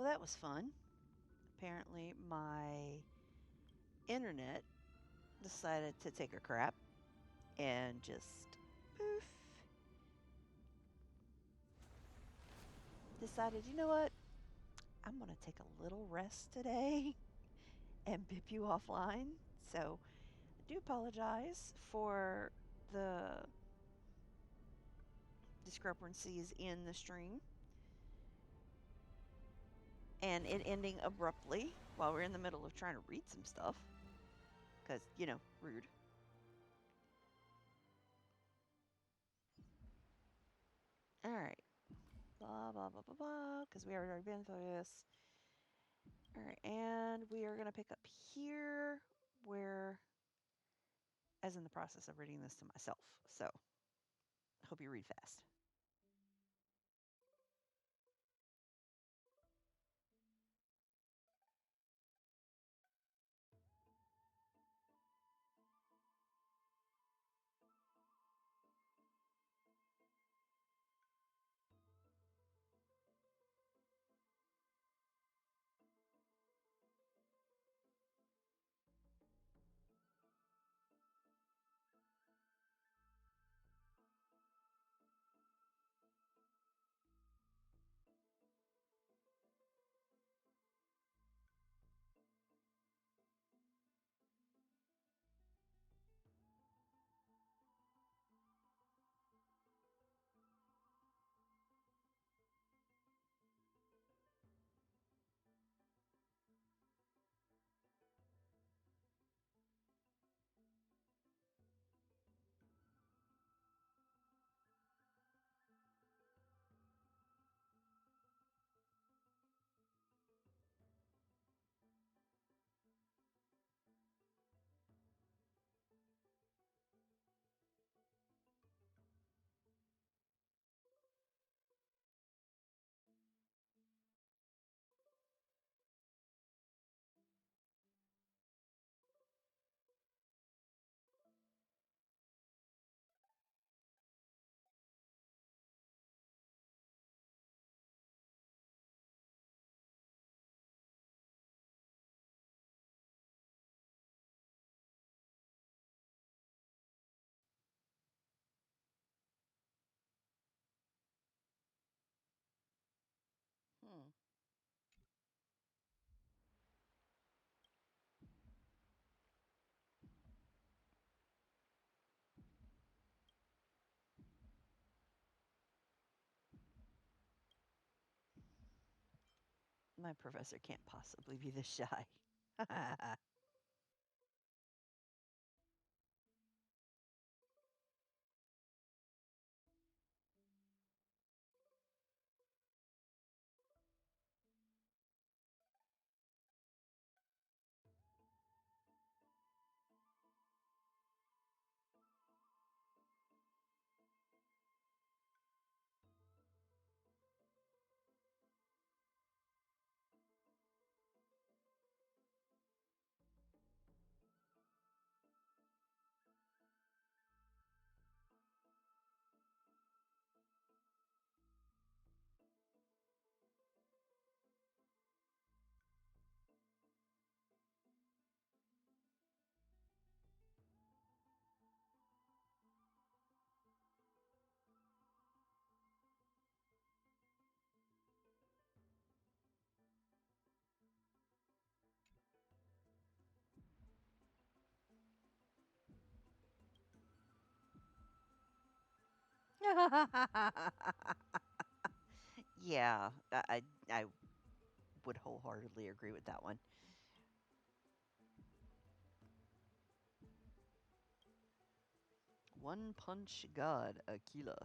Well, that was fun. Apparently, my internet decided to take a crap and just poof. Decided, you know what? I'm going to take a little rest today and bip you offline. So I do apologize for the discrepancies in the stream and it ending abruptly while we're in the middle of trying to read some stuff. Because, rude. All right. Blah, blah, blah, blah, blah. Because we already been through this. All right. And we are going to pick up here where, as in the process of reading this to myself. So, hope you read fast. Hmm. My professor can't possibly be this shy. Yeah, I would wholeheartedly agree with that one. One Punch God, Aquila.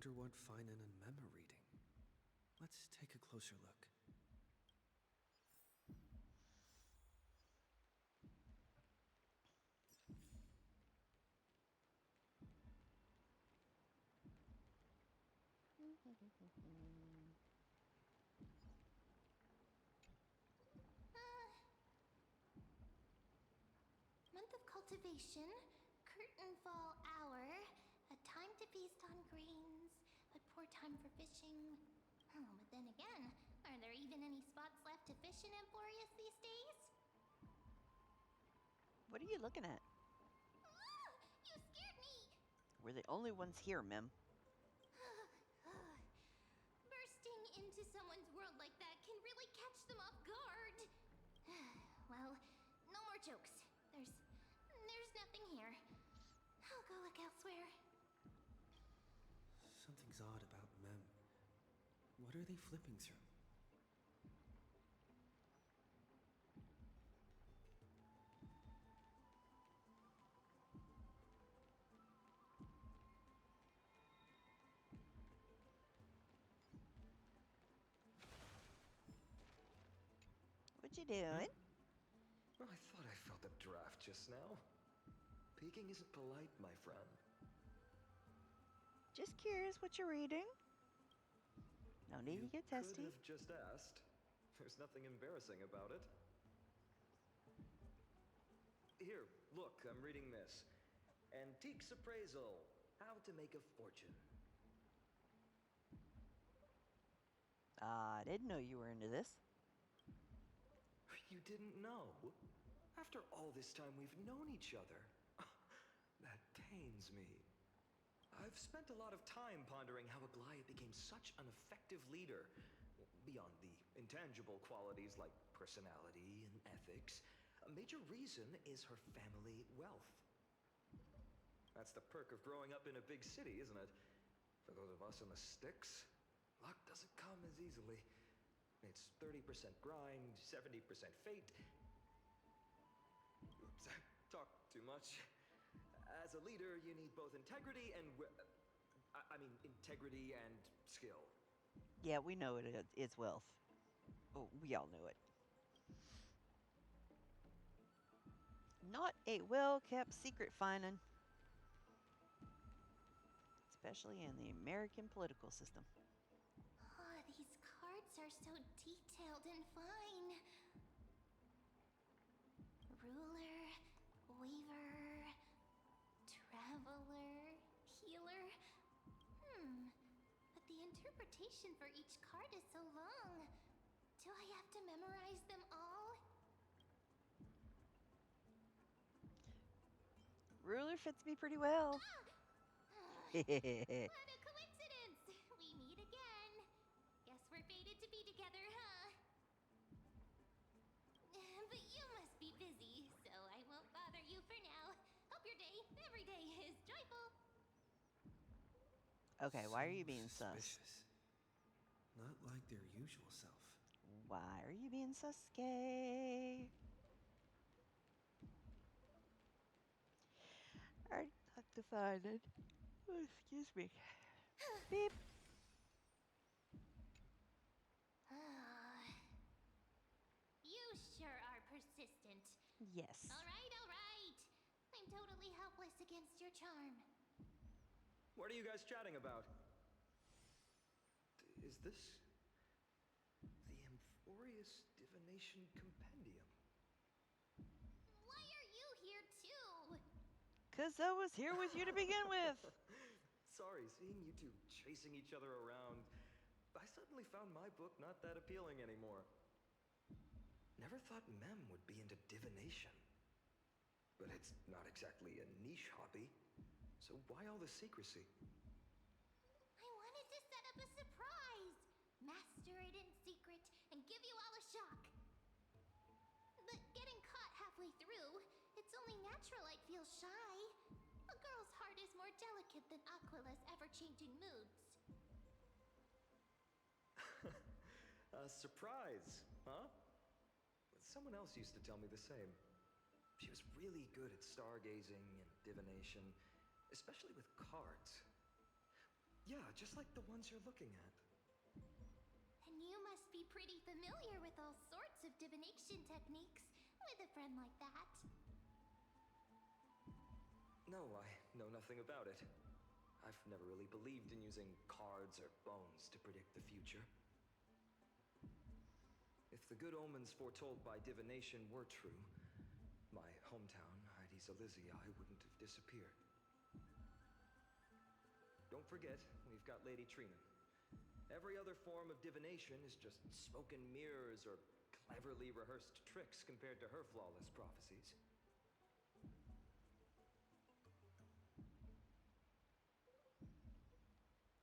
wonder what Finan and Mem are reading. Let's take a closer look. Month of cultivation, curtain fall hour, a time to feast on grains, but poor time for fishing. Oh, but then again, are there even any spots left to fish in Amphorius these days? What are you looking at? Ah, you scared me! We're the only ones here, Mem. Bursting into someone's world like that can really catch them off guard. Well, no more jokes. There's nothing here. I'll go look elsewhere. Something's odd about Mem. What are they flipping through? What you doing? Well, I thought I felt a draft just now. Peeking isn't polite, my friend. Just curious what you're reading. No need to You get could testy. have just asked. There's nothing embarrassing about it. Here, look, I'm reading this. Antiques Appraisal. How to Make a Fortune. I didn't know you were into this. You didn't know? After all this time we've known each other. That pains me. I've spent a lot of time pondering how Aglaia became such an effective leader. Beyond the intangible qualities like personality and ethics, a major reason is her family wealth. That's the perk of growing up in a big city, isn't it? For those of us in the sticks, luck doesn't come as easily. It's 30% grind, 70% fate. Oops, I talked too much. As a leader, you need both integrity and... integrity and skill. Yeah, we know it's wealth. Oh, we all knew it. Not a well-kept secret, Finan. Especially in the American political system. Oh, these cards are so detailed and fine. Ruler, weaver, traveler, healer. But the interpretation for each card is so long. Do I have to memorize them all? Ruler fits me pretty well. What a coincidence! We meet again. Guess we're fated to be together, huh? But you must be busy, so I won't bother you for now. Hope your day, every day, is joyful. Okay, why are you being suspicious. sus? Not like their usual self. Why are you being sus, gay? Alright, talk to Finan. Oh, excuse me. Beep. You sure are persistent. Yes. All right. I'm totally helpless against your charm. What are you guys chatting about? Is this... the Amphorius Divination Compendium? Why are you here too? 'Cause I was here with you to begin with. Sorry, seeing you two chasing each other around, I suddenly found my book not that appealing anymore. Never thought Mem would be into divination. But it's not exactly a niche hobby, so why all the secrecy? I wanted to set up a surprise. Master it in secret and give you all a shock. But getting caught halfway through, it's only natural I'd feel shy. A girl's heart is more delicate than Aquila's ever-changing moods. A surprise, huh? Someone else used to tell me the same. She was really good at stargazing and divination, especially with cards. Yeah, just like the ones you're looking at. And you must be pretty familiar with all sorts of divination techniques with a friend like that. No, I know nothing about it. I've never really believed in using cards or bones to predict the future. If the good omens foretold by divination were true, my hometown, Hydes Elysiae, wouldn't have disappeared. Don't forget, we've got Lady Trina. Every other form of divination is just smoke and mirrors or cleverly rehearsed tricks compared to her flawless prophecies.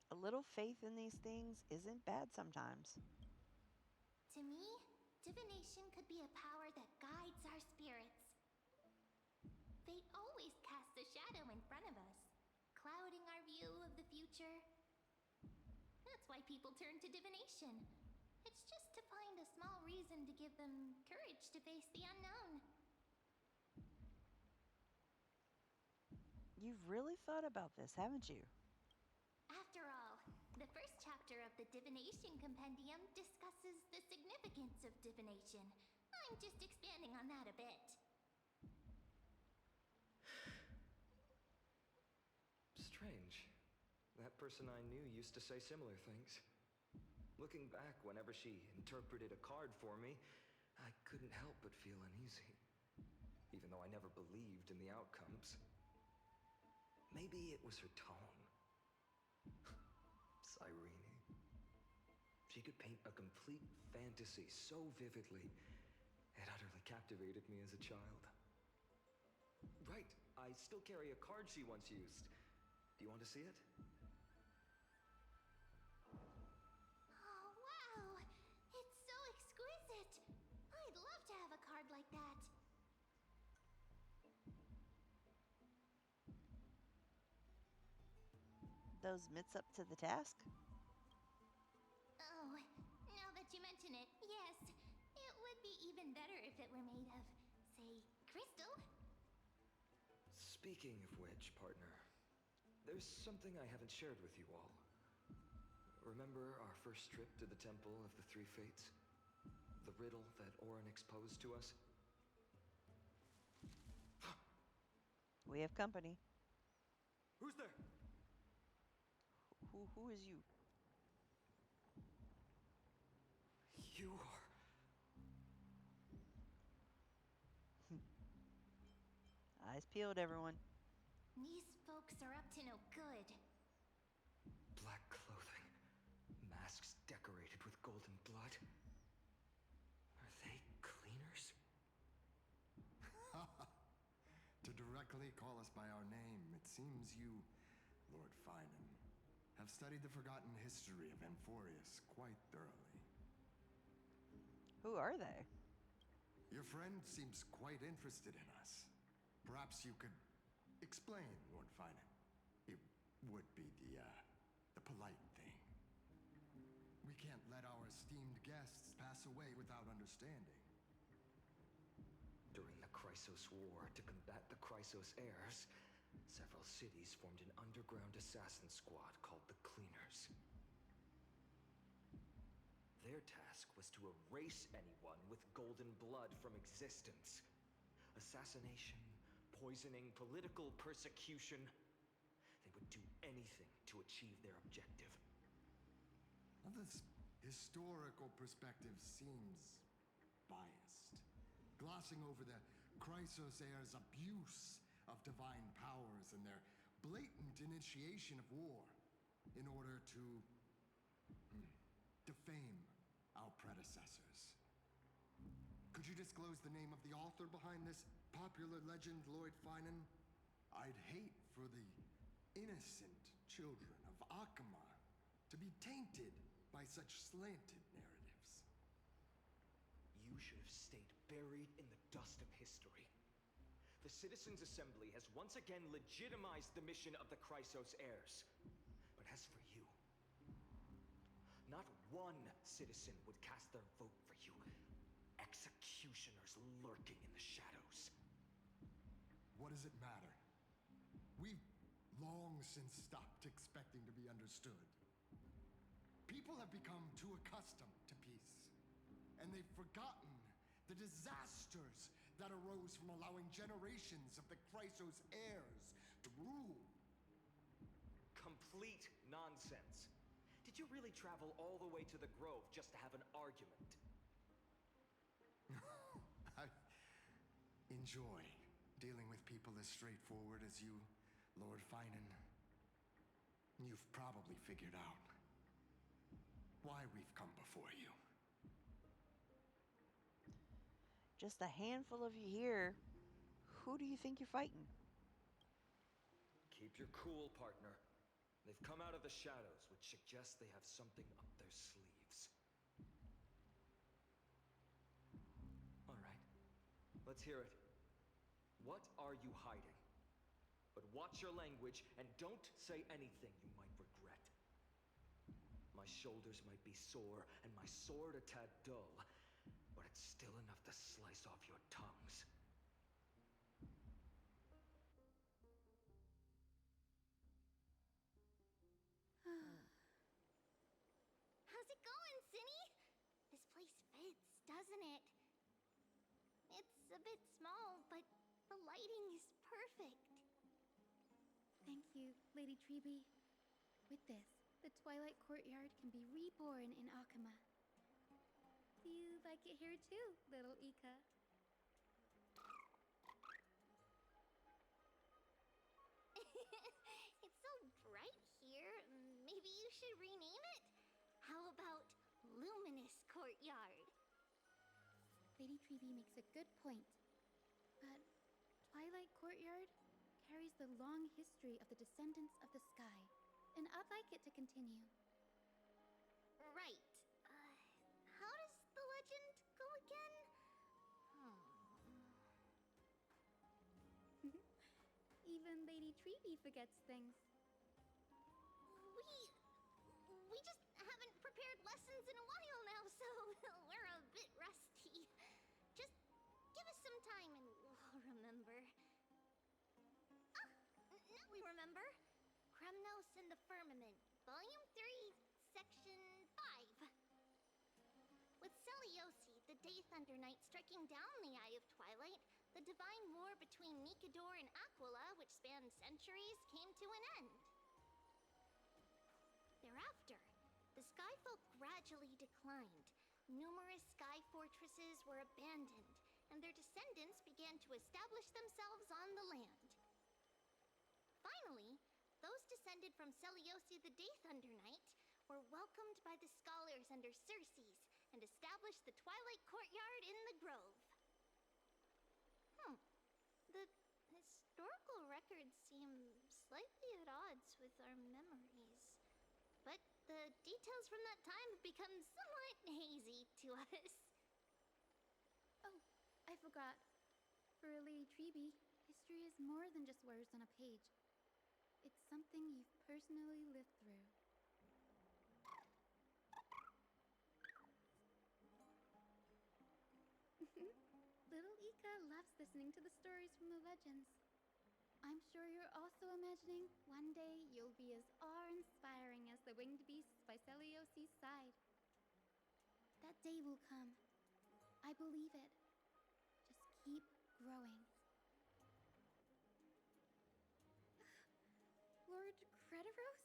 A little faith in these things isn't bad sometimes. To me, divination could be a power that guides our spirits. Fate always casts a shadow in front of us, clouding our view of the future. That's why people turn to divination. It's just to find a small reason to give them courage to face the unknown. You've really thought about this, haven't you? After all, the first chapter of the Divination Compendium discusses the significance of divination. I'm just expanding on that a bit. Strange. That person I knew used to say similar things. Looking back, whenever she interpreted a card for me, I couldn't help but feel uneasy. Even though I never believed in the outcomes. Maybe it was her tone. Cyrene. She could paint a complete fantasy so vividly, it utterly captivated me as a child. Right, I still carry a card she once used. Do you want to see it? Oh, wow! It's so exquisite! I'd love to have a card like that. Those mitts up to the task? Oh, now that you mention it, yes. It would be even better if it were made of, say, crystal. Speaking of which, partner, there's something I haven't shared with you all. Remember our first trip to the Temple of the Three Fates? The riddle that Orynyx posed to us? We have company. Who's there? Who is you? You are... Eyes peeled, everyone. These folks are up to no good. Black clothing, masks decorated with golden blood. Are they cleaners? To directly call us by our name, it seems you, Lord Finan, have studied the forgotten history of Amphorius quite thoroughly. Who are they? Your friend seems quite interested in us. Perhaps you could explain, Lord Finan. It would be the polite thing. We can't let our esteemed guests pass away without understanding. During the Chrysos War, to combat the Chrysos heirs, several cities formed an underground assassin squad called the Cleaners. Their task was to erase anyone with golden blood from existence. Assassination, poisoning, political persecution. They would do anything to achieve their objective. Now, this historical perspective seems biased, glossing over the Chrysos heirs' abuse of divine powers and their blatant initiation of war in order to defame our predecessors. Could you disclose the name of the author behind this popular legend, Lord Finan? I'd hate for the innocent children of Akama to be tainted by such slanted narratives. You should have stayed buried in the dust of history. The Citizens' Assembly has once again legitimized the mission of the Chrysos heirs. But as for you, not one citizen would cast their vote for you. Executioners lurking in the shadows. What does it matter? We've long since stopped expecting to be understood. People have become too accustomed to peace, and they've forgotten the disasters that arose from allowing generations of the Chrysos heirs to rule. Complete nonsense. Did you really travel all the way to the Grove just to have an argument? I enjoy dealing with people as straightforward as you, Lord Finan. You've probably figured out why we've come before you. Just a handful of you here. Who do you think you're fighting? Keep your cool, partner. They've come out of the shadows, which suggests they have something up their sleeves. All right, let's hear it. What are you hiding? But watch your language and don't say anything you might regret. My shoulders might be sore and my sword a tad dull, but it's still enough to slice off your tongues. How's it going, Cinny? This place fits, doesn't it? It's a bit small, but the lighting is perfect. Thank you, Lady Treby. With this, the Twilight Courtyard can be reborn in Akama. Do you like it here too, little Ika? It's so bright here. Maybe you should rename it? How about Luminous Courtyard? Lady Treby makes a good point. But Twilight Courtyard carries the long history of the descendants of the sky, and I'd like it to continue. Right. How does the legend go again? Even Lady Treby forgets things. We just haven't prepared lessons in a while now, so we're a bit rusty. Just give us some time and we'll remember. Now we remember. Kremnos and the Firmament, Volume 3, Section 5. With Seliosi, the Day Thunder Knight, striking down the Eye of Twilight, the divine war between Nikador and Aquila, which spanned centuries, came to an end. Thereafter, the Skyfolk gradually declined. Numerous sky fortresses were abandoned, and their descendants began to establish themselves on the land. Finally, those descended from Seliosi the Day Thunder Knight were welcomed by the scholars under Circes and established the Twilight Courtyard in the Grove. The historical records seem slightly at odds with our memories. But the details from that time have become somewhat hazy to us. Oh, I forgot. For Lady Treby, history is more than just words on a page. It's something you've personally lived through. Little Ika loves listening to the stories from the legends. I'm sure you're also imagining one day you'll be as awe-inspiring as the winged beasts by Seliosi's side. That day will come. I believe it. Just keep growing. Lord Crediros?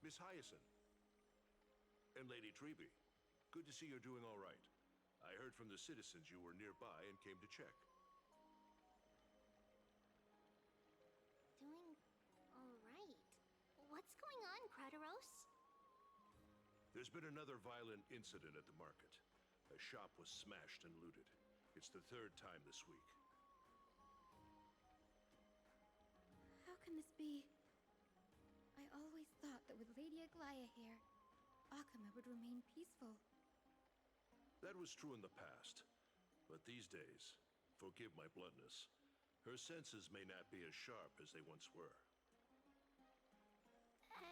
Miss Hyacinth. And Lady Treby. Good to see you're doing all right. I heard from the citizens you were nearby and came to check. Doing all right. What's going on, Crediros? There's been another violent incident at the market. A shop was smashed and looted. It's the third time this week. How can this be? I always thought that with Lady Aglaya here, Akama would remain peaceful. That was true in the past. But these days, forgive my bluntness, her senses may not be as sharp as they once were.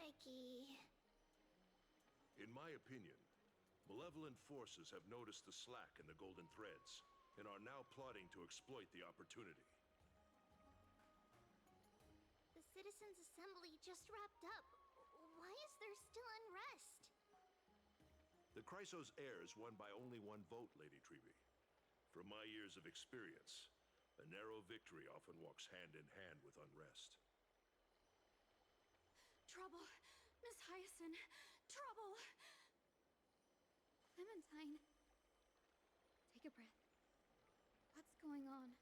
Aggie. In my opinion, malevolent forces have noticed the slack in the Golden Threads and are now plotting to exploit the opportunity. citizens' assembly just wrapped up. Why is there still unrest? The Chrysos heirs won by only one vote, Lady Treevee. From my years of experience, a narrow victory often walks hand in hand with unrest. Trouble! Miss Hyacinth! Trouble! Clementine. Take a breath. What's going on?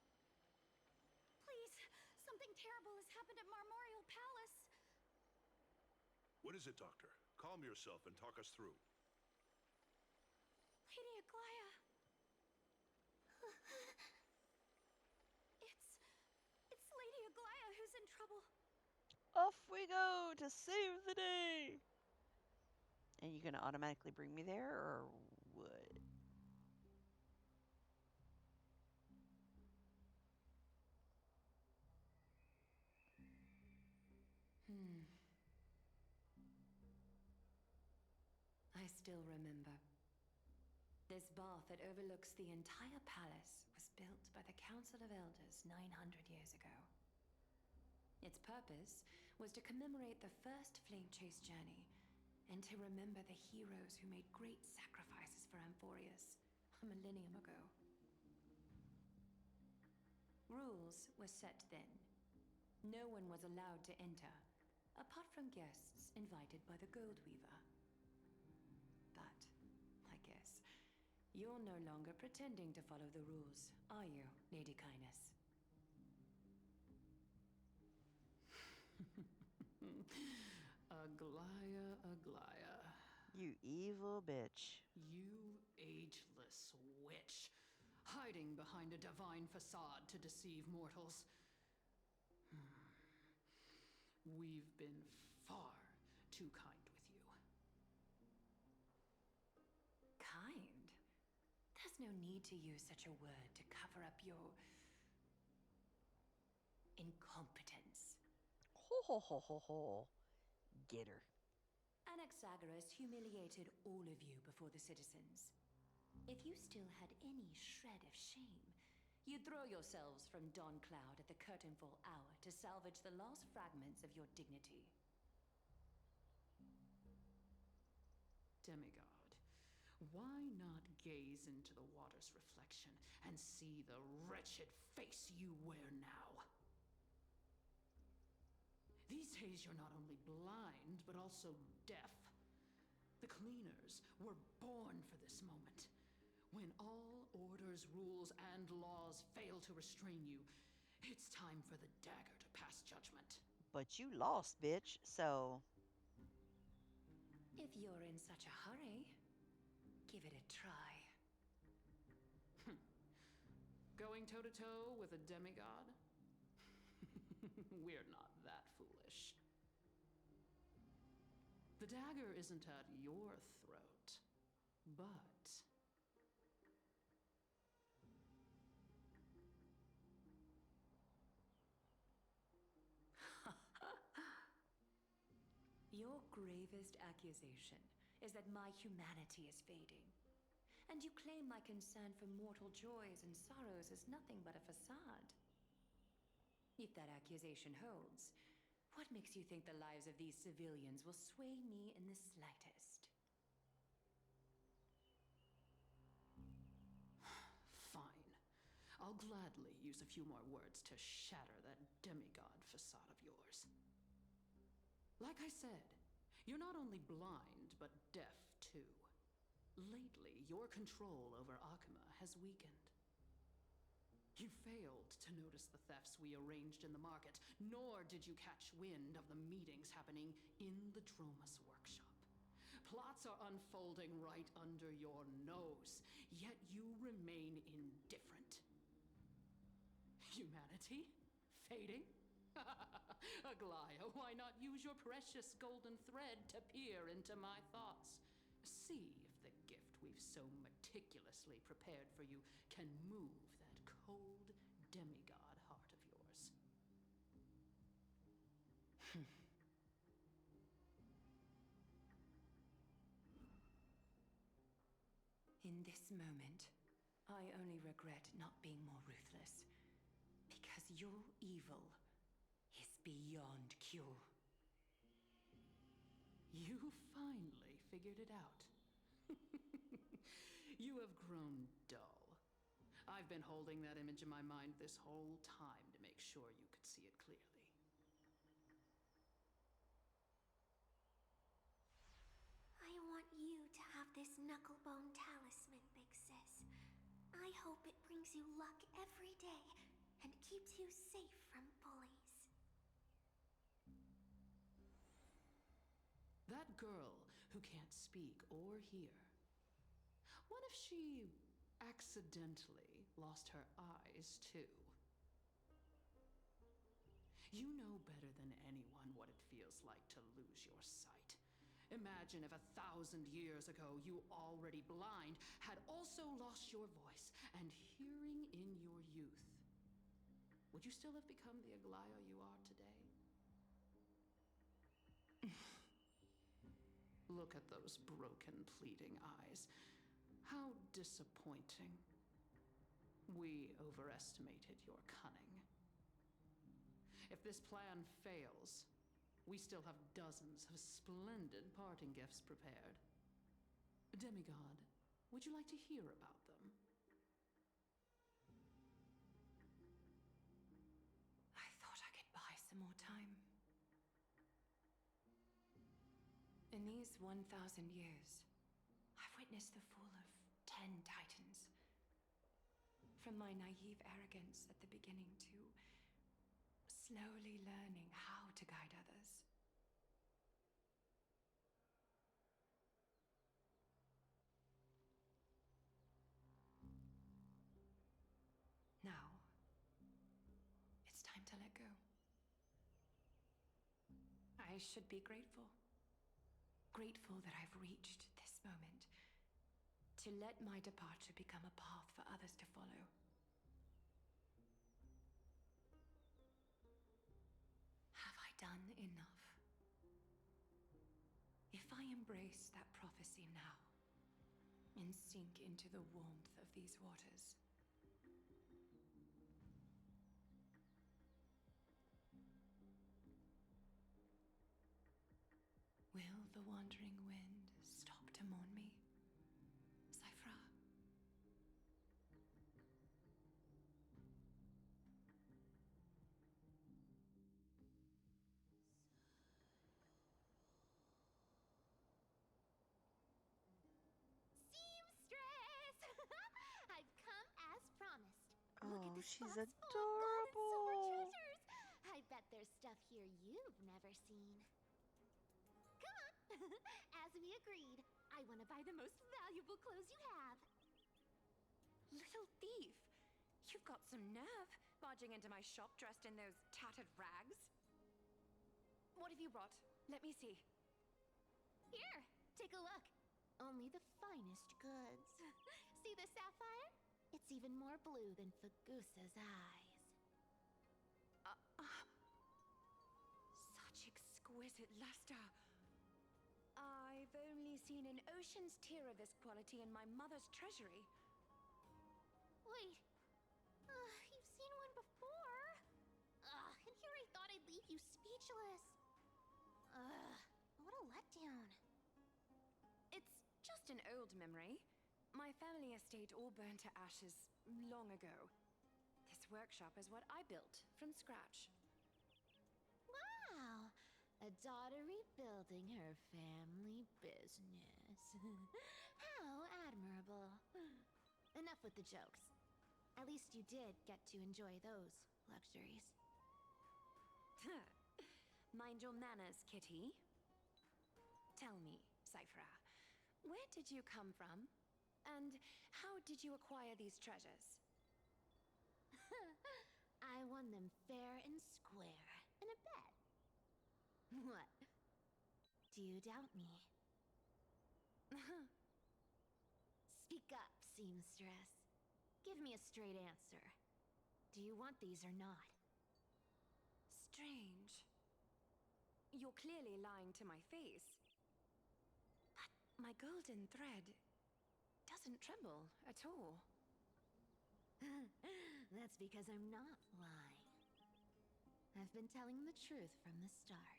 Please! Something terrible has happened at Marmorial Palace! What is it, Doctor? Calm yourself and talk us through. Lady Aglaya! It's Lady Aglaya who's in trouble. Off we go to save the day! And you gonna automatically bring me there, or what? I still remember. This bath that overlooks the entire palace was built by the Council of Elders 900 years ago. Its purpose was to commemorate the first flame chase journey and to remember the heroes who made great sacrifices for Amphorius a millennium ago. Rules were set then. No one was allowed to enter, apart from guests invited by the Gold Weaver. But, I guess, you're no longer pretending to follow the rules, are you, Lady Kyness? Aglaya, Aglaya. You evil bitch. You ageless witch, hiding behind a divine facade to deceive mortals. We've been far too kind with you. Kind? There's no need to use such a word to cover up your incompetence. Ho ho ho ho ho. Get her. Anaxagoras humiliated all of you before the citizens. If you still had any shred of shame, you'd throw yourselves from Dawn Cloud at the curtainfall hour to salvage the last fragments of your dignity. Demigod, why not gaze into the water's reflection and see the wretched face you wear now? These days you're not only blind, but also deaf. The cleaners were born for this moment. When all orders, rules, and laws fail to restrain you, it's time for the dagger to pass judgment. But you lost, bitch, so... If you're in such a hurry, give it a try. Going toe-to-toe with a demigod? We're not that foolish. The dagger isn't at your throat, but... Your gravest accusation is that my humanity is fading. And you claim my concern for mortal joys and sorrows is nothing but a facade. If that accusation holds, what makes you think the lives of these civilians will sway me in the slightest? Fine. I'll gladly use a few more words to shatter that demigod facade of yours. Like I said, you're not only blind, but deaf too. Lately, your control over Akuma has weakened. You failed to notice the thefts we arranged in the market, nor did you catch wind of the meetings happening in the Dromus workshop. Plots are unfolding right under your nose, yet you remain indifferent. Humanity? Fading? Aglaya, why not use your precious golden thread to peer into my thoughts? See if the gift we've so meticulously prepared for you can move that cold demigod heart of yours. In this moment, I only regret not being more ruthless. Because your evil is beyond You. You finally figured it out. You have grown dull. I've been holding that image in my mind this whole time to make sure you could see it clearly. I want you to have this knucklebone talisman, Big Sis. I hope it brings you luck every day and keeps you safe from bullies. That girl who can't speak or hear. What if she accidentally lost her eyes, too? You know better than anyone what it feels like to lose your sight. Imagine if 1,000 years ago you, already blind, had also lost your voice and hearing in your youth. Would you still have become the Aglaya you are today? Look at those broken, pleading eyes. How disappointing. We overestimated your cunning. If this plan fails, we still have dozens of splendid parting gifts prepared. Demigod, would you like to hear about them? I thought I could buy some more time. In these 1,000 years, I've witnessed the fall of 10 titans. From my naive arrogance at the beginning to slowly learning how to guide others. Now, it's time to let go. I should be grateful. Grateful that I've reached this moment. To let my departure become a path for others to follow. Have I done enough? If I embrace that prophecy now, and sink into the warmth of these waters, will the wandering wind stop to mourn me? Cyphra. Seamstress! I've come as promised. Look Oh, at this she's box full of gold and silver adorable. treasures. I bet there's stuff here you've never seen. Come on. As we agreed, I want to buy the most valuable clothes you have. Little thief! You've got some nerve, barging into my shop dressed in those tattered rags. What have you brought? Let me see. Here, take a look. Only the finest goods. See the sapphire? It's even more blue than Fagusa's eyes. Such exquisite luster. I've only seen an ocean's tear of this quality in my mother's treasury. Wait. You've seen one before. And here I thought I'd leave you speechless. What a letdown. It's just an old memory. My family estate all burned to ashes long ago. This workshop is what I built from scratch. Wow. A daughter rebuilding her family business. How admirable. Enough with the jokes. At least you did get to enjoy those luxuries. Mind your manners, Kitty. Tell me, Cyphra, where did you come from? And how did you acquire these treasures? I won them fair and square in a bet. What? Do you doubt me? Speak up, seamstress. Give me a straight answer. Do you want these or not? Strange. You're clearly lying to my face. But my golden thread doesn't tremble at all. That's because I'm not lying. I've been telling the truth from the start.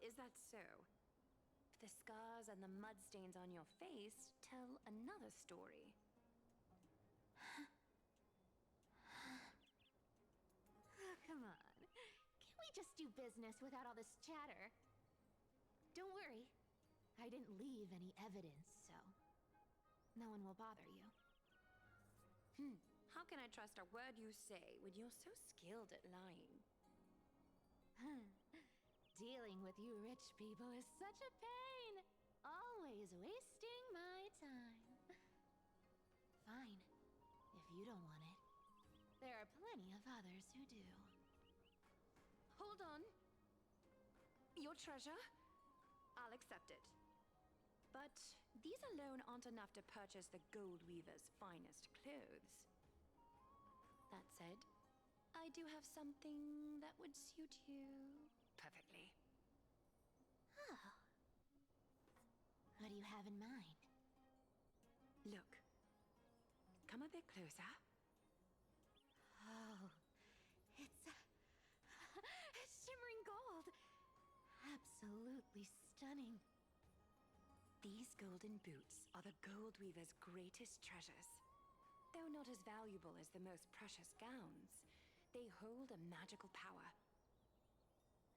Is that so? The scars and the mud stains on your face tell another story. Oh, come on. Can't we just do business without all this chatter? Don't worry. I didn't leave any evidence, so no one will bother you. How can I trust a word you say when you're so skilled at lying? Dealing with you rich people is such a pain. Always wasting my time. Fine, if you don't want it. There are plenty of others who do. Hold on. Your treasure? I'll accept it. But these alone aren't enough to purchase the Gold Weaver's finest clothes. That said, I do have something that would suit you perfectly. Oh. What do you have in mind? Look. Come a bit closer. Oh, it's shimmering gold. Absolutely stunning. These golden boots are the Gold Weaver's greatest treasures. Though not as valuable as the most precious gowns, they hold a magical power.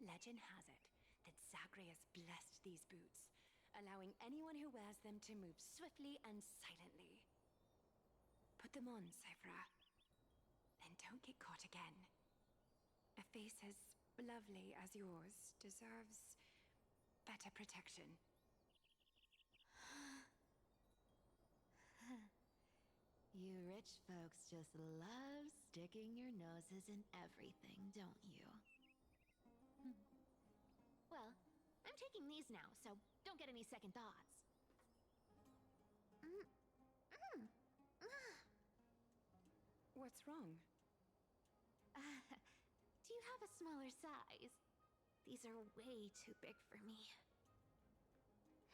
Legend has it that Zagreus blessed these boots, allowing anyone who wears them to move swiftly and silently. Put them on, Cyphra. Then don't get caught again. A face as lovely as yours deserves better protection. You rich folks just love sticking your noses in everything, don't you? Well, I'm taking these now, so don't get any second thoughts. What's wrong? Do you have a smaller size? These are way too big for me.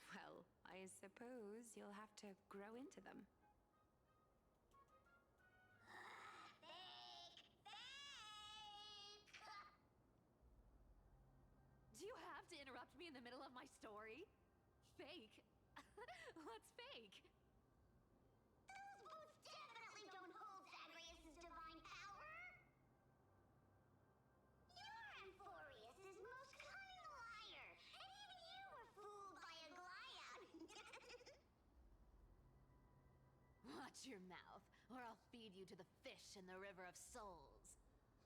Well, I suppose you'll have to grow into them. Do you have to interrupt me in the middle of my story? Fake? What's fake? Those boots definitely don't hold Zagreus' divine power! You're Amphorius' most cunning liar, and even you were fooled by a Glyad! Watch your mouth, or I'll feed you to the fish in the River of Souls.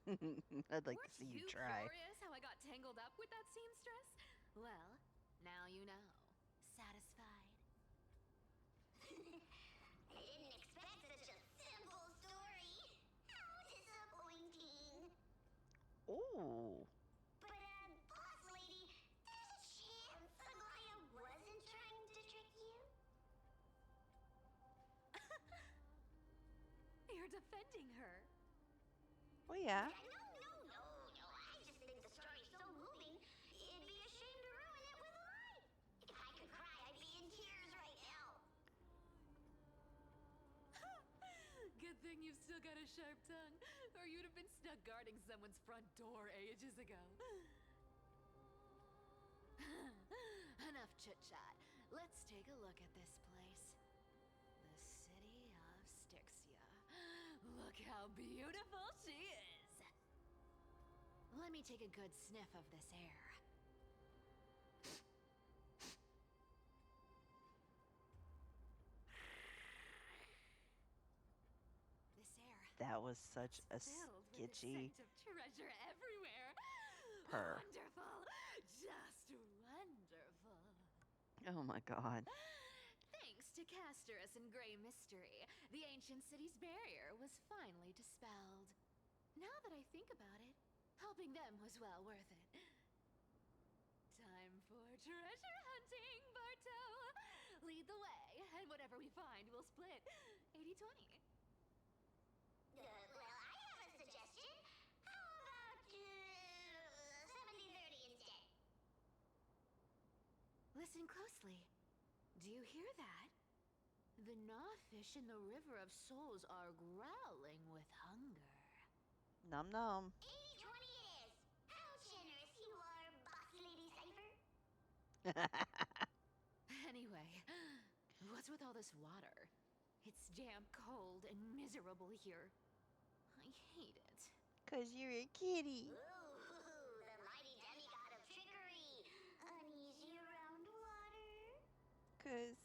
I'd like to see you try. Curious how I got tangled up with that seamstress? Well, now you know. Satisfied? I didn't expect such a simple story. How disappointing. Ooh. But, boss lady, there's a chance Aglaya wasn't trying to trick you? You're defending her. Oh yeah. No. I just think the story's so moving, it'd be a shame to ruin it with a lie. If I could cry, I'd be in tears right now. Good thing you've still got a sharp tongue, or you'd have been stuck guarding someone's front door ages ago. Enough chit-chat. Let's take a look at this place. The city of Styxia. Look how beautiful she is! Let me take a good sniff of this air. This air. That was such a filled with the sketchy scent of treasure everywhere. purr. Wonderful. Just wonderful. Oh my god. Thanks to Castorus and Grey Mystery, the ancient city's barrier was finally dispelled. Now that I think about it, helping them was well worth it. Time for treasure hunting, Barto! Lead the way, and whatever we find, we'll split 80-20. Well, I have a suggestion. How about, 70-30 instead? Listen closely. Do you hear that? The gnawfish in the River of Souls are growling with hunger. Nom nom. 80-20 Anyway, what's with all this water? It's damp, cold, and miserable here. I hate it. 'Cause you're a kitty. Ooh, the mighty demigod of trickery. Uneasy around water. 'Cause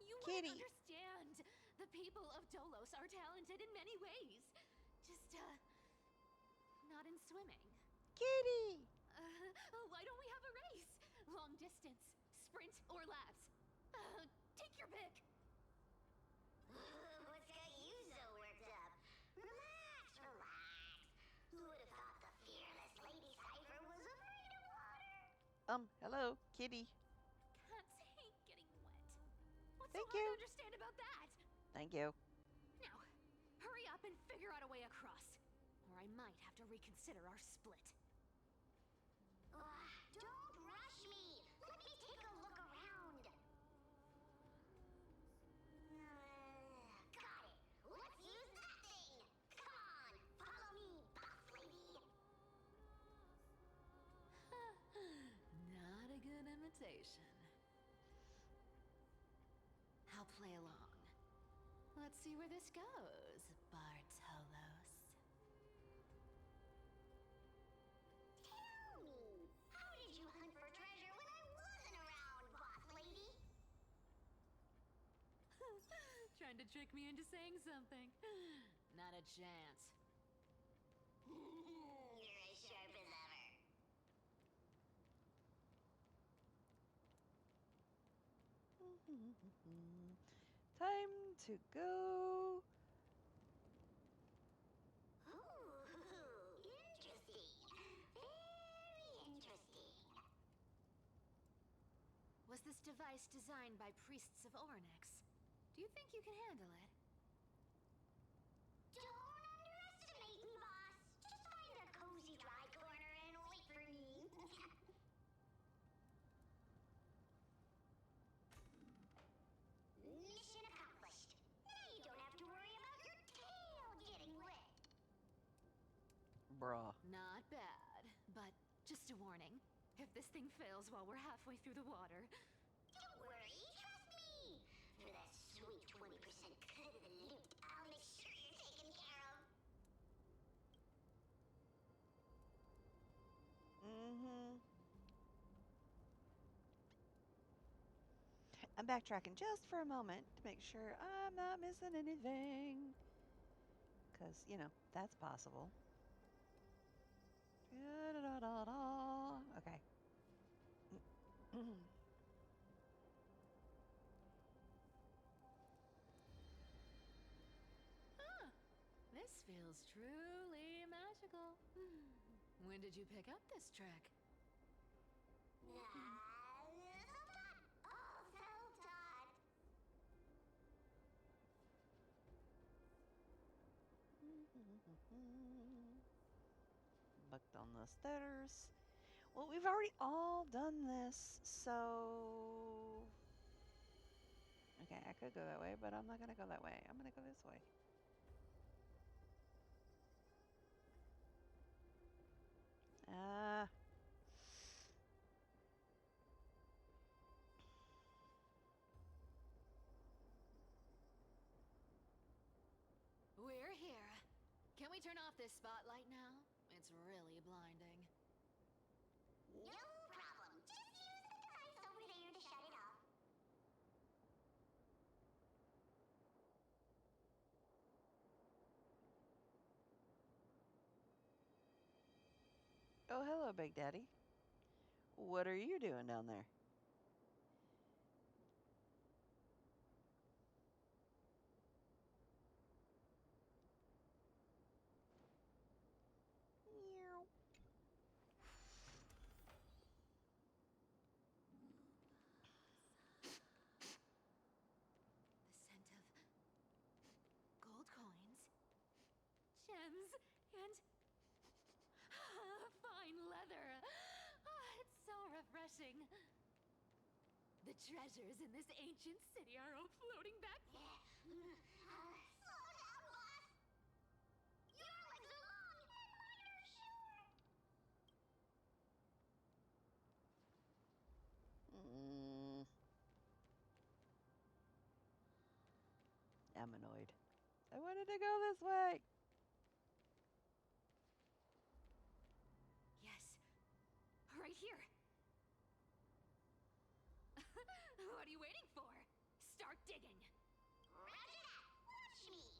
You Kitty. wouldn't understand. The people of Dolos are talented in many ways. Just, not in swimming. kitty. Why don't we have a race? Long distance, sprint, or laps? Take your pick. What's got you so worked up? Relax, relax. Who would have thought the fearless Lady Cypher was afraid of water? Hello, kitty. Cats hate getting wet. What's Thank so hard you. to understand about that? Thank you. Now, hurry up and figure out a way across, or I might have to reconsider our split. Don't rush me. Let me take a look around. Got it. Let's use that thing. Come on, follow me, boss lady. Not a good imitation. I'll play along. Let's see where this goes, Bartolos. Tell me, how did you hunt for treasure when I wasn't around, boss lady? Trying to trick me into saying something. Not a chance. You're as sharp as ever. Time to go. Ooh, interesting. Very interesting. Was this device designed by priests of Ornyx? Do you think you can handle it? Don't underestimate me, boss. Just find a cozy dry corner and wait for me. Mission accomplished. Now you don't have to worry about your tail getting wet. Bruh. Not bad, but just a warning. If this thing fails while we're halfway through the water, Don't worry, trust me. For that sweet 20% cut of the loot, I'll make sure you're taken care of. I'm backtracking just for a moment to make sure I'm not missing anything. Because, you know, that's possible. Da-da-da-da-da. Okay. this feels truly magical. When did you pick up this trick? Oh, Zelda. Bucked on the stutters. Well, we've already all done this, so... Okay, I could go that way, but I'm not going to go that way. I'm going to go this way. Ah. We're here. Can we turn off this spotlight now? It's really blinding. No problem. Just use the device over there to shut it off. Oh, hello, Big Daddy. What are you doing down there? Meow. The scent of gold coins, gems, and fine leather. It's so refreshing. The treasures in this ancient city are all floating back. Slow down, boss. Your legs are long and mine are short. am annoyed. I wanted to go this way. Yes. Right here. What are you waiting for? Start digging. Roger that. Watch me.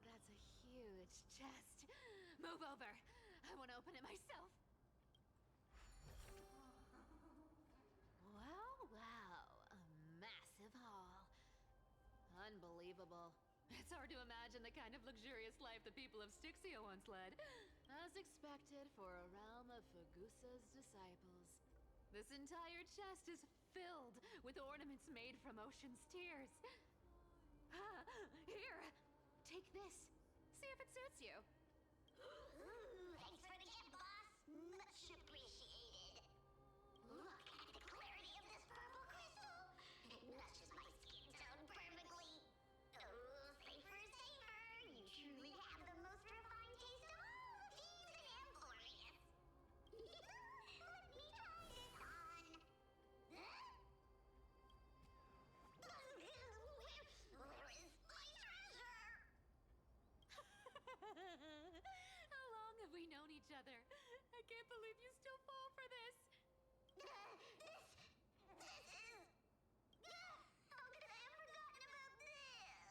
That's a huge chest. Move over. I want to open it myself. Wow, wow. A massive haul. Unbelievable. It's hard to imagine the kind of luxurious life the people of Styxia once led. As expected for a realm of Fagusa's disciples. This entire chest is filled with ornaments made from ocean's tears. Here, take this. See if it suits you. Ooh, thanks for the gift, boss. Much appreciated. Look at the clarity of this purple crystal. It matches my skin tone perfectly. Oh, safer, safer. You truly have the most refined taste of all the thieves in Emporius. Let me try this on. Huh? Where is my treasure? How long have we known each other? I can't believe you still fall for this. This is... How could I have forgotten about this?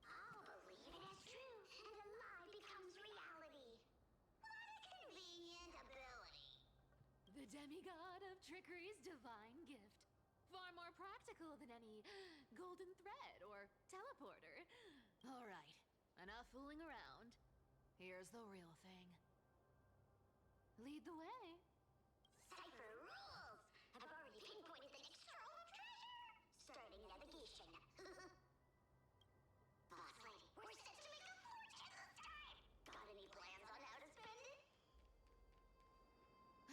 I'll believe it as true, and a lie becomes reality. What a convenient ability. The demigod of trickery's divine gift. Far more practical than any golden thread or teleporter. All right, enough fooling around. Here's the real thing. Lead the way. Cipher rules! I've already pinpointed the next trove of treasure. Starting navigation. Boss lady, we're set to make a fortune this time. Got any plans on how to spend it?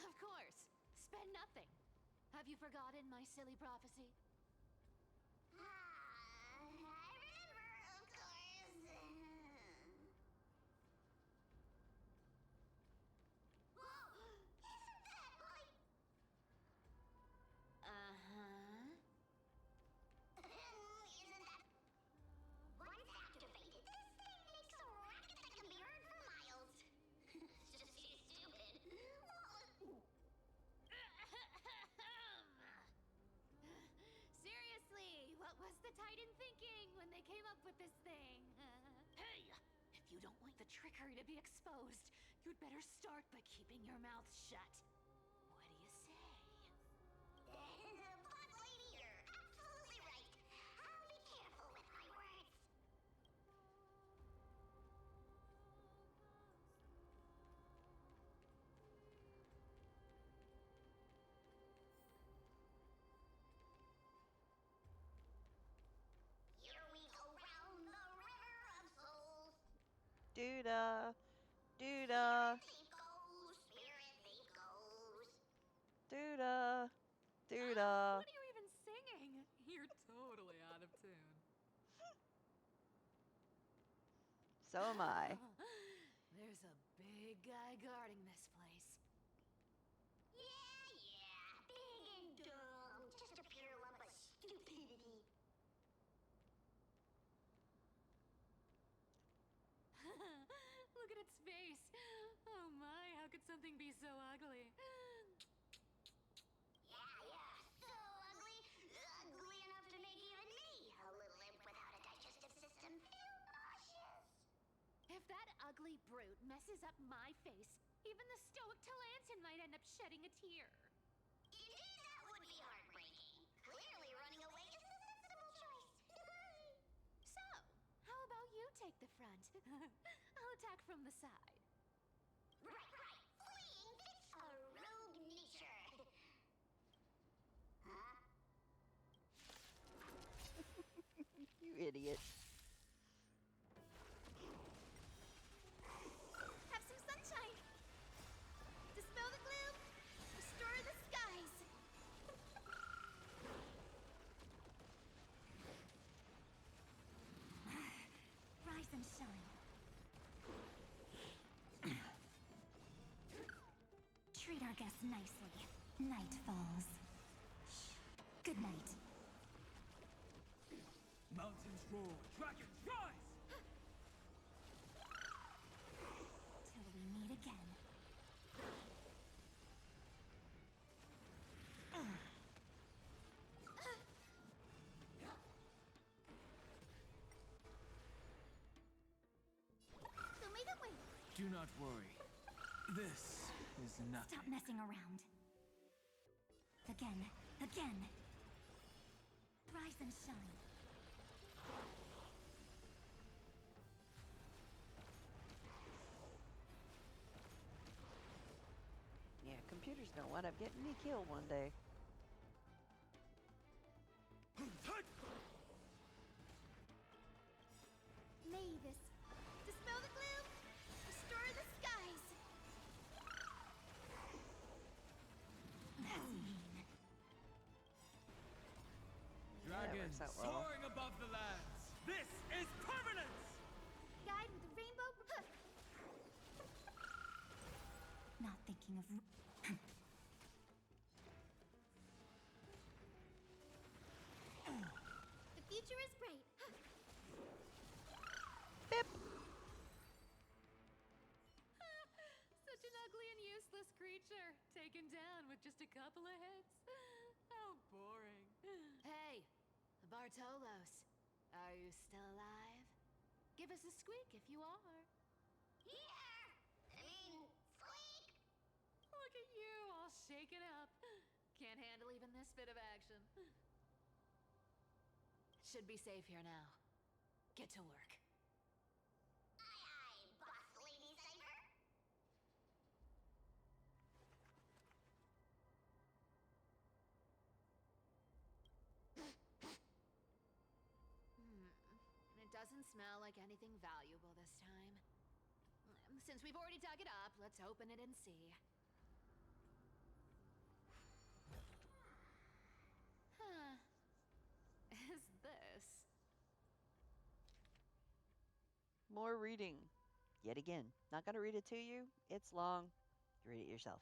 Of course. Spend nothing. Have you forgotten my silly prophecy? I remember, of course. Whoa! Isn't that like... Uh-huh. Isn't that... Once activated, this thing makes a racket that can be heard for miles. It's just too stupid. Seriously, what was the Titan thinking when they came up with this thing? Hey! If you don't want the trickery to be exposed, you'd better start by keeping your mouth shut. What do you say? Boss lady, you're absolutely right. I'll be careful with my words. Here we go round the river of souls. Doodah. Doodah. Thief goes, spirit thief goes. Doodah. Doodah. What are you even singing? You're totally out of tune. So am I. There's a big guy guarding this place. Yeah, big and dumb. Just a pure lump of stupidity. Look at its face. Oh my, how could something be so ugly? Yeah, so ugly. Ugly enough to make even me, a little imp without a digestive system, feel nauseous. If that ugly brute messes up my face, even the stoic Talantin might end up shedding a tear. Indeed, that would be heartbreaking. Clearly, running away is the sensible choice. So, how about you take the front? I'll attack from the side. Right. Fleeing fits a rogue nature. Huh? You idiot. Have some sunshine. Dispel the gloom. Restore the skies. Rise and shine. Treat our Park us nicely. Night falls. Shh. Good night. Mountains roar, dragons rise! Till we meet again. Show me the way. Do not worry. This is nothing. Stop messing around. Again. Again. Rise and shine. Yeah, computers don't wind up getting me killed one day. May this dispel the gloom, restore the skies. That's mean. Yeah, that Dragons works out well. soaring above the lands. This is permanence! Guide with a rainbow. Not thinking of. The future is bright. Bip. Such an ugly and useless creature, taken down with just a couple of hits. How boring. Hey, Bartolos, are you still alive? Give us a squeak if you are. Here! Squeak! Look at you, all shaken up. Can't handle even this bit of action. Should be safe here now. Get to work. Aye, boss lady Cypher. It doesn't smell like anything valuable this time. Since we've already dug it up, let's open it and see. Huh. Is this? More reading. Yet again. Not going to read it to you. It's long. Read it yourself.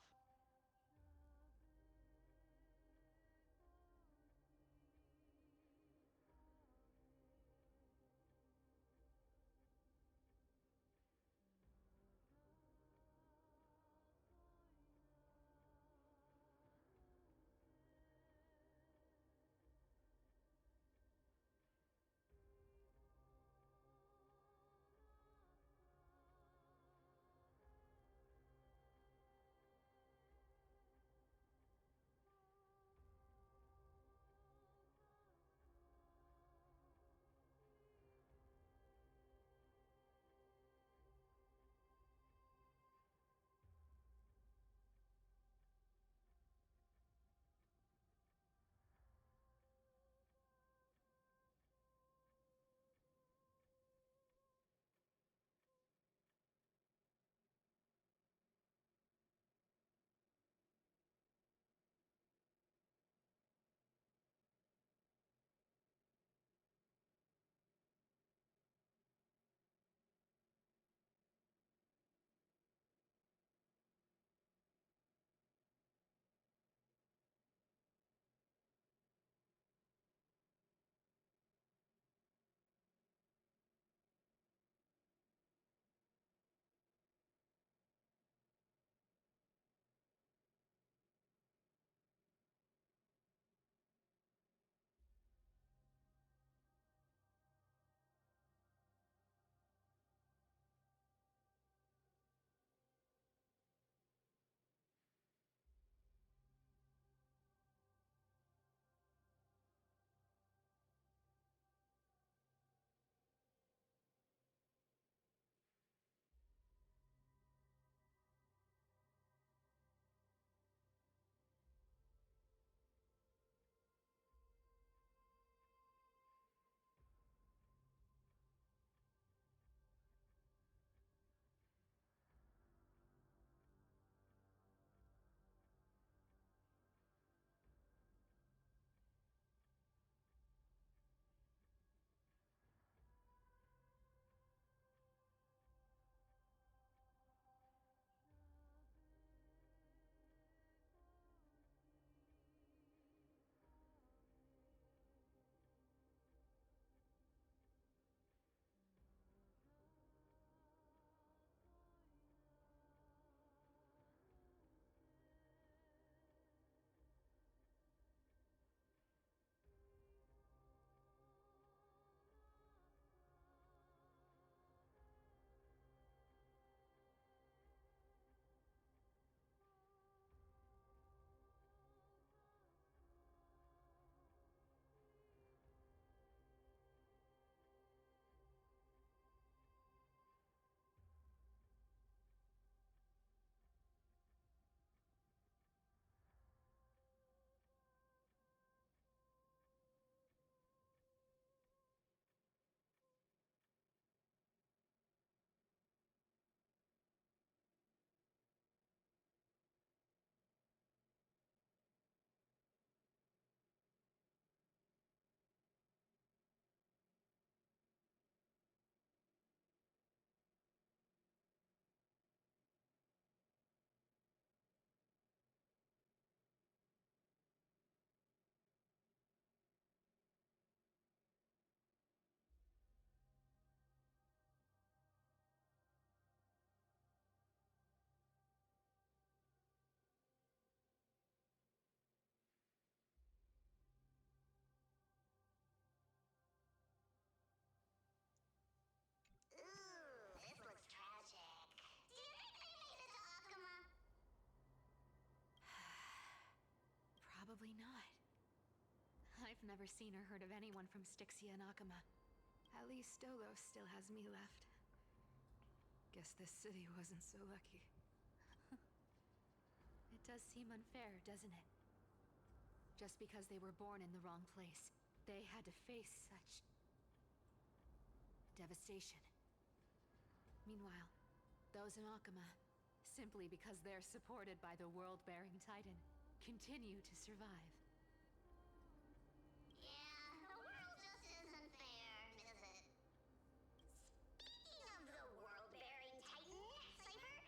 I've never seen or heard of anyone from Styxia and Akama. At least Stolos still has me left. Guess this city wasn't so lucky. It does seem unfair, doesn't it? Just because they were born in the wrong place, they had to face such devastation. Meanwhile, those in Akama, simply because they're supported by the world-bearing Titan, continue to survive. Yeah, the world just isn't fair, is it? Speaking of the world-bearing Titan, Cypher,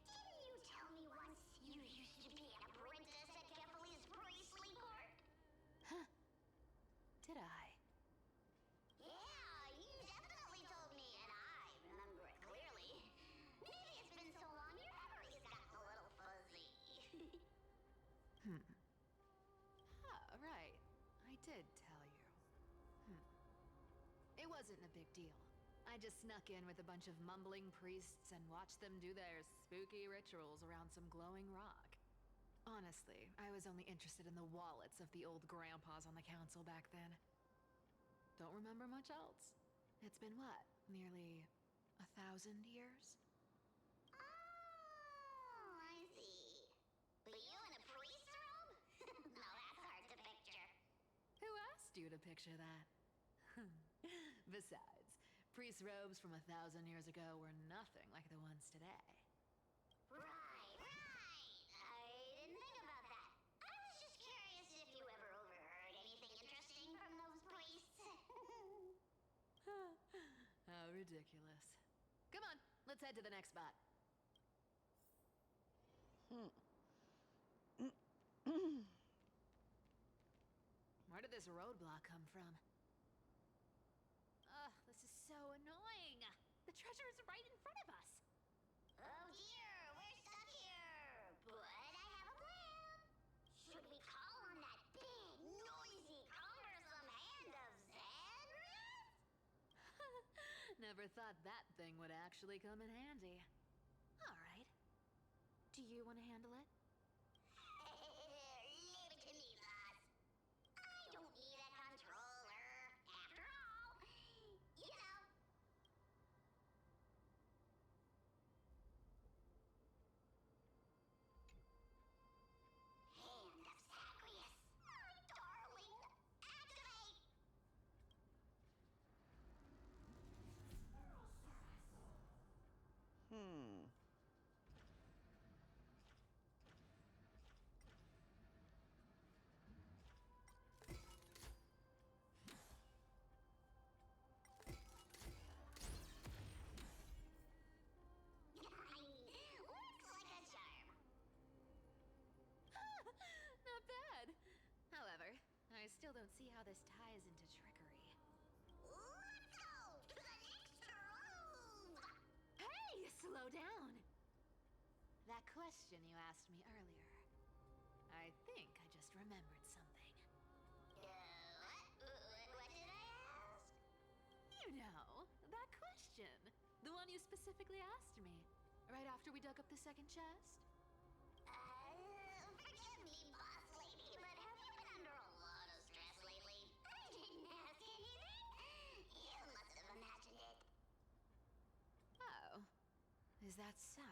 didn't you tell me once you used to be an apprentice at Kefali's priestly court? Huh. Did I? Yeah, you definitely told me, and I remember it clearly. Maybe it's been so long your memory's gotten a little fuzzy. Right. I did tell you. It wasn't a big deal. I just snuck in with a bunch of mumbling priests and watched them do their spooky rituals around some glowing rock. Honestly, I was only interested in the wallets of the old grandpas on the council back then. Don't remember much else. It's been what? Nearly 1,000 years? Oh, I see. But you in a priest robe? Now that's hard to picture. Who asked you to picture that? Besides, priest robes from 1,000 years ago were nothing like the ones today. Right. I didn't think about that. I was just curious if you ever overheard anything interesting from those priests. How ridiculous. Come on, let's head to the next spot. Where did this roadblock come from? Ugh, this is so annoying. The treasure is right in front of us. Oh dear, we're stuck here. But I have a plan. Should we call on that big, noisy, cumbersome hand of Xanrith? Never thought that thing would actually come in handy. All right. Do you want to handle it? Leave it to me, boss. I don't need a controller. After all, you know. Hand of Zagreus. My darling. Activate! Looks like a charm. Not bad. However, I still don't see how this ties into trickery. Let's go to the next trove! Hey, slow down! That question you asked me earlier. I think I just remembered something. What? What did I ask? You know, that question. The one you specifically asked me. Right after we dug up the second chest. Forgive me, boss lady, but have you been under a lot of stress lately? I didn't ask anything. You must have imagined it. Oh. Is that so?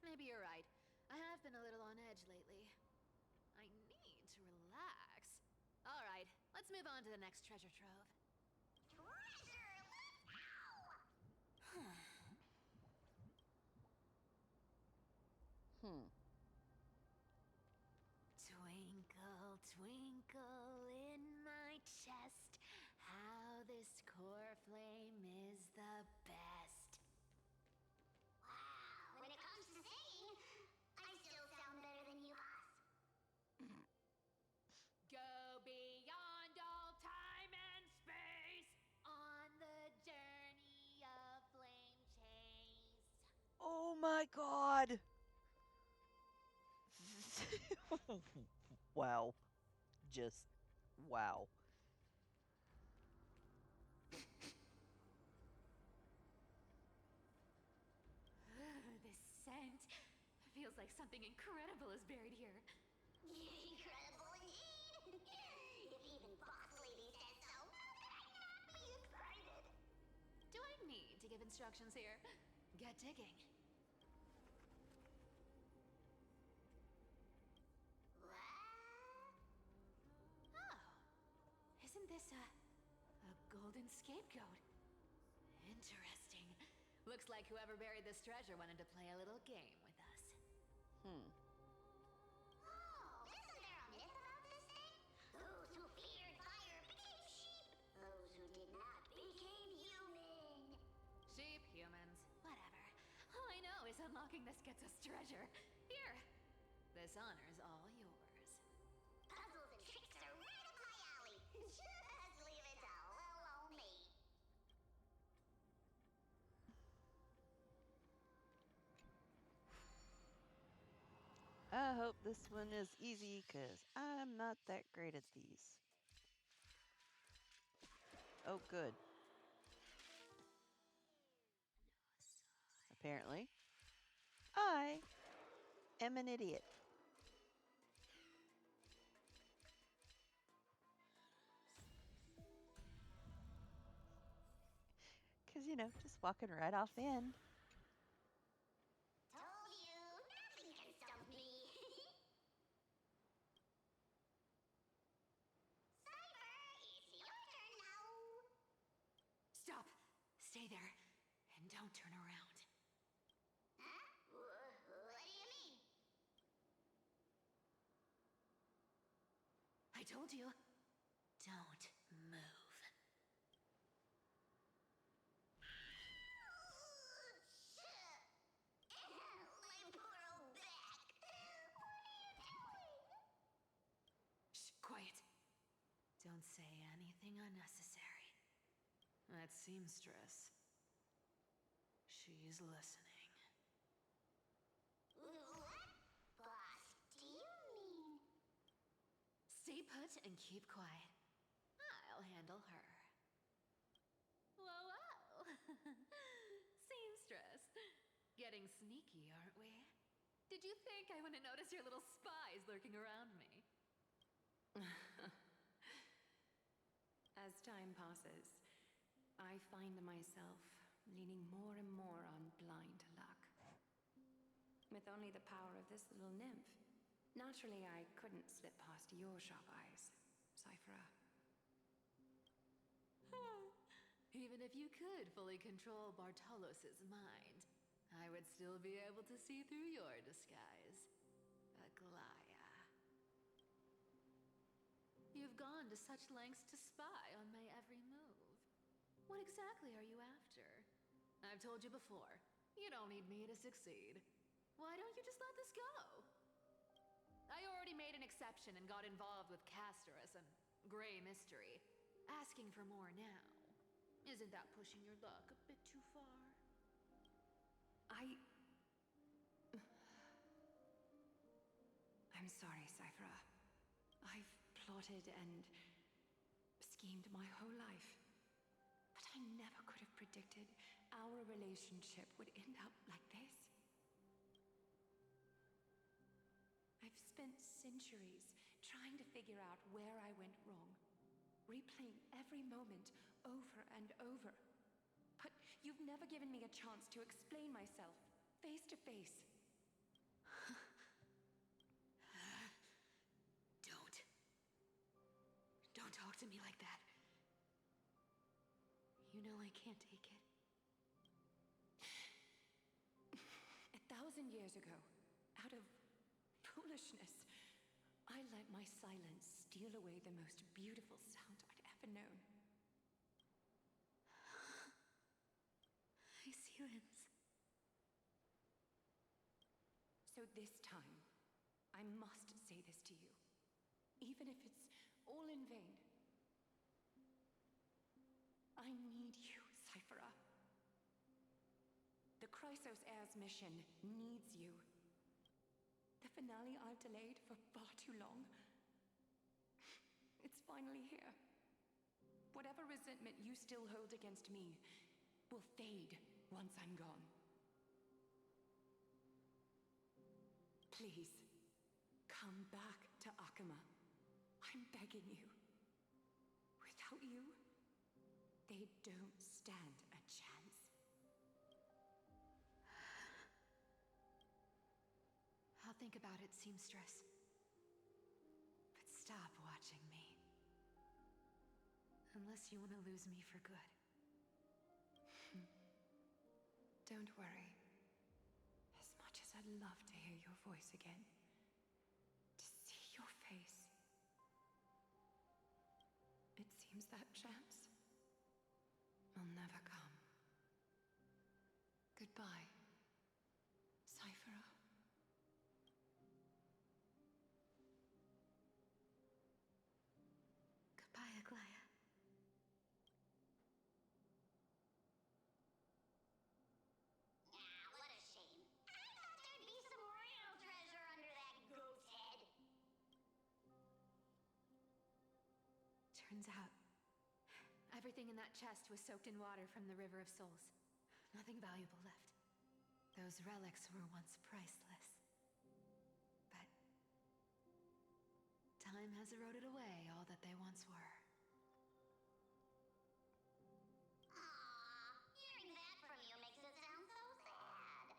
Maybe you're right. I have been a little on edge lately. I need to relax. All right, let's move on to the next treasure trove. Treasure, let's go! Twinkle, twinkle in my chest, how this core flame is the best. Wow, when it comes to singing, I still sound better than you, boss. Go beyond all time and space on the journey of flame chase. Oh my god! Wow. Just wow. This scent feels like something incredible is buried here. Incredible indeed. instructions here. Get digging. Oh, isn't this a golden scapegoat? Interesting. Looks like whoever buried this treasure wanted to play a little game with us. Hmm. Oh, isn't there a myth about this thing? Those who feared fire became sheep. Those who did not became human. Sheep, humans, whatever. All I know is unlocking this gets us treasure. Here, this honor's all yours. Puzzles and tricks are right up my alley. Just leave it to little old me. I hope this one is easy, because I'm not that great at these. Oh, good. Apparently, I am an idiot. Because, just walking right off the end. Told you, nothing can stump me. Cypher, it's your turn now. Stop. Stay there. And don't turn around. Huh? What do you mean? I told you. Don't move. My poor old back. What are you doing? Shh, quiet. Don't say anything unnecessary. That seamstress. She's listening. What? Boss, do you mean? Stay put and keep quiet. I'll handle her. Whoa, whoa. Seamstress. Getting sneaky, aren't we? Did you think I wouldn't notice your little spies lurking around me? As time passes, I find myself leaning more and more on blind luck. With only the power of this little nymph, naturally I couldn't slip past your sharp eyes, Cyphera. Even if you could fully control Bartolos's mind, I would still be able to see through your disguise. Aglaya. You've gone to such lengths to spy on my every move. What exactly are you after? I've told you before, you don't need me to succeed. Why don't you just let this go? I already made an exception and got involved with Castorus and Grey Mystery. Asking for more now. Isn't that pushing your luck a bit too far? I'm sorry, Cyphera. I've plotted and schemed my whole life. But I never could have predicted our relationship would end up like this. I've spent centuries trying to figure out where I went wrong, replaying every moment over and over. But you've never given me a chance to explain myself face to face. Don't talk to me like that. You know I can't take it. 1,000 years ago, out of foolishness, I let my silence steal away the most beautiful sound I'd ever known. I see limbs. So this time, I must say this to you, even if it's all in vain. I need you, Cyphera. The Chrysos Heirs mission needs you. The finale I've delayed for far too long. It's finally here. Whatever resentment you still hold against me will fade once I'm gone. Please, come back to Akama. I'm begging you. Without you, they don't stand a chance. think about it, seamstress. But stop watching me. Unless you want to lose me for good. Don't worry. As much as I'd love to hear your voice again, to see your face, it seems that chance will never come. Goodbye, Cyphera. Goodbye, Aglaya. Ah, what a shame. I thought there'd be some real treasure under that goat's head. Turns out, everything in that chest was soaked in water from the River of Souls. Nothing valuable left. Those relics were once priceless. But time has eroded away all that they once were. Aw, hearing that from you makes it sound so sad.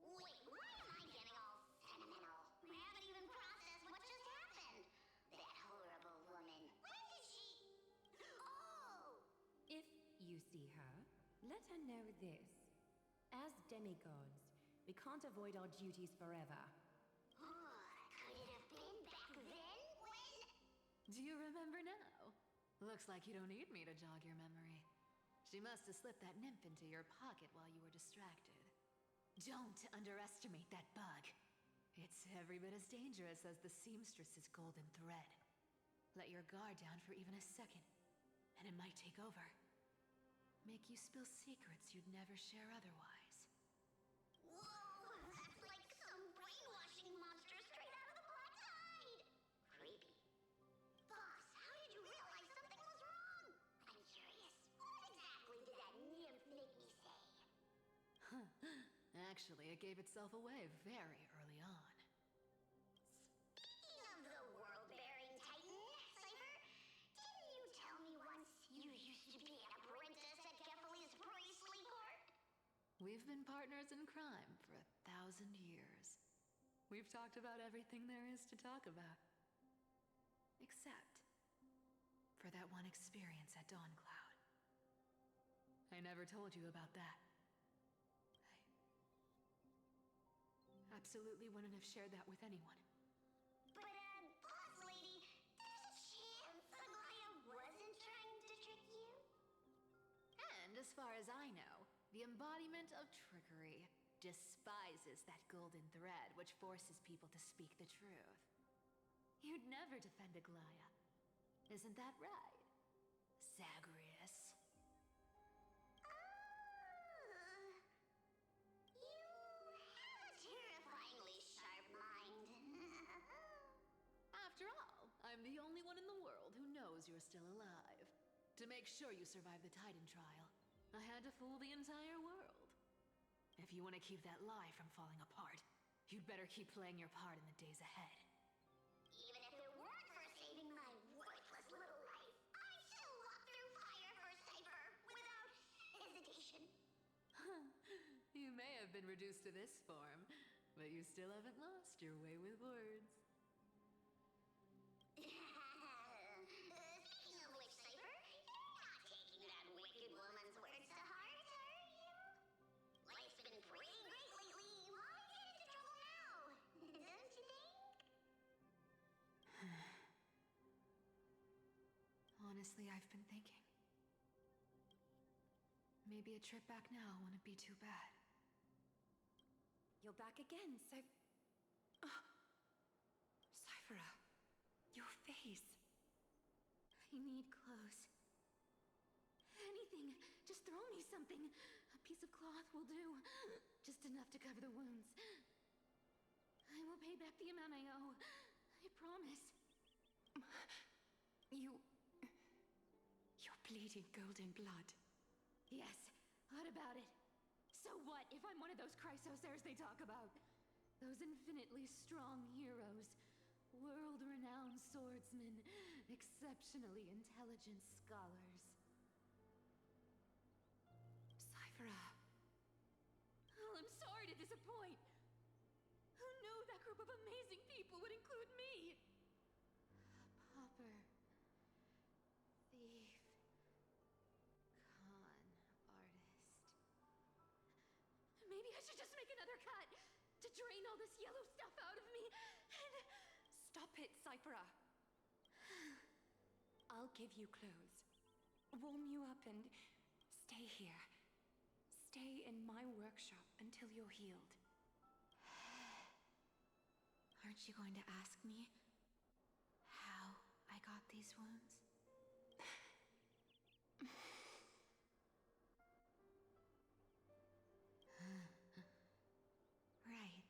Wait, why am I getting all sentimental? I haven't even processed what just happened. That horrible woman. When did she... Oh! If you see her, let her know this. As demigods, we can't avoid our duties forever. Could it have been back then when... Do you remember now? Looks like you don't need me to jog your memory. She must have slipped that nymph into your pocket while you were distracted. Don't underestimate that bug. It's every bit as dangerous as the seamstress's golden thread. Let your guard down for even a second, and it might take over. Make you spill secrets you'd never share otherwise. Whoa, that's like some brainwashing monster straight out of the Black Tide! Creepy. Boss, how did you realize something was wrong? I'm curious. What exactly did that nymph make me say? Huh. Actually, it gave itself away very early on. Speaking of the world-bearing titan, Cypher, didn't you tell me once you used to be an apprentice at Kefali's priestly court? We've been partners in crime for 1,000 years. We've talked about everything there is to talk about. Except for that one experience at Dawncloud. I never told you about that. I absolutely wouldn't have shared that with anyone. But, boss lady, there's a chance Aglaya wasn't trying to trick you? And as far as I know, the embodiment of trickery despises that golden thread which forces people to speak the truth. You'd never defend Aglaya. Isn't that right, Zagreus? You have a terrifyingly sharp mind. After all, I'm the only one in the world who knows you're still alive. To make sure you survive the Titan trial, I had to fool the entire world. If you want to keep that lie from falling apart, you'd better keep playing your part in the days ahead. Even if it weren't for saving my worthless little life, I'd still walk through fire for Cypher without hesitation. You may have been reduced to this form, but you still haven't lost your way with words. Speaking of which, Cypher, you're not taking that wicked woman's words to heart, are you? Life's been pretty great lately. Why get into trouble now? Don't you think? Honestly, I've been thinking. Maybe a trip back now wouldn't be too bad. You're back again, so... Cyphera, your face. I need clothes. Anything. Just throw me something. A piece of cloth will do. Just enough to cover the wounds. I will pay back the amount I owe. I promise. You're bleeding golden blood. Yes, what about it? So what if I'm one of those Chrysosairs they talk about? Those infinitely strong heroes, world-renowned swordsmen, exceptionally intelligent scholars. Cyphera, disappoint. Who knew that group of amazing people would include me? Pauper. Thief. Con artist. Maybe I should just make another cut to drain all this yellow stuff out of me and... Stop it, Cyphera. I'll give you clothes, warm you up, and stay here. Stay in my workshop until you're healed. Aren't you going to ask me how I got these wounds? Right.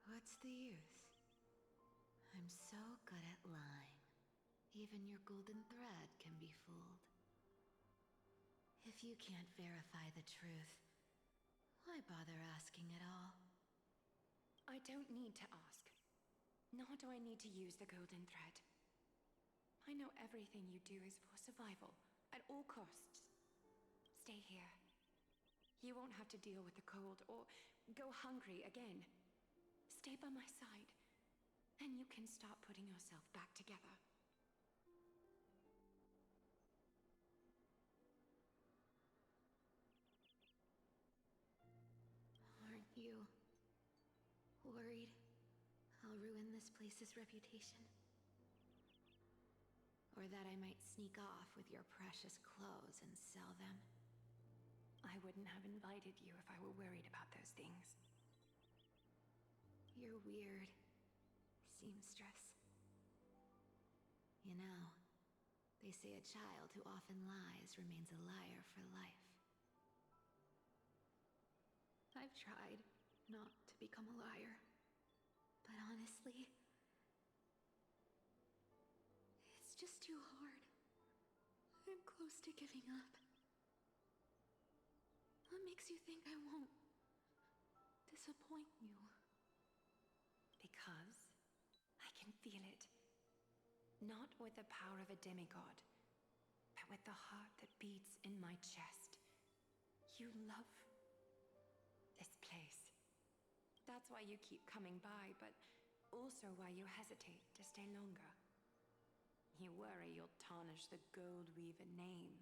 What's the use? I'm so good at lying. Even your golden thread can be fooled. If you can't verify the truth, why bother asking at all? I don't need to ask. Nor do I need to use the golden thread. I know everything you do is for survival, at all costs. Stay here. You won't have to deal with the cold or go hungry again. Stay by my side, and you can start putting yourself back together. Aren't you worried I'll ruin this place's reputation? Or that I might sneak off with your precious clothes and sell them? I wouldn't have invited you if I were worried about those things. You're weird, seamstress. You know, they say a child who often lies remains a liar for life. I've tried not to become a liar, but honestly, it's just too hard. I'm close to giving up. What makes you think I won't disappoint you? Because I can feel it. Not with the power of a demigod, but with the heart that beats in my chest. You love this place. That's why you keep coming by, but also why you hesitate to stay longer. You worry you'll tarnish the Gold Weaver name.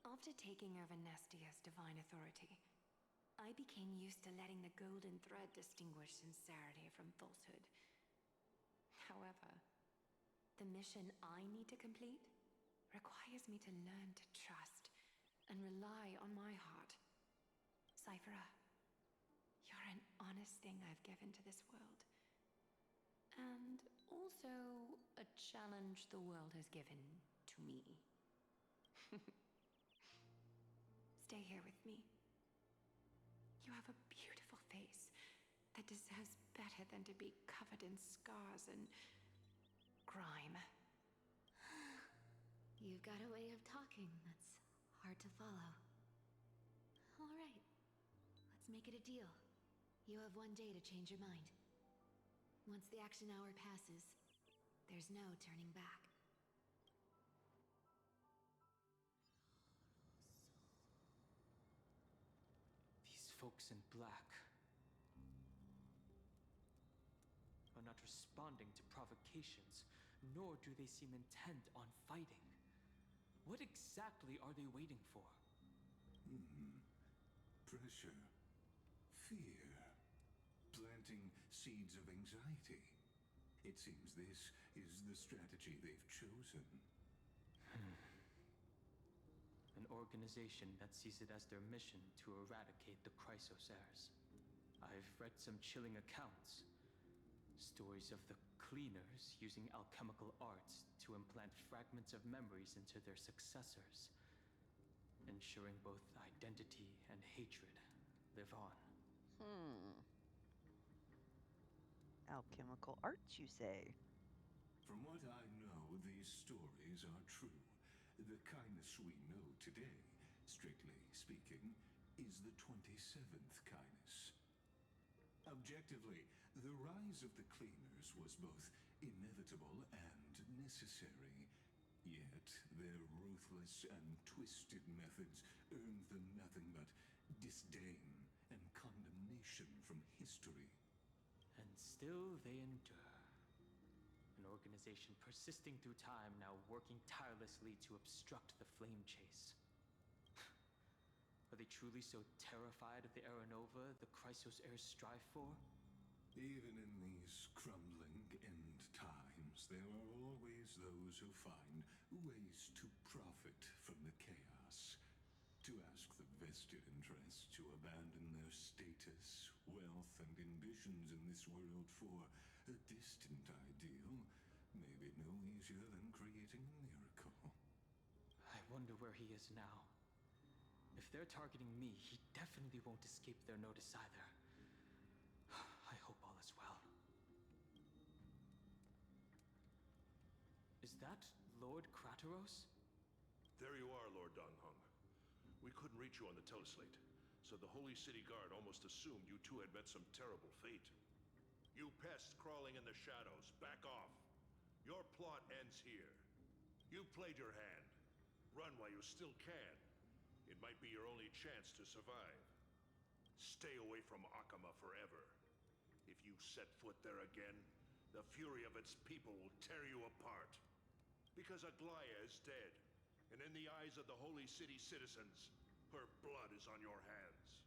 After taking over Nestia's divine authority, I became used to letting the golden thread distinguish sincerity from falsehood. However, the mission I need to complete requires me to learn to trust and rely on my heart. Cyphera, you're an honest thing I've given to this world. And also a challenge the world has given to me. Stay here with me. You have a beautiful face that deserves better than to be covered in scars and grime. You've got a way of talking that's hard to follow. All right, let's make it a deal. You have 1 day to change your mind. Once the action hour passes, there's no turning back. These folks in black are not responding to provocations, nor do they seem intent on fighting. What exactly are they waiting for? Pressure. Fear. Planting seeds of anxiety. It seems this is the strategy they've chosen. An organization that sees it as their mission to eradicate the Chrysos heirs. I've read some chilling accounts. Stories of the Cleaners using alchemical arts to implant fragments of memories into their successors, ensuring both identity and hatred live on. Alchemical arts, you say? From what I know, these stories are true. The kindness we know today, strictly speaking, is the 27th kindness. Objectively, the rise of the Cleaners was both inevitable and necessary. Yet their ruthless and twisted methods earned them nothing but disdain and condemnation from history. And still they endure. An organization persisting through time, now working tirelessly to obstruct the flame chase. Are they truly so terrified of the Aranova the Chrysos heirs strive for? Even in these crumbling end times, there are always those who find ways to profit from the chaos. To ask the vested interests to abandon their status, wealth, and ambitions in this world for a distant ideal may be no easier than creating a miracle. I wonder where he is now. If they're targeting me, he definitely won't escape their notice either. I hope all is well. Is that Lord Krateros? There you are, Lord Donghung. We couldn't reach you on the teleslate, so the Holy City Guard almost assumed you two had met some terrible fate. You pests crawling in the shadows, back off. Your plot ends here. You've played your hand. Run while you still can. It might be your only chance to survive. Stay away from Akama forever. If you set foot there again, the fury of its people will tear you apart. Because Aglaya is dead, and in the eyes of the Holy City citizens, her blood is on your hands.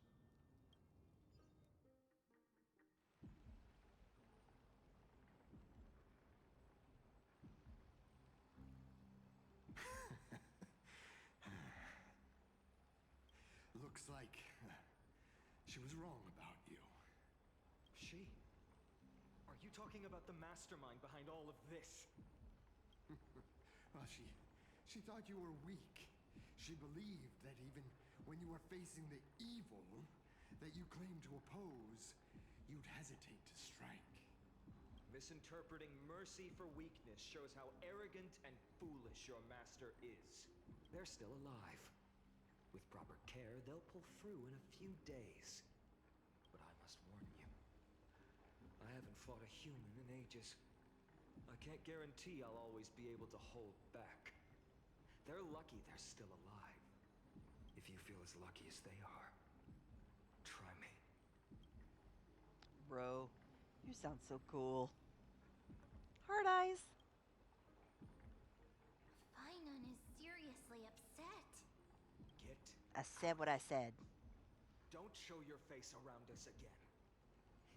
Looks like she was wrong about you. She? Are you talking about the mastermind behind all of this? Well, she thought you were weak. She believed that even when you were facing the evil that you claim to oppose, you'd hesitate to strike. Misinterpreting mercy for weakness shows how arrogant and foolish your master is. They're still alive. With proper care, they'll pull through in a few days. But I must warn you, I haven't fought a human in ages. I can't guarantee I'll always be able to hold back. They're lucky they're still alive. If you feel as lucky as they are, try me. Bro, you sound so cool. Hard eyes. Finon is seriously upset. Get I said what I said. Don't show your face around us again.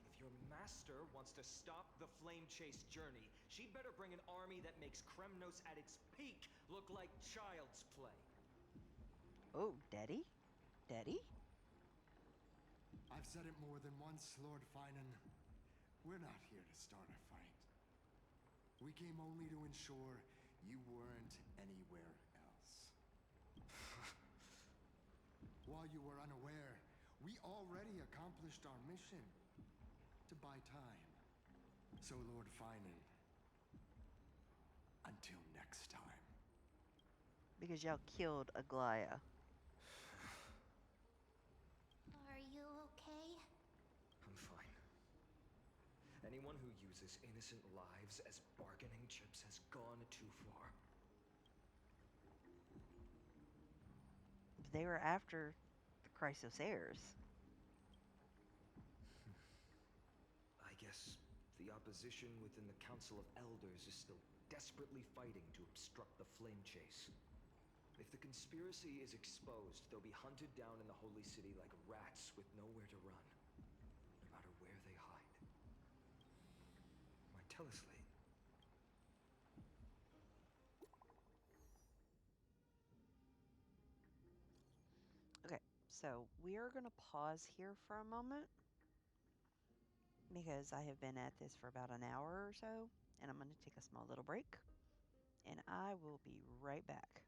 If your master wants to stop the flame chase journey, she'd better bring an army that makes Kremnos at its peak look like child's play. Oh, Daddy? Daddy? I've said it more than once, Lord Finan. We're not here to start a fight. We came only to ensure you weren't anywhere else. While you were unaware, we already accomplished our mission to buy time. So, Lord Finan, until next time. Because y'all killed Aglaya. Are you okay? I'm fine. Anyone who uses innocent lives as bargaining chips has gone too far. They were after the Chrysos heirs. I guess the opposition within the Council of Elders is still desperately fighting to obstruct the flame chase. If the conspiracy is exposed, they'll be hunted down in the Holy City like rats with nowhere to run, no matter where they hide. My teleslate. Okay, so we are going to pause here for a moment because I have been at this for about an hour or so, and I'm going to take a small little break, and I will be right back.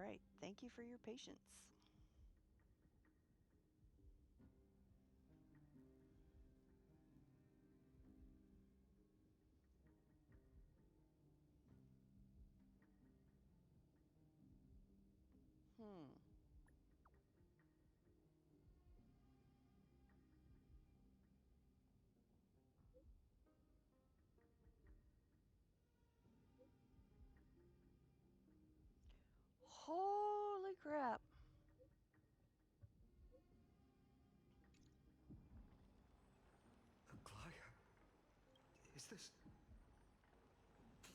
right. Thank you for your patience. Hmm. Holy crap. Aglaya, is this...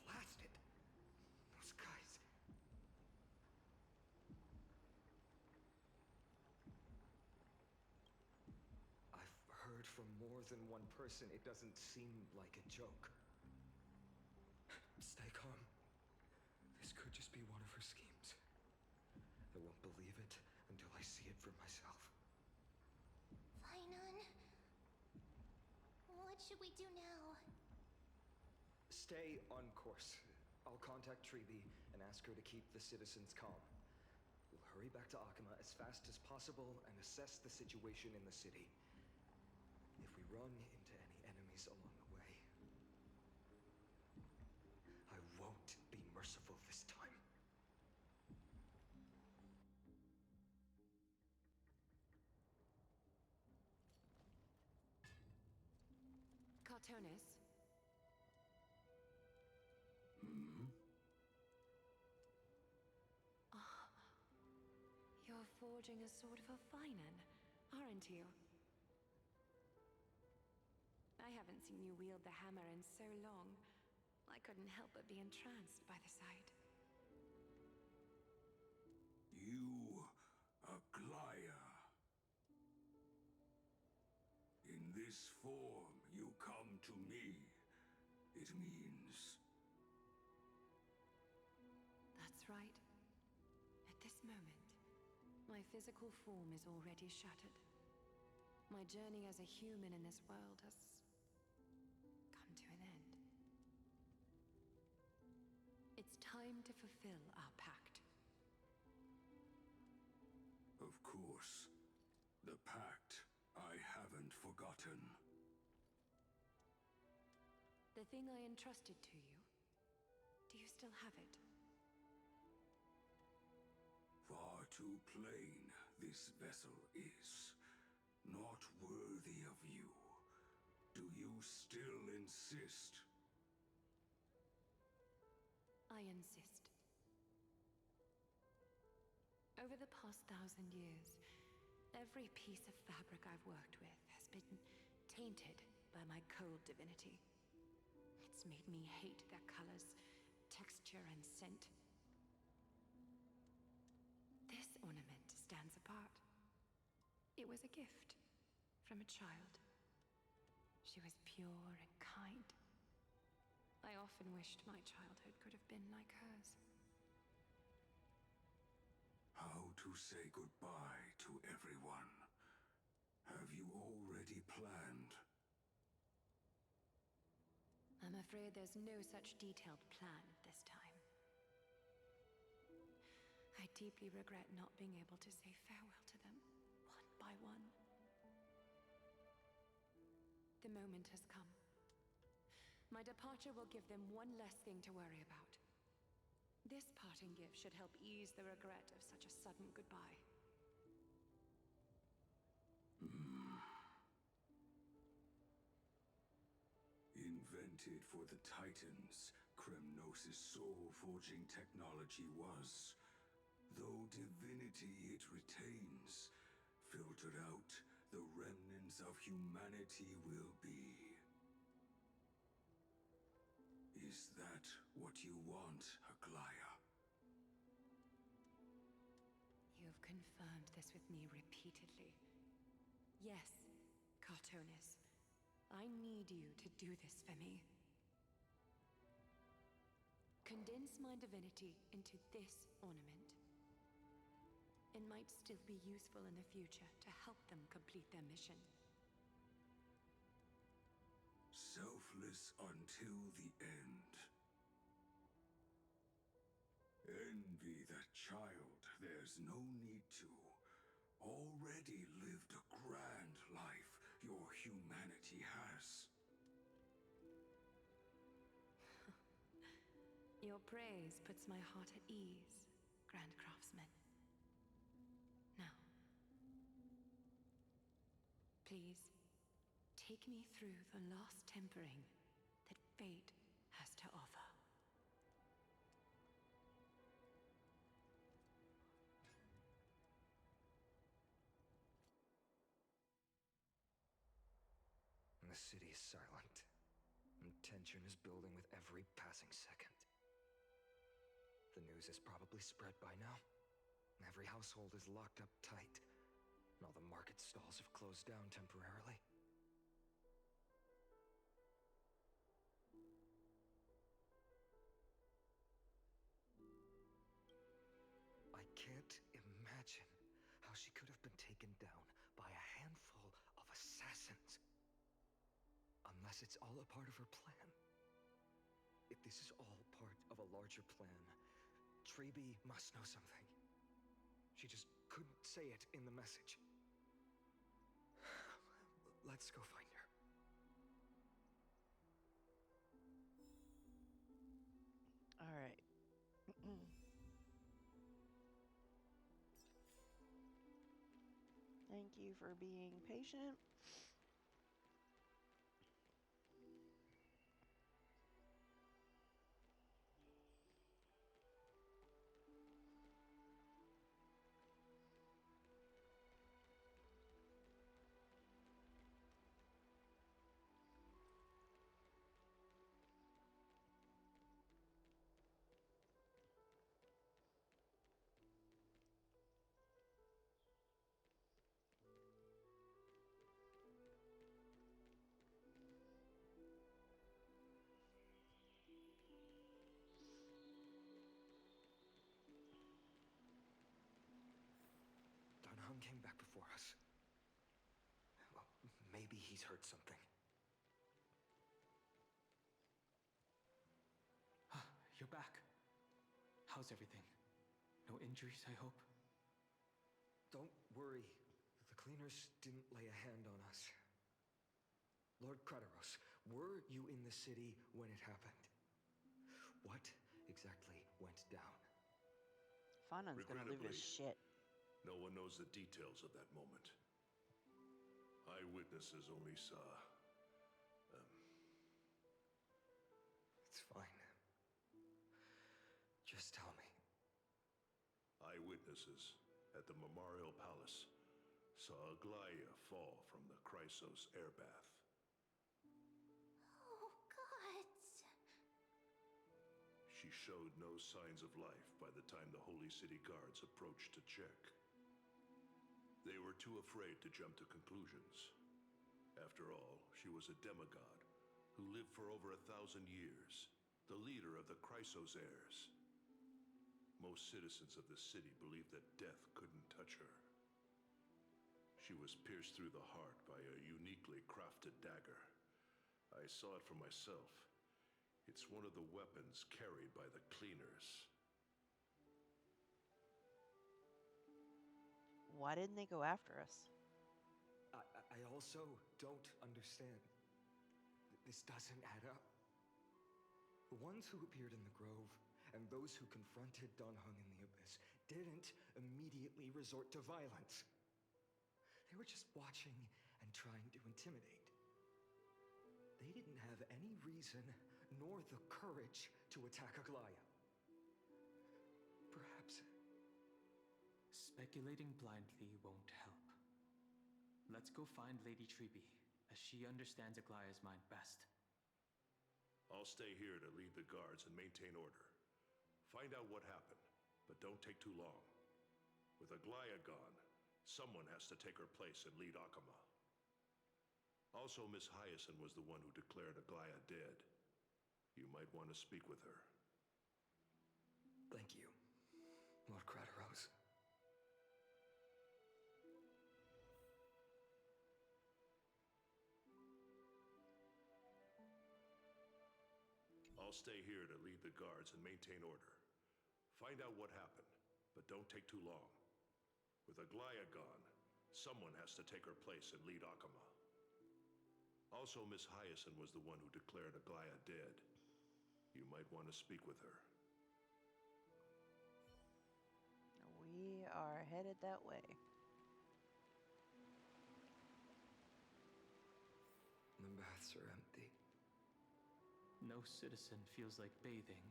Blasted! Those guys... I've heard from more than one person it doesn't seem like a joke. Stay calm. This could just be one of her schemes. I won't believe it until I see it for myself. Fainan. What should we do now? Stay on course. I'll contact Treeby and ask her to keep the citizens calm. We'll hurry back to Akima as fast as possible and assess the situation in the city. If we run into any enemies along the way, I won't be merciful this time. Cartonis? Ah, you're forging a sword for Fainan, aren't you? I haven't seen you wield the hammer in so long. I couldn't help but be entranced by the sight. You, Aglaya. In this form, you come to me. It means... That's right. At this moment, my physical form is already shattered. My journey as a human in this world has come to an end. It's time to fulfill our pact. Of course. The pact I haven't forgotten. The thing I entrusted to you, do you still have it? Far too plain this vessel is. Not worthy of you. Do you still insist? I insist. Over the past 1,000 years, every piece of fabric I've worked with has been tainted by my cold divinity. It's made me hate their colors, texture, and scent. This ornament stands apart. It was a gift from a child. She was pure and kind. I often wished my childhood could have been like hers. How to say goodbye to everyone? Have you already planned? I'm afraid there's no such detailed plan at this time. I deeply regret not being able to say farewell to them, one by one. The moment has come. My departure will give them one less thing to worry about. This parting gift should help ease the regret of such a sudden goodbye. Invented for the Titans, Kremnos' soul-forging technology was. Though divinity it retains, filtered out, the remnants of humanity will be. Is that what you want, Aglaya? You've confirmed this with me repeatedly. Yes, Cartonis. I need you to do this for me. Condense my divinity into this ornament. It might still be useful in the future to help them complete their mission. Selfless until the end. Envy that child There's no need to. Already lived a grand life your humanity has. Your praise puts my heart at ease, Grand Craftsman. Now, please, take me through the last tempering that fate has to offer. The city is silent, and tension is building with every passing second. The news is probably spread by now. Every household is locked up tight, and all the market stalls have closed down temporarily. I can't imagine how she could have been taken down by a handful of assassins. Unless it's all a part of her plan. If this is all part of a larger plan, Treby must know something. She just couldn't say it in the message. Let's go find her. All right. Thank you for being patient. Dan Heng came back before us. Well, maybe he's heard something. You're back. How's everything? No injuries, I hope? Don't worry. The cleaners didn't lay a hand on us. Lord Crateros, were you in the city when it happened? What exactly went down? Fanon's gonna lose his shit. No one knows the details of that moment. Eyewitnesses only saw... It's fine. Just tell me. Eyewitnesses at the Memorial Palace saw Aglaya fall from the Chrysos air bath. Oh, gods. She showed no signs of life by the time the Holy City Guards approached to check. They were too afraid to jump to conclusions. After all, she was a demigod who lived for over 1,000 years, the leader of the Chrysos heirs. Most citizens of the city believed that death couldn't touch her. She was pierced through the heart by a uniquely crafted dagger. I saw it for myself. It's one of the weapons carried by the cleaners. Why didn't they go after us? I also don't understand. This doesn't add up. The ones who appeared in the Grove and those who confronted Dan Heng in the Abyss didn't immediately resort to violence. They were just watching and trying to intimidate. They didn't have any reason nor the courage to attack Aglaya. Perhaps... Speculating blindly won't help. Let's go find Lady Treby, as she understands Aglaya's mind best. I'll stay here to lead the guards and maintain order. Find out what happened, but don't take too long. With Aglaya gone, someone has to take her place and lead Akama. Also, Miss Hyacinth was the one who declared Aglaya dead. You might want to speak with her. Thank you, Lord Crateros. I'll stay here to lead the guards and maintain order. Find out what happened, But don't take too long. With Aglaya gone, someone has to take her place and lead Akama. Also, Miss Hyacinth was the one who declared Aglaya dead. You might want to speak with her. We are headed that way. The baths are empty. No citizen feels like bathing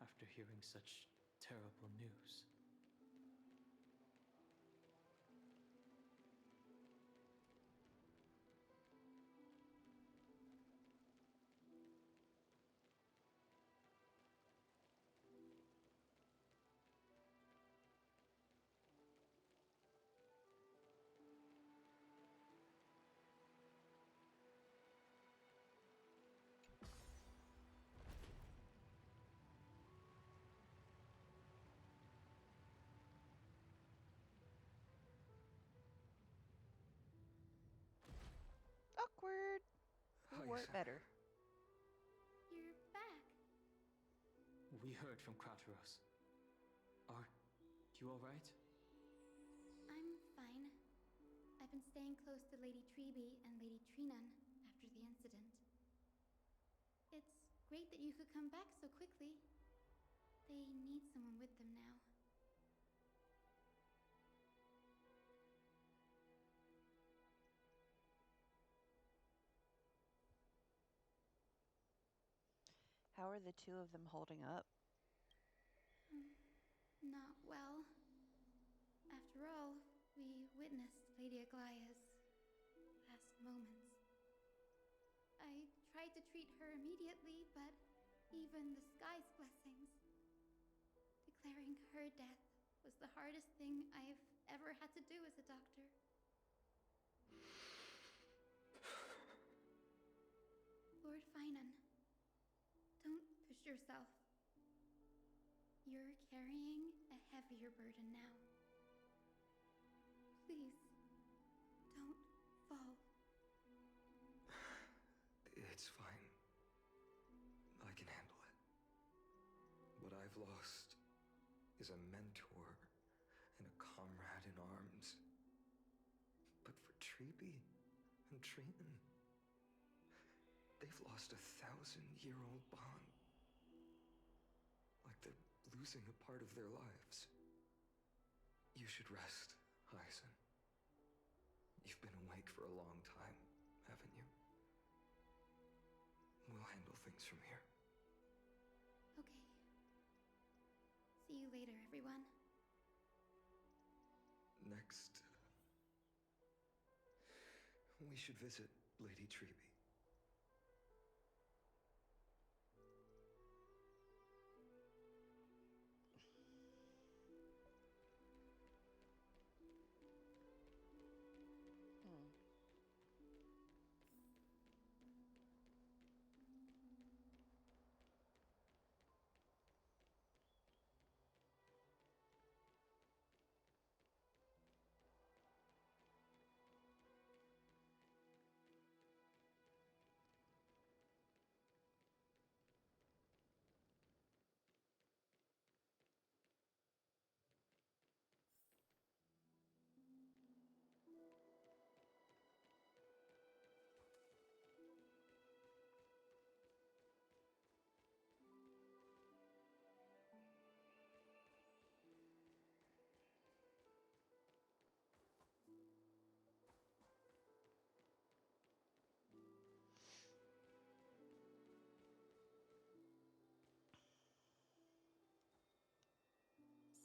after hearing such terrible news. Awkward. Who worked better? You're back. We heard from Krateros. Are you alright? I'm fine. I've been staying close to Lady Treeby and Lady Trinan after the incident. It's great that you could come back so quickly. They need someone with them now. How are the two of them holding up? Not well. After all, we witnessed Lady Aglaya's last moments. I tried to treat her immediately, but even the sky's blessings. Declaring her death was the hardest thing I've ever had to do as a doctor. Lord Finan, don't push yourself. You're carrying a heavier burden now. Please, don't fall. It's fine. I can handle it. What I've lost is a mentor and a comrade in arms. But for Treeby and Trinan, they've lost a 1,000-year-old bond. Like they're losing a part of their lives. You should rest, Hyacinth. You've been awake for a long time, haven't you? We'll handle things from here. Okay. See you later, everyone. Next, we should visit Lady Treeby.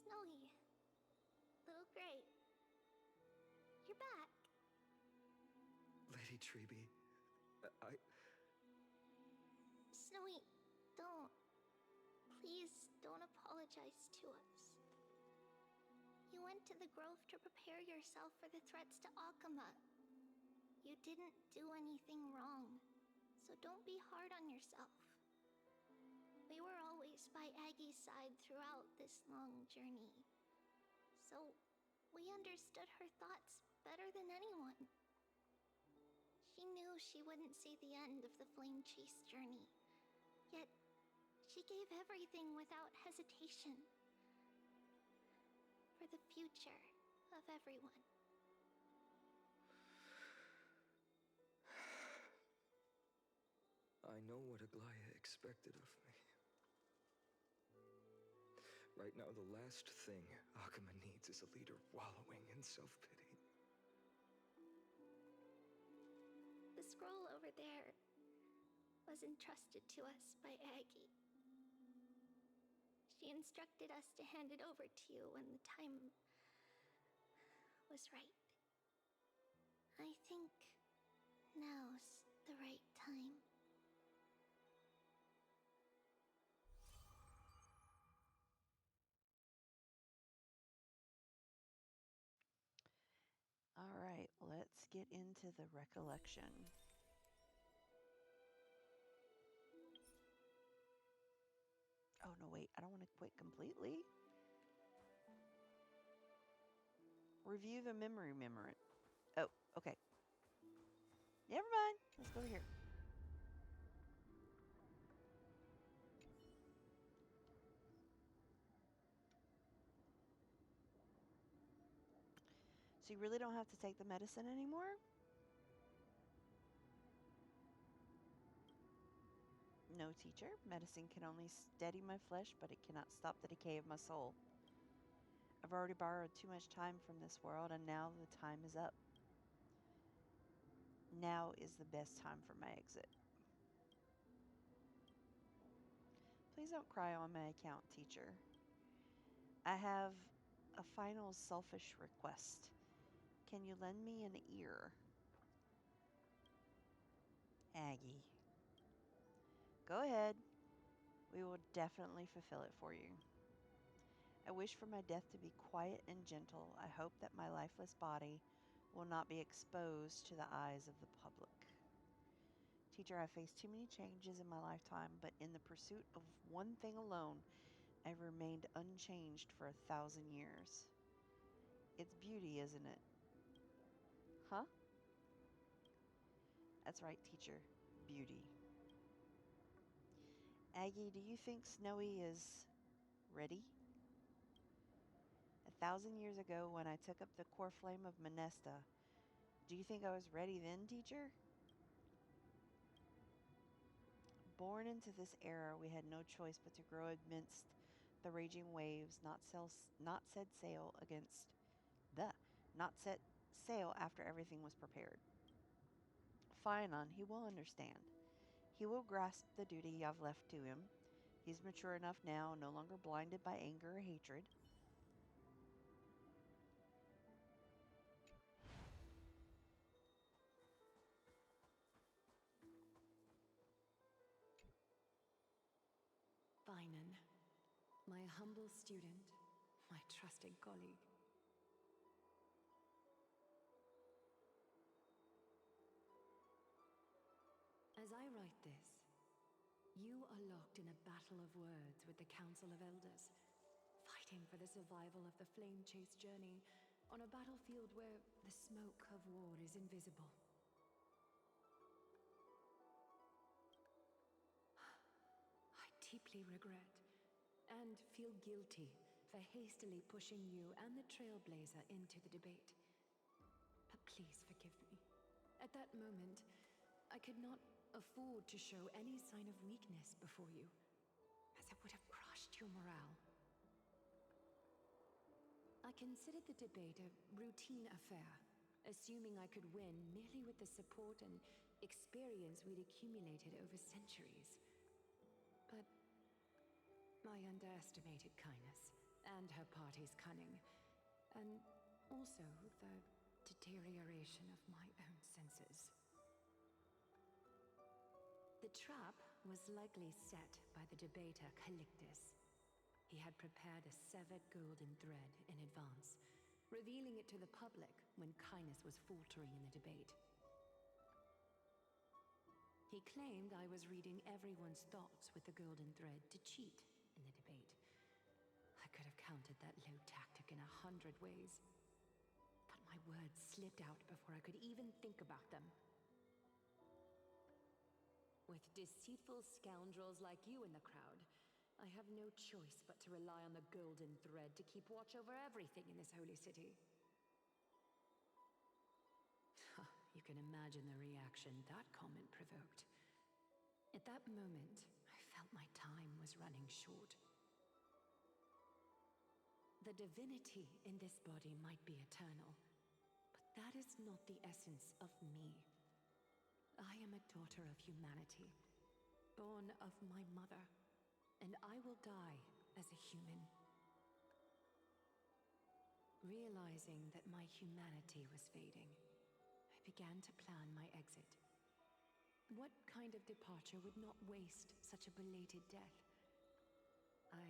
Snowy. Little Gray. You're back. Lady Treeby, Snowy, don't. Please don't apologize to us. You went to the grove to prepare yourself for the threats to Akama. You didn't do anything wrong, so don't be hard on yourself. We were always by Aggie's side throughout this long journey, so we understood her thoughts better than anyone. She knew she wouldn't see the end of the Flame Chase journey, yet she gave everything without hesitation. the future of everyone. I know what Aglaya expected of me. Right now, the last thing Akuma needs is a leader wallowing in self-pity. The scroll over there was entrusted to us by Aggie. She instructed us to hand it over to you when the time was right. I think now's the right time. All right, let's get into the recollection. Oh, no, wait, I don't want to quit completely. Review the memory memorand. Oh, okay. Never mind. Let's go over here. So you really don't have to take the medicine anymore? No, teacher. Medicine can only steady my flesh, but it cannot stop the decay of my soul. I've already borrowed too much time from this world, and now the time is up. Now is the best time for my exit. Please don't cry on my account, teacher. I have a final selfish request. Can you lend me an ear? Aggie. Go ahead. We will definitely fulfill it for you. I wish for my death to be quiet and gentle. I hope that my lifeless body will not be exposed to the eyes of the public. Teacher, I've faced too many changes in my lifetime, but in the pursuit of one thing alone, I've remained unchanged for 1,000 years. It's beauty, isn't it? Huh? That's right, teacher. Beauty. Aggie, do you think Snowy is ready? 1,000 years ago, when I took up the core flame of Monesta, do you think I was ready then, teacher? Born into this era, we had no choice but to grow amidst the raging waves, not set sail after everything was prepared. Phainon, he will understand. He will grasp the duty I've left to him. He's mature enough now, no longer blinded by anger or hatred. Phainon, my humble student, my trusted colleague. As I write this, you are locked in a battle of words with the Council of Elders, fighting for the survival of the flame-chased journey on a battlefield where the smoke of war is invisible. I deeply regret and feel guilty for hastily pushing you and the Trailblazer into the debate. But please forgive me. At that moment, I could not afford to show any sign of weakness before you, as it would have crushed your morale. I considered the debate a routine affair, assuming I could win merely with the support and experience we'd accumulated over centuries. But I underestimated Kynes and her party's cunning, and also the deterioration of my own senses. The trap was likely set by the debater Callictus. He had prepared a severed golden thread in advance, revealing it to the public when Kynes was faltering in the debate. He claimed I was reading everyone's thoughts with the golden thread to cheat in the debate. I could have countered that low tactic in 100 ways, but my words slipped out before I could even think about them. With deceitful scoundrels like you in the crowd, I have no choice but to rely on the golden thread to keep watch over everything in this holy city. You can imagine the reaction that comment provoked. At that moment, I felt my time was running short. The divinity in this body might be eternal, but that is not the essence of me. I am a daughter of humanity, born of my mother, and I will die as a human. Realizing that my humanity was fading, I began to plan my exit. What kind of departure would not waste such a belated death? I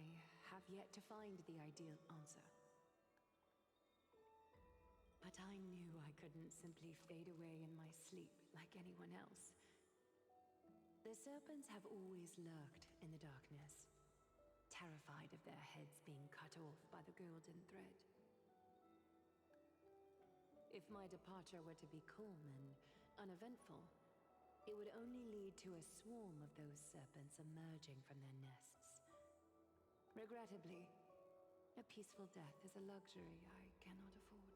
have yet to find the ideal answer. But I knew I couldn't simply fade away in my sleep like anyone else. The serpents have always lurked in the darkness, terrified of their heads being cut off by the golden thread. If my departure were to be calm and uneventful, it would only lead to a swarm of those serpents emerging from their nests. Regrettably, a peaceful death is a luxury I cannot afford.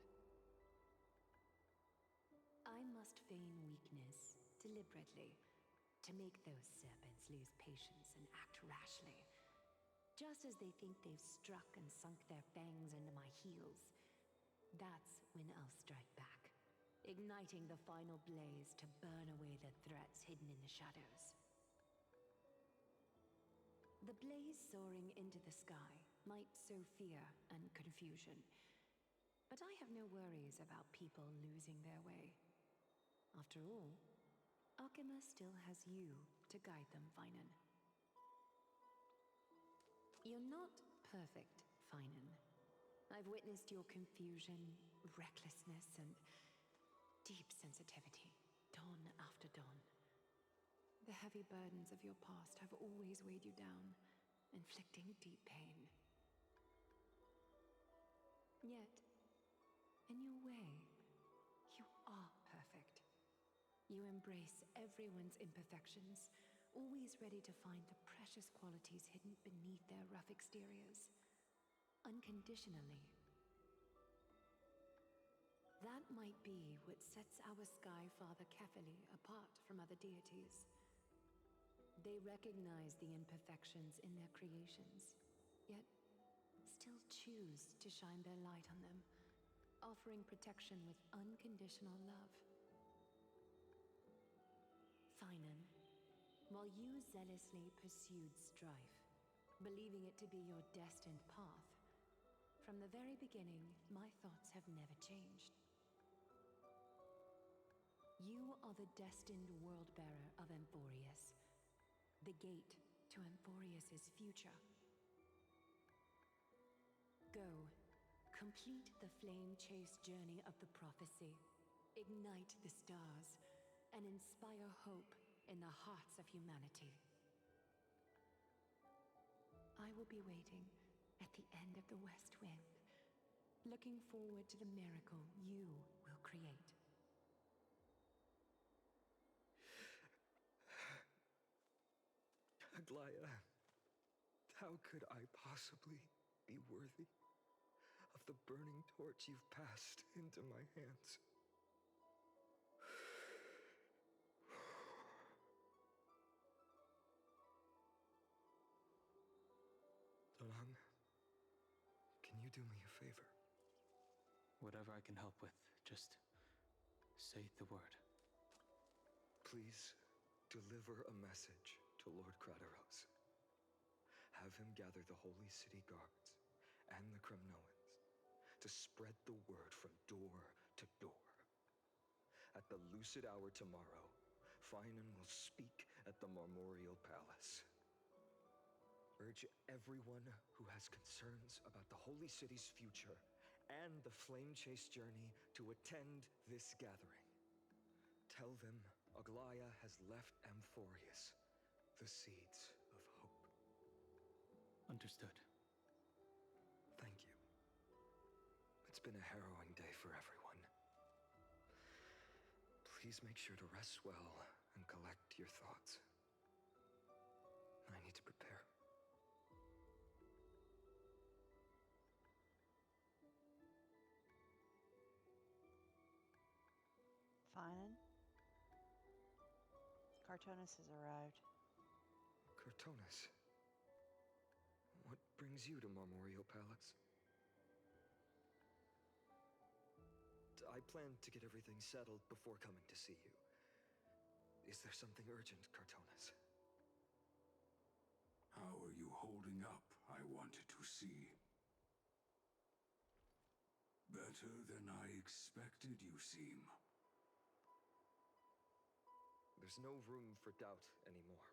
I must feign weakness deliberately to make those serpents lose patience and act rashly. Just as they think they've struck and sunk their fangs into my heels, that's when I'll strike back, igniting the final blaze to burn away the threats hidden in the shadows. The blaze soaring into the sky might sow fear and confusion, but I have no worries about people losing their way. After all, Alchema still has you to guide them, Finan. You're not perfect, Finan. I've witnessed your confusion, recklessness, and deep sensitivity, dawn after dawn. The heavy burdens of your past have always weighed you down, inflicting deep pain. Yet, in your way, you are perfect. You embrace everyone's imperfections, always ready to find the precious qualities hidden beneath their rough exteriors. Unconditionally. That might be what sets our Sky Father Kefili apart from other deities. They recognize the imperfections in their creations, yet still choose to shine their light on them, offering protection with unconditional love. Finan, while you zealously pursued strife, believing it to be your destined path, from the very beginning, my thoughts have never changed. You are the destined world-bearer of Amphorius, the gate to Amphorius's future. Go, complete the flame-chased journey of the prophecy, ignite the stars, and inspire hope in the hearts of humanity. I will be waiting at the end of the West Wind, looking forward to the miracle you will create. Aglaya, how could I possibly be worthy of the burning torch you've passed into my hands? Danheng, can you do me a favor? Whatever I can help with, just say the word. Please deliver a message to Lord Crateros. Have him gather the Holy City guards and the Kremnoans to spread the word from door to door. At the lucid hour tomorrow, Finan will speak at the Marmorial Palace. Urge everyone who has concerns about the Holy City's future and the Flame Chase journey to attend this gathering. Tell them Aglaya has left Amphorius the seeds of hope. Understood. Thank you. It's been a harrowing day for everyone. Please make sure to rest well and collect your thoughts. I need to prepare. Cartonis has arrived. Cartonis. What brings you to Marmorio Palace? I planned to get everything settled before coming to see you. Is there something urgent, Cartonis? How are you holding up, I wanted to see. Better than I expected, you seem. There's no room for doubt anymore.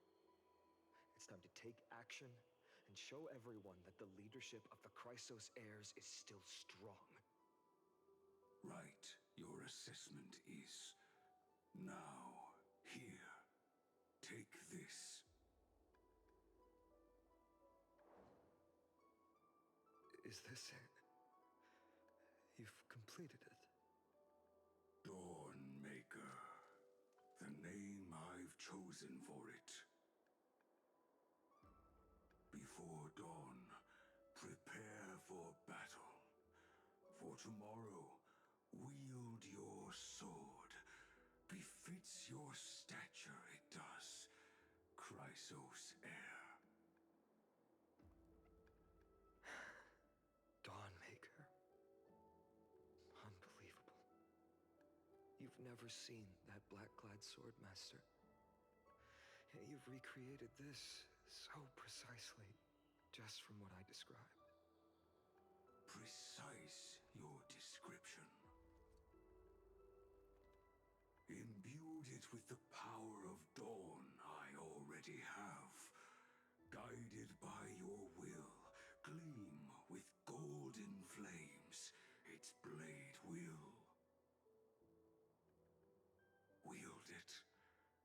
It's time to take action and show everyone that the leadership of the Chrysos heirs is still strong. Right. Your assessment is now here. Take this. Is this it? You've completed it. Dawnmaker. The name I've chosen for it. Before dawn, prepare for battle. For tomorrow, wield your sword. Befits your stature, it does. Chrysos heir. Dawnmaker. Unbelievable. You've never seen that black-clad sword master. Yet you've recreated this so precisely, just from what I described. Precise your description. Imbued it with the power of dawn I already have. Guided by your will, gleam with golden flames, its blade will. Wield it,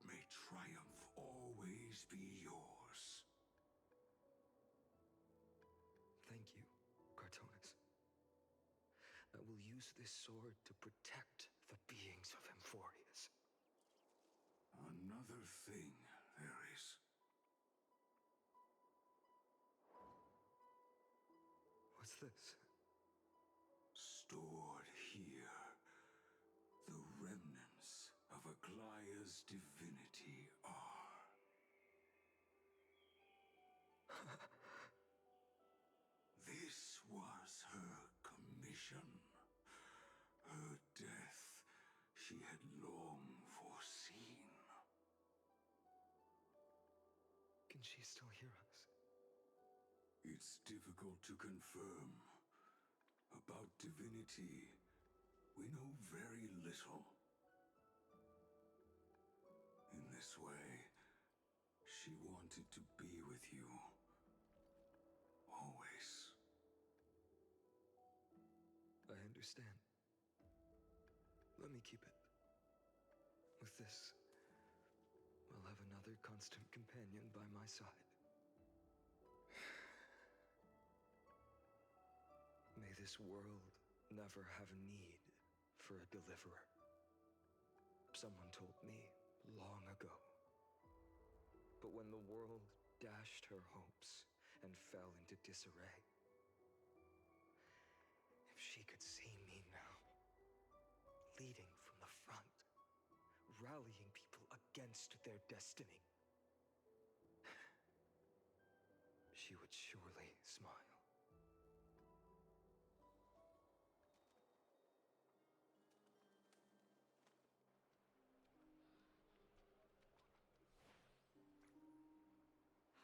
may triumph always be yours. Thank you, Cartonis. I will use this sword to protect the beings of Amphorius. Another thing there is. What's this? Stored here, the remnants of Aglaya's divinity are. This was her commission. Her death she had long foreseen. Can she still hear us? It's difficult to confirm. About divinity, we know very little. In this way, she wanted to be with you. Always. I understand. Let me keep it. With this, we'll have another constant companion by my side. May this world never have need for a deliverer. Someone told me long ago. But when the world dashed her hopes and fell into disarray, if she could see me now, leading from the front, rallying people against their destiny, she would surely smile.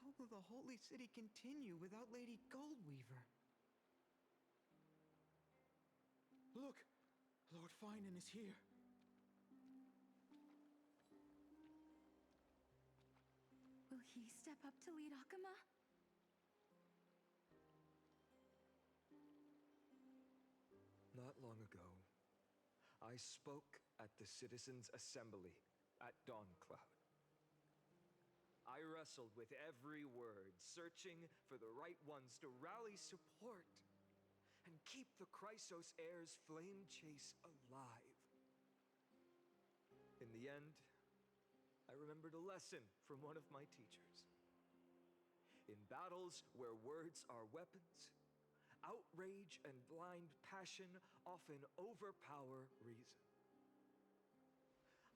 How will the Holy City continue without Lady Goldweaver? Look! Lord Finan is here. Will he step up to lead Akama? Not long ago, I spoke at the Citizens' Assembly at Dawncloud. I wrestled with every word, searching for the right ones to rally support and keep the Chrysos heirs' flame chase alive. In the end, I remembered a lesson from one of my teachers. In battles where words are weapons, outrage and blind passion often overpower reason.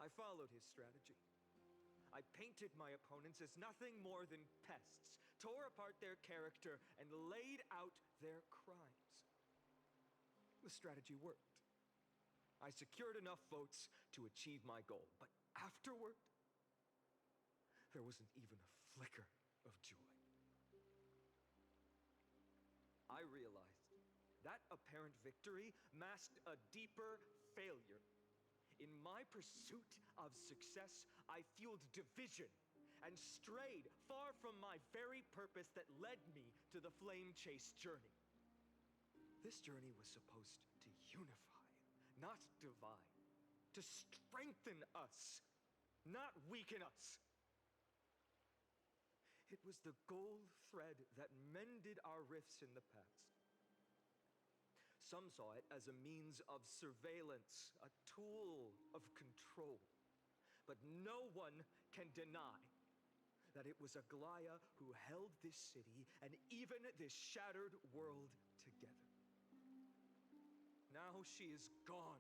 I followed his strategy. I painted my opponents as nothing more than pests, tore apart their character, and laid out their crimes. The strategy worked. I secured enough votes to achieve my goal, but afterward, there wasn't even a flicker of joy. I realized that apparent victory masked a deeper failure. In my pursuit of success, I fueled division and strayed far from my very purpose that led me to the Flame Chase journey. This journey was supposed to unify, not divide, to strengthen us, not weaken us. It was the gold thread that mended our rifts in the past. Some saw it as a means of surveillance, a tool of control. But no one can deny that it was Aglaya who held this city and even this shattered world together. Now she is gone.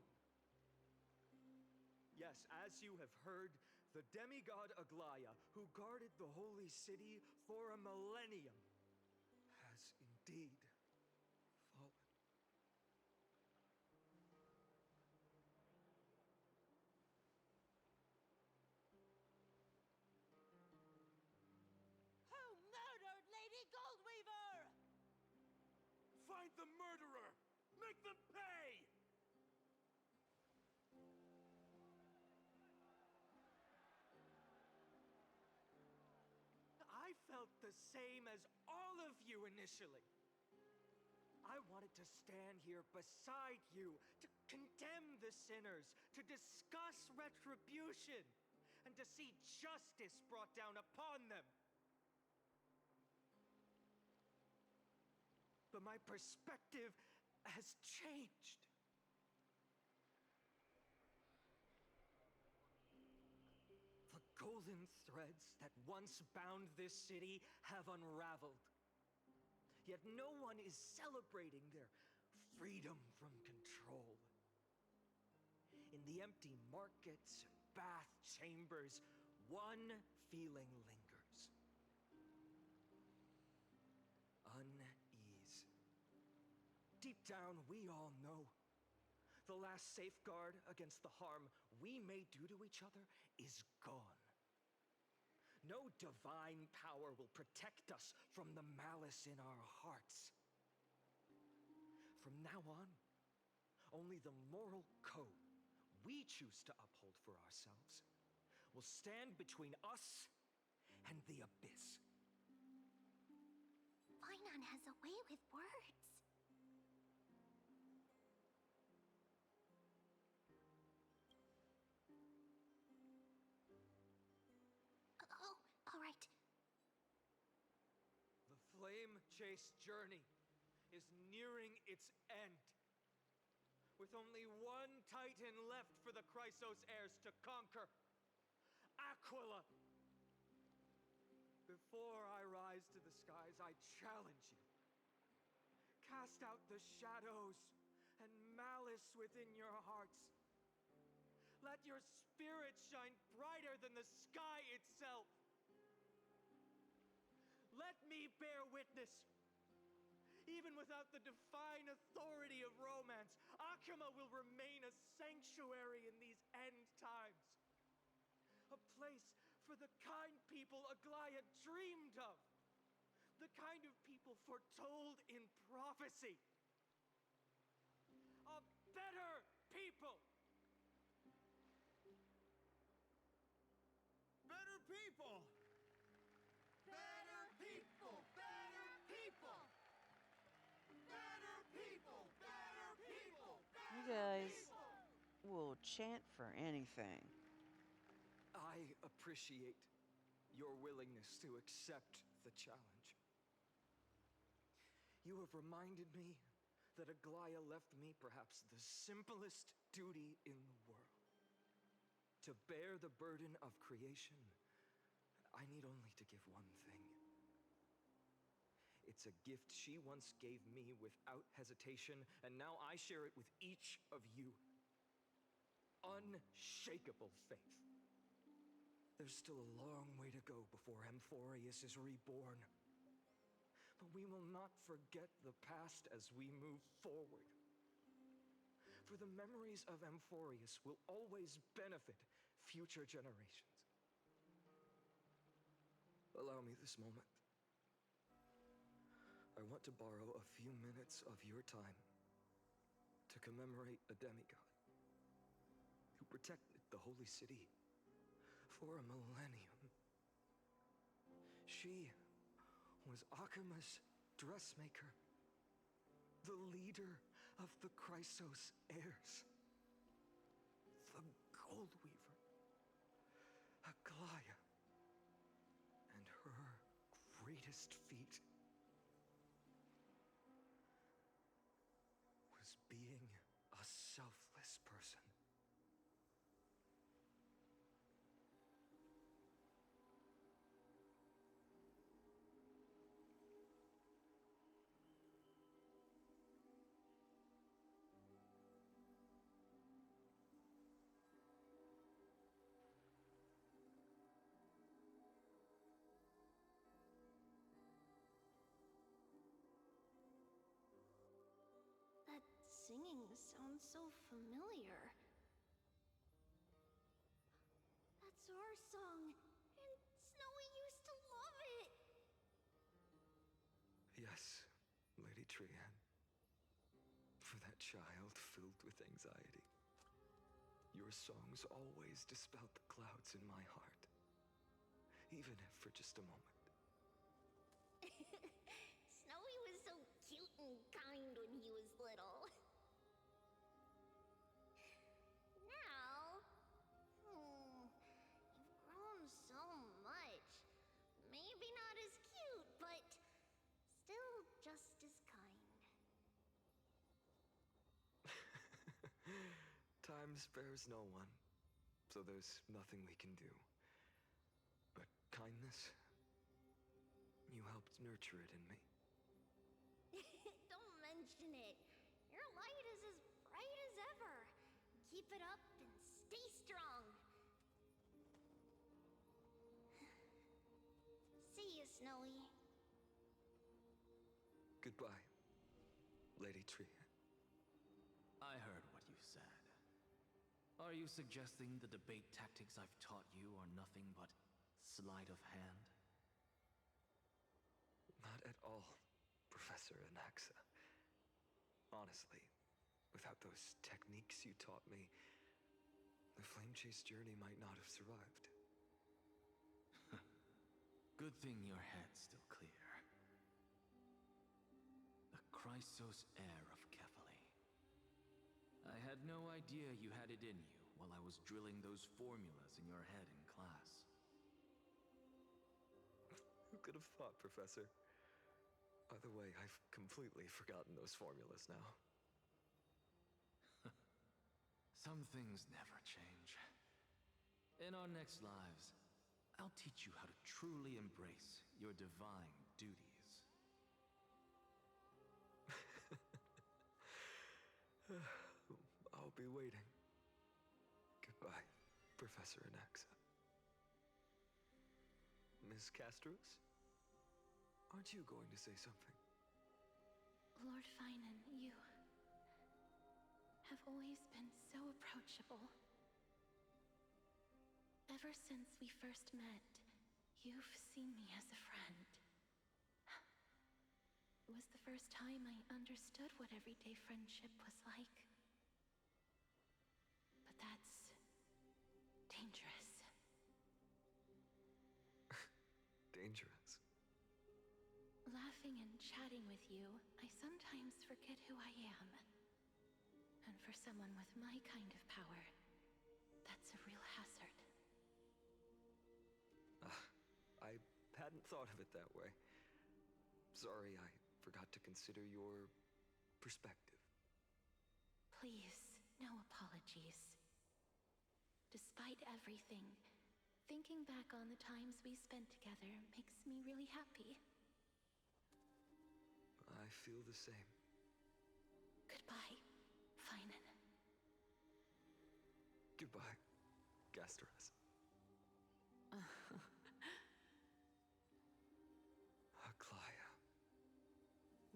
Yes, as you have heard, the demigod Aglaya, who guarded the holy city for a millennium, has indeed fallen. Who murdered Lady Goldweaver? Find the murderer! Make them pay! I felt the same as all of you initially. I wanted to stand here beside you, to condemn the sinners, to discuss retribution, and to see justice brought down upon them. But my perspective has changed. The golden threads that once bound this city have unraveled. Yet no one is celebrating their freedom from control. In the empty markets and bath chambers, one feeling lingers. Unease. Deep down, we all know the last safeguard against the harm we may do to each other is gone. No divine power will protect us from the malice in our hearts. From now on, only the moral code we choose to uphold for ourselves will stand between us and the abyss. Finon has a way with words. Oh, all right. The Flame Chase journey is nearing its end. With only one Titan left for the Chrysos heirs to conquer, Aquila. Before I rise to the skies, I challenge you. Cast out the shadows and malice within your hearts. Let your spirit shine brighter than the sky itself. Let me bear witness. Even without the divine authority of romance, Akuma will remain a sanctuary in these end times. A place for the kind people Aglaya dreamed of. The kind of people foretold in prophecy. A better people. Better people! Better people! Better people! Better people! Better people! You guys will chant for anything. I appreciate your willingness to accept the challenge. You have reminded me that Aglaya left me perhaps the simplest duty in the world. To bear the burden of creation, I need only to give one thing. It's a gift she once gave me without hesitation, and now I share it with each of you. Unshakable faith. There's still a long way to go before Amphorius is reborn. But we will not forget the past as we move forward. For the memories of Amphorius will always benefit future generations. Allow me this moment. I want to borrow a few minutes of your time to commemorate a demigod who protected the Holy City for a millennium. She was Akima's dressmaker, the leader of the Chrysos heirs, the Gold Weaver, Aglaya, and her greatest feat was being a selfless person. That singing sounds so familiar. That's our song, and Snowy used to love it. Yes, Lady Trian. For that child filled with anxiety. Your songs always dispelled the clouds in my heart. Even if for just a moment. Snowy was so cute and kind when he was little. Now, you've grown so much. Maybe not as cute, but still just as kind. Time spares no one, so there's nothing we can do. But kindness, you helped nurture it in me. Don't mention it. Your light is as bright as ever. Keep it up and stay strong. See you, Snowy. Goodbye, Lady Trian. I heard what you said. Are you suggesting the debate tactics I've taught you are nothing but sleight of hand? Not at all, Professor Anaxa. Honestly, without those techniques you taught me, the Flame Chase journey might not have survived. Good thing your head's still clear. The Chrysos heir of Kefali. I had no idea you had it in you while I was drilling those formulas in your head in class. Who could have thought, Professor? By the way, I've completely forgotten those formulas now. Some things never change. In our next lives, I'll teach you how to truly embrace your divine duties. I'll be waiting. Goodbye, Professor Anaxa. Miss Castros? Aren't you going to say something? Lord Finan, you have always been so approachable. Ever since we first met, you've seen me as a friend. It was the first time I understood what everyday friendship was like. But that's dangerous. Dangerous? Laughing and chatting with you, I sometimes forget who I am. And for someone with my kind of power, that's a real hazard. I hadn't thought of it that way. Sorry, I forgot to consider your perspective. Please, no apologies. Despite everything, thinking back on the times we spent together makes me really happy. I feel the same. Goodbye, Finan. Goodbye, Gastras.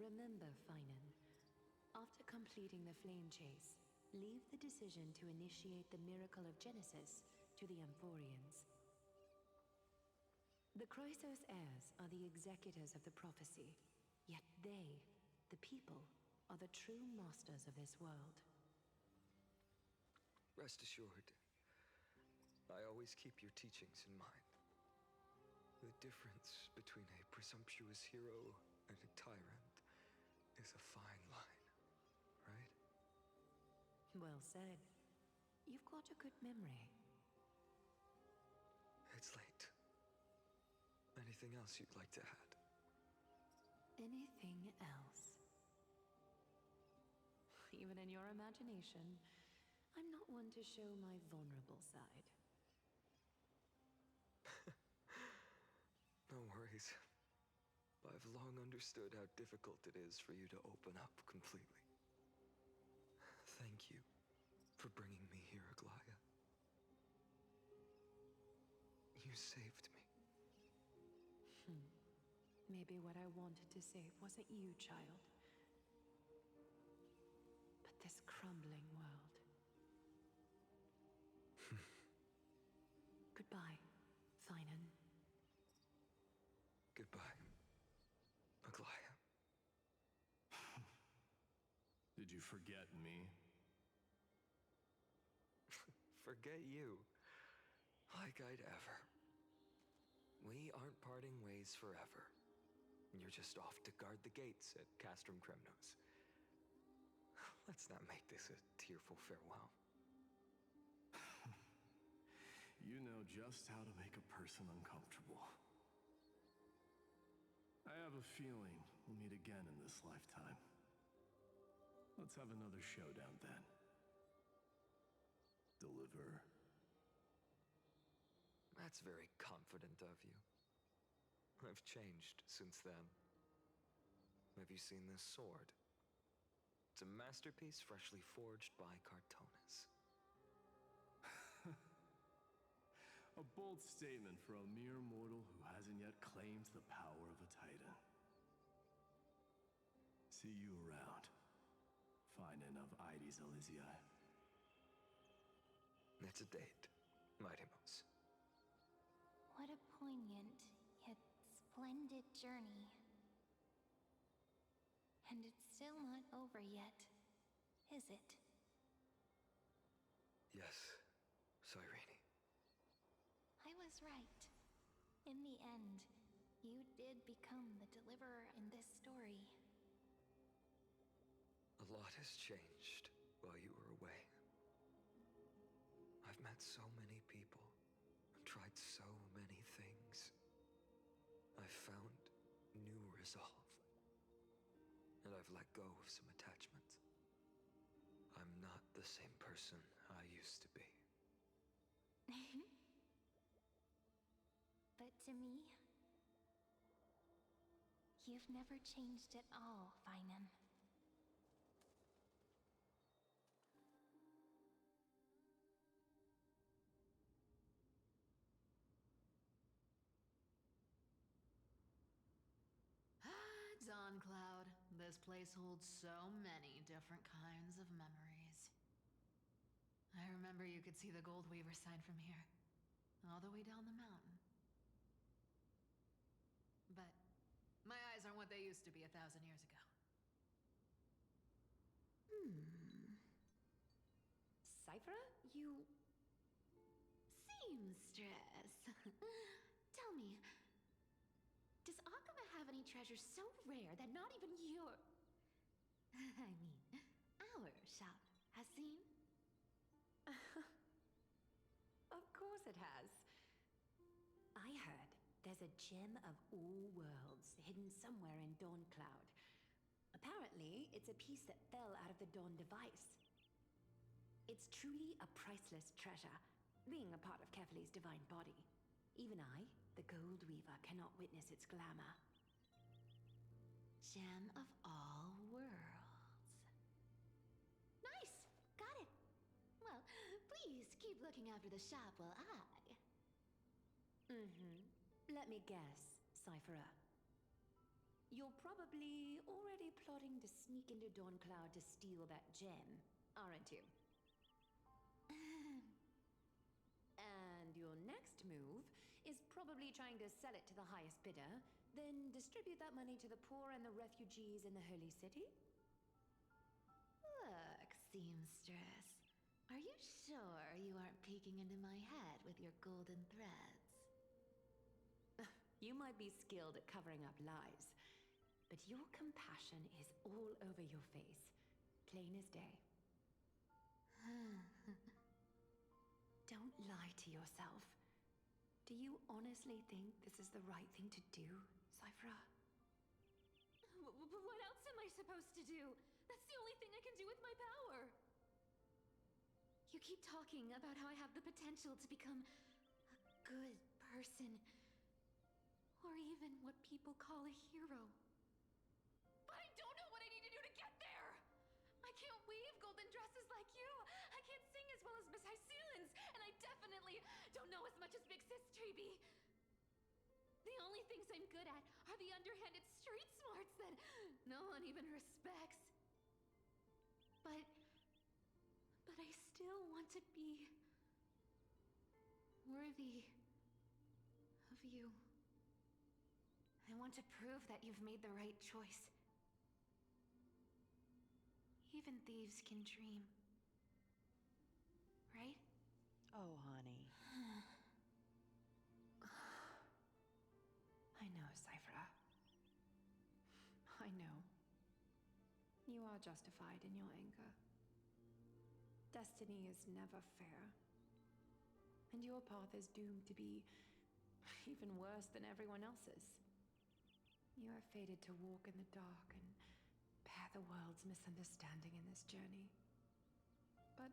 Remember, Finan, after completing the flame chase, leave the decision to initiate the miracle of Genesis to the Amphorians. The Chrysos heirs are the executors of the prophecy, yet they, the people, are the true masters of this world. Rest assured, I always keep your teachings in mind. The difference between a presumptuous hero and a tyrant is a fine line, right? Well said. You've got a good memory. It's late. Anything else you'd like to add? Anything else? Even in your imagination, I'm not one to show my vulnerable side. No worries. I've long understood how difficult it is for you to open up completely. Thank you for bringing me here, Aglaya. You saved me. Maybe what I wanted to save wasn't you, child, but this crumbling world. Goodbye, Finan. Goodbye, Aglaya. Did you forget me? Forget you. Like I'd ever. We aren't parting ways forever. You're just off to guard the gates at Castrum Kremnos. Let's not make this a tearful farewell. You know just how to make a person uncomfortable. I have a feeling we'll meet again in this lifetime. Let's have another showdown then. Deliver. That's very confident of you. I've changed since then. Have you seen this sword? It's a masterpiece freshly forged by Cartonis. A bold statement for a mere mortal who hasn't yet claimed the power of a titan. See you around, Finan of Ides Elysiae. It's a date, Mightymouse. What a poignant, yet splendid journey. And it's still not over yet, is it? Yes, Cyrene. I was right. In the end, you did become the deliverer in this story. A lot has changed while you were away. I've met so many people and tried so many things. I've found new resolve. And I've let go of some attachments. I'm not the same person I used to be. But to me, you've never changed at all, Finan. Dawn Cloud. This place holds so many different kinds of memories. I remember you could see the Gold Weaver sign from here, all the way down the mountain. But my eyes aren't what they used to be 1,000 years ago. Cyphra, you... Seamstress. Tell me, does Akama have any treasures so rare that not even your... I mean, our shop has seen? Of course it has. I heard there's a gem of all worlds hidden somewhere in Dawncloud. Apparently, it's a piece that fell out of the Dawn device. It's truly a priceless treasure, being a part of Kefali's divine body. Even I, the Gold Weaver, cannot witness its glamour. Gem of all worlds. Nice! Got it! Well, please keep looking after the shop while I... Let me guess, Cyphra. You're probably already plotting to sneak into Dawncloud to steal that gem, aren't you? And your next move is probably trying to sell it to the highest bidder, then distribute that money to the poor and the refugees in the Holy City? Look, seamstress. Are you sure you aren't peeking into my head with your golden threads? You might be skilled at covering up lies, but your compassion is all over your face, plain as day. Don't lie to yourself. Do you honestly think this is the right thing to do, Cyphra? What else am I supposed to do? That's the only thing I can do with my power. You keep talking about how I have the potential to become a good person. Or even what people call a hero. But I don't know what I need to do to get there! I can't weave golden dresses like you! I can't sing as well as Miss Hyceelens! And I definitely don't know as much as Big Sis Treeby! The only things I'm good at are the underhanded street smarts that no one even respects. But I still want to be worthy of you. I want to prove that you've made the right choice. Even thieves can dream. Right? Oh, honey. I know, Cyphra. I know. You are justified in your anger. Destiny is never fair. And your path is doomed to be even worse than everyone else's. You are fated to walk in the dark and bear the world's misunderstanding in this journey. But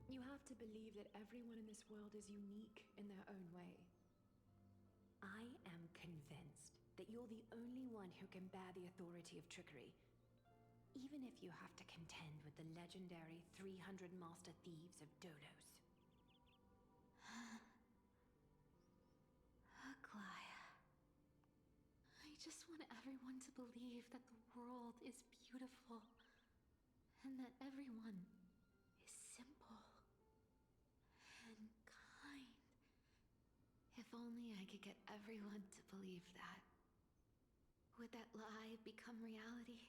you have to believe that everyone in this world is unique in their own way. I am convinced that you're the only one who can bear the authority of trickery. Even if you have to contend with the legendary 300 master thieves of Dodos. Aglaia. I just want everyone to believe that the world is beautiful. And that everyone is simple. And kind. If only I could get everyone to believe that. Would that lie become reality?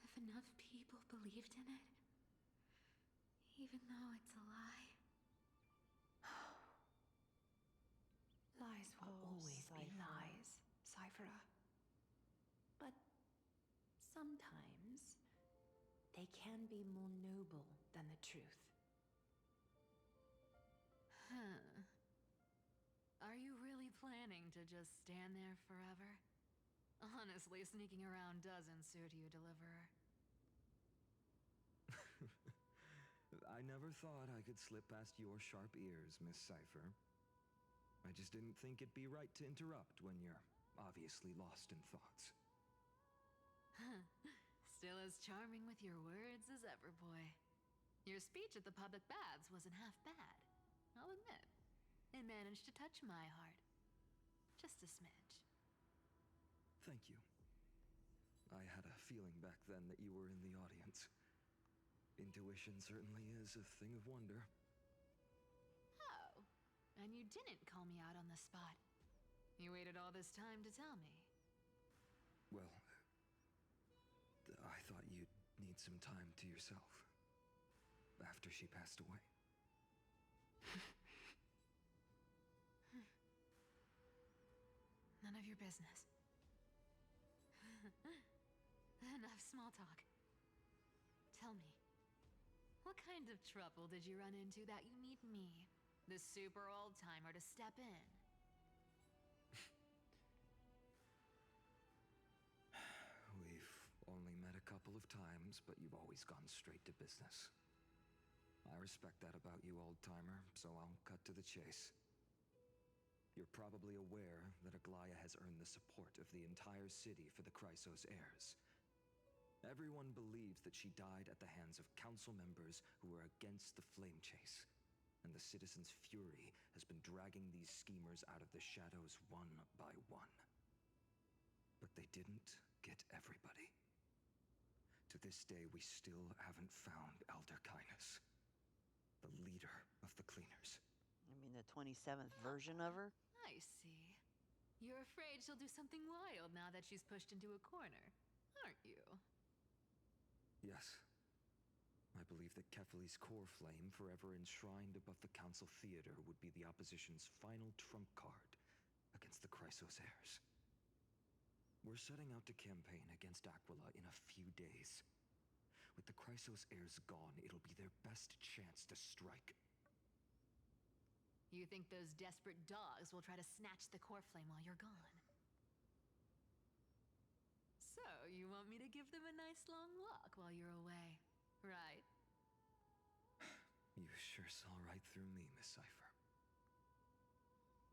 If enough people believed in it, even though it's a lie. Lies will always be lies, Cyphra. But sometimes they can be more noble than the truth. Huh. Are you really planning to just stand there forever? Honestly, sneaking around doesn't suit you, Deliverer. I never thought I could slip past your sharp ears, Miss Cypher. I just didn't think it'd be right to interrupt when you're obviously lost in thoughts. Still as charming with your words as ever, boy. Your speech at the public baths wasn't half bad, I'll admit. It managed to touch my heart. Just a smidge. Thank you. I had a feeling back then that you were in the audience. Intuition certainly is a thing of wonder. Oh, and you didn't call me out on the spot. You waited all this time to tell me. Well, I thought you'd need some time to yourself. After she passed away. None of your business. Enough small talk. Tell me, what kind of trouble did you run into that you need me, the super old-timer, to step in? We've only met a couple of times, but you've always gone straight to business. I respect that about you, old-timer, so I'll cut to the chase. You're probably aware that Aglaia has earned the support of the entire city for the Chrysos heirs. Everyone believes that she died at the hands of council members who were against the flame chase, and the citizens' fury has been dragging these schemers out of the shadows one by one. But they didn't get everybody. To this day, we still haven't found Elder Kynus, the leader of the Cleaners. I mean, the 27th version of her? I see. You're afraid she'll do something wild now that she's pushed into a corner, aren't you? Yes. I believe that Kephalie's core flame, forever enshrined above the Council Theater, would be the opposition's final trump card against the Chrysos heirs. We're setting out to campaign against Aquila in a few days. With the Chrysos heirs gone, it'll be their best chance to strike. You think those desperate dogs will try to snatch the core flame while you're gone? So, you want me to give them a nice long walk while you're away, right? You sure saw right through me, Miss Cipher.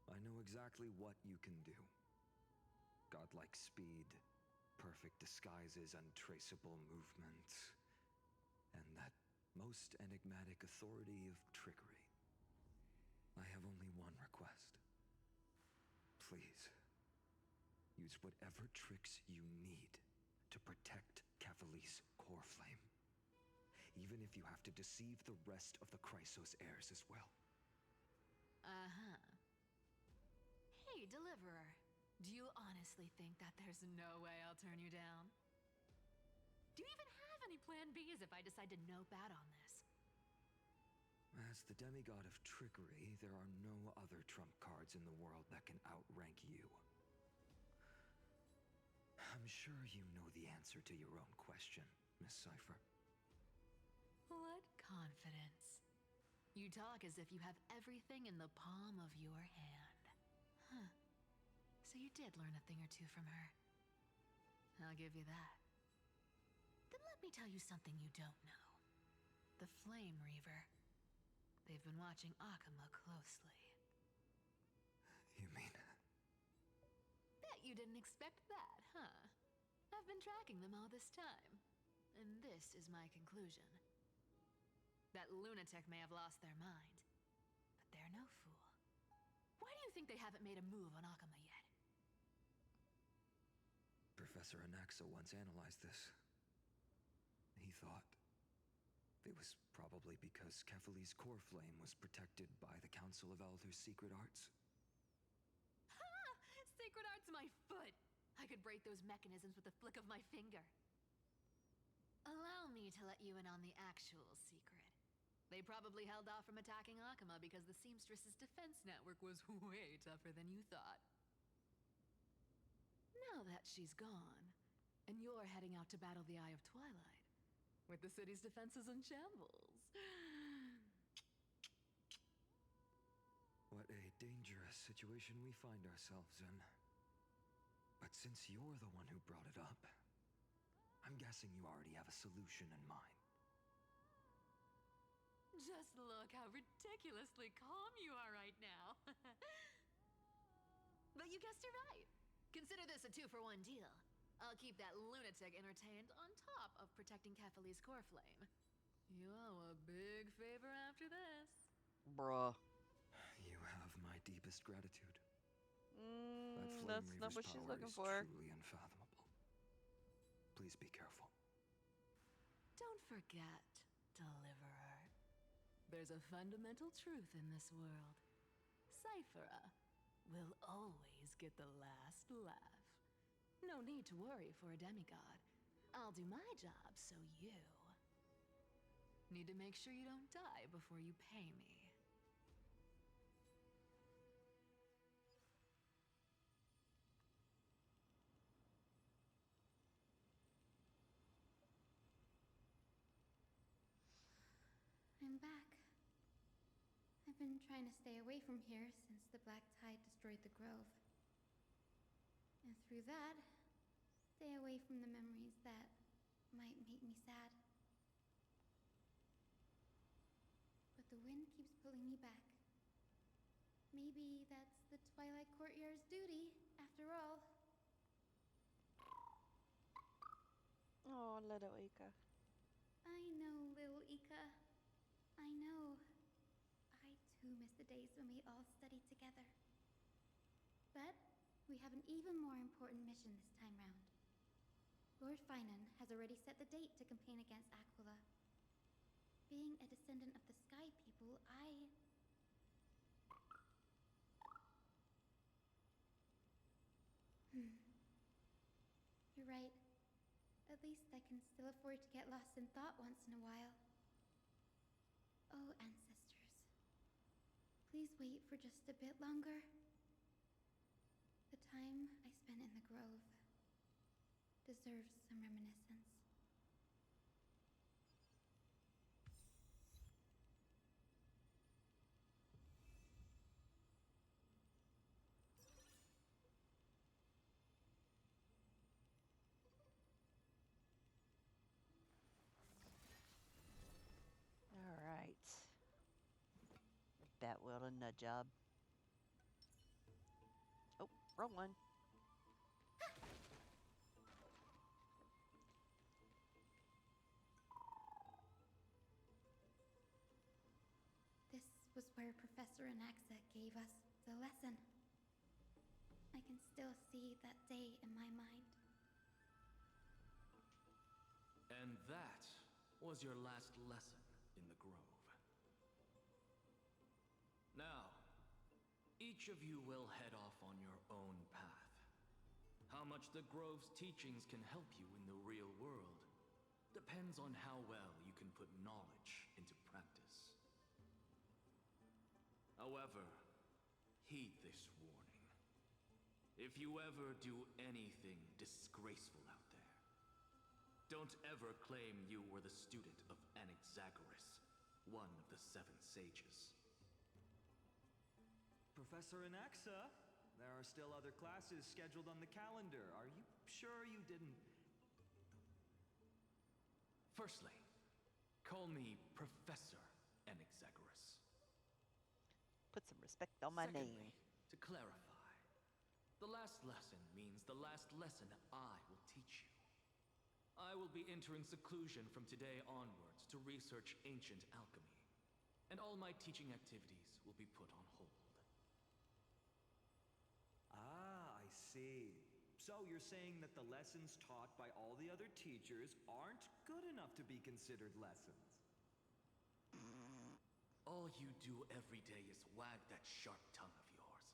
I know exactly what you can do. Godlike speed, perfect disguises, untraceable movement, and that most enigmatic authority of trickery. I have only one request. Please, use whatever tricks you need to protect Kephalie's core flame. Even if you have to deceive the rest of the Chrysos heirs as well. Uh-huh. Hey, Deliverer. Do you honestly think that there's no way I'll turn you down? Do you even have any plan Bs if I decide to nope out on this? As the demigod of trickery, there are no other trump cards in the world that can outrank you. I'm sure you know the answer to your own question, Miss Cipher. What confidence. You talk as if you have everything in the palm of your hand. Huh. So you did learn a thing or two from her. I'll give you that. Then let me tell you something you don't know. The Flame Reaver. They've been watching Akuma closely. You mean... Bet you didn't expect that, huh? I've been tracking them all this time. And this is my conclusion. That lunatic may have lost their mind, but they're no fool. Why do you think they haven't made a move on Akuma yet? Professor Anaxa once analyzed this. He thought it was probably because Kephalie's core flame was protected by the Council of Elders' secret arts. Ha! Sacred art's my foot! I could break those mechanisms with a flick of my finger. Allow me to let you in on the actual secret. They probably held off from attacking Akuma because the Seamstress's defense network was way tougher than you thought. Now that she's gone, and you're heading out to battle the Eye of Twilight, with the city's defenses in shambles. What a dangerous situation we find ourselves in. But since you're the one who brought it up, I'm guessing you already have a solution in mind. Just look how ridiculously calm you are right now. But you guessed it right. Consider this a 2-for-1 deal. I'll keep that lunatic entertained on top of protecting Kephalie's core flame. You owe a big favor after this. Bruh. You have my deepest gratitude. That's not what she's looking for. Truly unfathomable. Please be careful. Don't forget, Deliverer. There's a fundamental truth in this world. Cyphera will always get the last laugh. No need to worry for a demigod. I'll do my job, so you... need to make sure you don't die before you pay me. I'm back. I've been trying to stay away from here since the Black Tide destroyed the grove. And through that, stay away from the memories that might make me sad. But the wind keeps pulling me back. Maybe that's the Twilight Courtyard's duty, after all. Oh, little Ika. I know, little Ika. I know. I too miss the days when we all studied together. But we have an even more important mission this time round. Lord Finan has already set the date to campaign against Aquila. Being a descendant of the Sky People, You're right. At least I can still afford to get lost in thought once in a while. Oh, ancestors. Please wait for just a bit longer. The time I spent in the grove deserves some reminiscence. All right. That well done, nut job. Oh, wrong one. This was where Professor Anaxa gave us the lesson. I can still see that day in my mind. And that was your last lesson in the Grove. Now, each of you will head off on your own path. How much the Grove's teachings can help you in the real world depends on how well you can put knowledge into practice. However, heed this warning. If you ever do anything disgraceful out there, don't ever claim you were the student of Anaxagoras, one of the 7 sages. Professor Anaxa, there are still other classes scheduled on the calendar. Are you sure you didn't... Firstly, call me Professor Anaxagoras. Put some respect on my Secondly, name. to clarify, the last lesson means the last lesson I will teach you. I will be entering seclusion from today onwards to research ancient alchemy, and all my teaching activities will be put on hold. Ah, I see. So you're saying that the lessons taught by all the other teachers aren't good enough to be considered lessons? All you do every day is wag that sharp tongue of yours.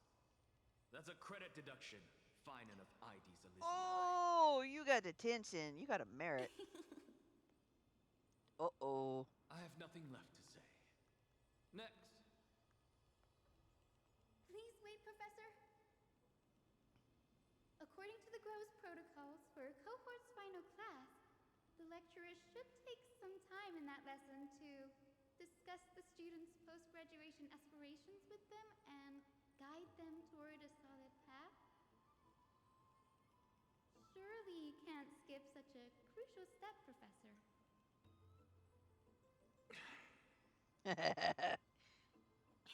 That's a credit deduction, Finan of Ides Elysiae. Oh, you got detention. You got a merit. Uh-oh. I have nothing left to say. Next. Please wait, Professor. According to the Grove's protocols for a cohort's final class, the lecturer should take some time in that lesson to discuss the students' post-graduation aspirations with them and guide them toward a solid path. Surely you can't skip such a crucial step, Professor.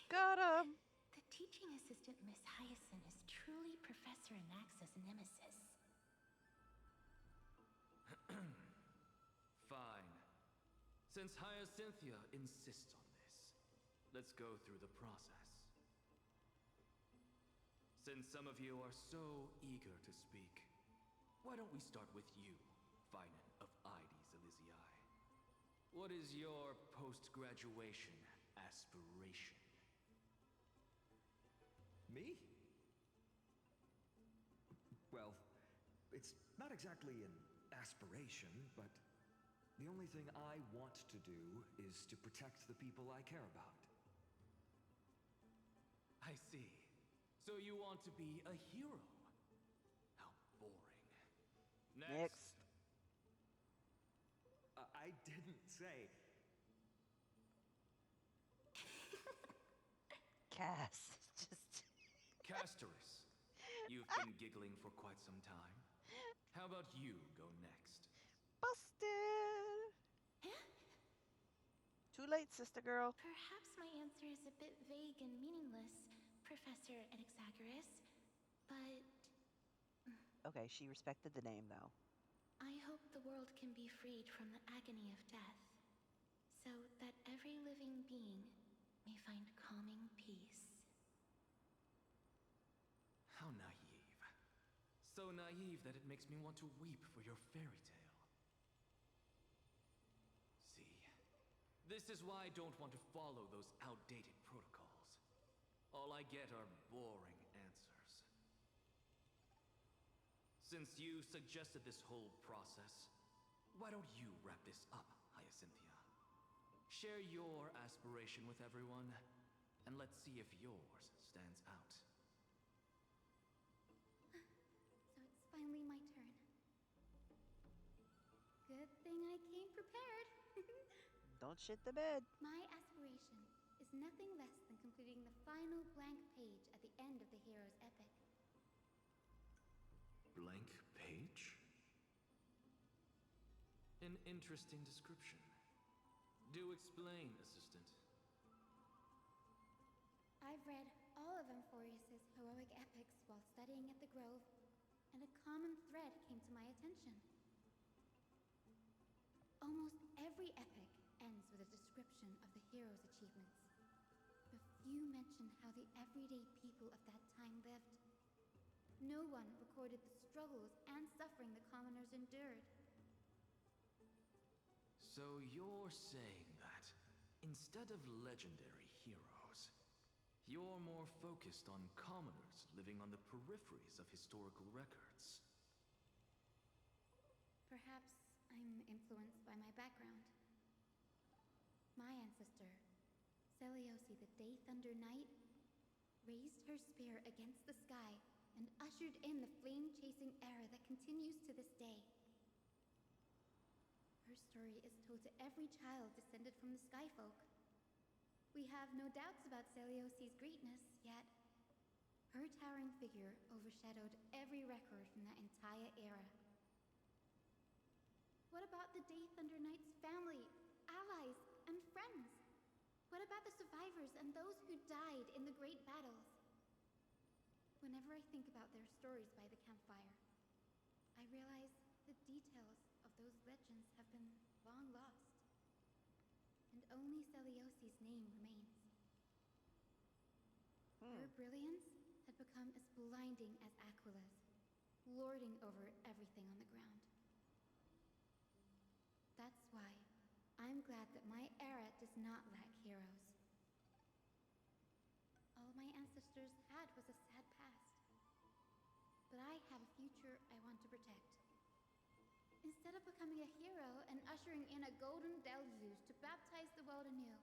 Got him. The teaching assistant, Miss Hyacinth, is truly Professor Anaxa's nemesis. Fine. Since Hyacinthia insists on this, let's go through the process. Since some of you are so eager to speak, why don't we start with you, Finan of Ides Elysiae? What is your post-graduation aspiration? Me? Well, it's not exactly an aspiration, but the only thing I want to do is to protect the people I care about. I see. So you want to be a hero? How boring. Next. I didn't say... Cass. Just... Casterus, you've been giggling for quite some time. How about you go next? Busted. Too late, sister girl. Perhaps my answer is a bit vague and meaningless, Professor Anaxagoras, but Okay, she respected the name, though. I hope the world can be freed from the agony of death, so that every living being may find calming peace. How naive. So naive that it makes me want to weep for your fairy tale. See, this is why I don't want to follow those outdated protocols. All I get are boring answers. Since you suggested this whole process, why don't you wrap this up, Hyacinthia? Share your aspiration with everyone, and let's see if yours stands out. So it's finally my turn. Good thing I came prepared. Don't shit the bed. My aspiration is nothing less than completing the final blank page at the end of the hero's epic. Blank page? An interesting description. Do explain, assistant. I've read all of Amphorius's heroic epics while studying at the Grove, and a common thread came to my attention. Almost every epic ends with a description of the hero's achievements, but few mention how the everyday people of that time lived. No one recorded the struggles and suffering the commoners endured. So you're saying that, instead of legendary heroes, you're more focused on commoners living on the peripheries of historical records. Perhaps I'm influenced by my background. My ancestor, Seliosi the Day Thunder Knight, raised her spear against the sky and ushered in the flame-chasing era that continues to this day. Her story is told to every child descended from the Skyfolk. We have no doubts about Seliosi's greatness, yet her towering figure overshadowed every record from that entire era. What about the Day Thunder Knight's family, allies, and friends? What about the survivors and those who died in the great battles? Whenever I think about their stories by the campfire, I realize the details of those legends have been long lost, and only Seliosi's name remains. Her brilliance had become as blinding as Aquila's, lording over everything on the ground. That's why I'm glad that my era does not lack heroes. All my ancestors had was a sad past, but I have a future I want to protect. Instead of becoming a hero and ushering in a golden deluge to baptize the world anew,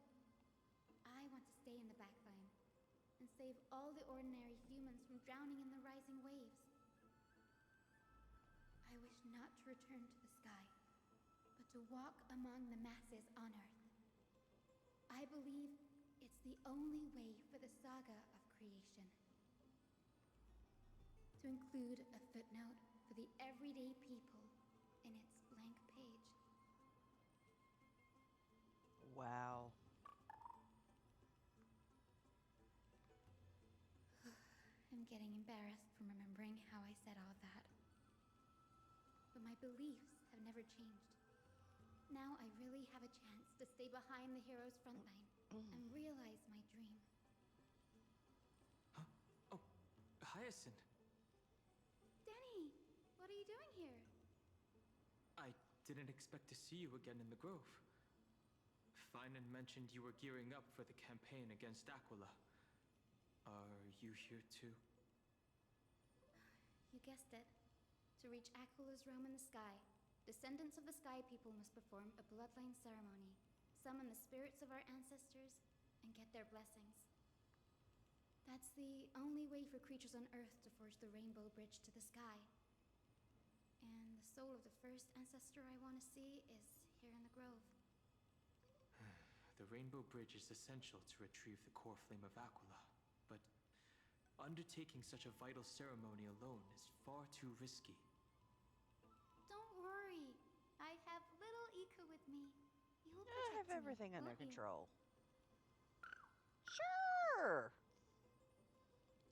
I want to stay in the backline and save all the ordinary humans from drowning in the rising waves. I wish not to return to the sky, but to walk among the masses on Earth. I believe it's the only way for the saga of creation. To include a footnote for the everyday people in its blank page. Wow. I'm getting embarrassed from remembering how I said all that. But my beliefs have never changed. Now I really have a chance to stay behind the hero's front line and realize my dream. Huh? Oh, Hyacinth. Denny, what are you doing here? I didn't expect to see you again in the Grove. Finan mentioned you were gearing up for the campaign against Aquila. Are you here too? You guessed it. To reach Aquila's realm in the sky, descendants of the Sky People must perform a bloodline ceremony, summon the spirits of our ancestors, and get their blessings. That's the only way for creatures on Earth to forge the Rainbow Bridge to the sky. And the soul of the first ancestor I want to see is here in the Grove. The Rainbow Bridge is essential to retrieve the core flame of Aquila, but undertaking such a vital ceremony alone is far too risky. Don't worry. I have little Ika with me. You'll I protect have me, everything under won't you? control. Sure!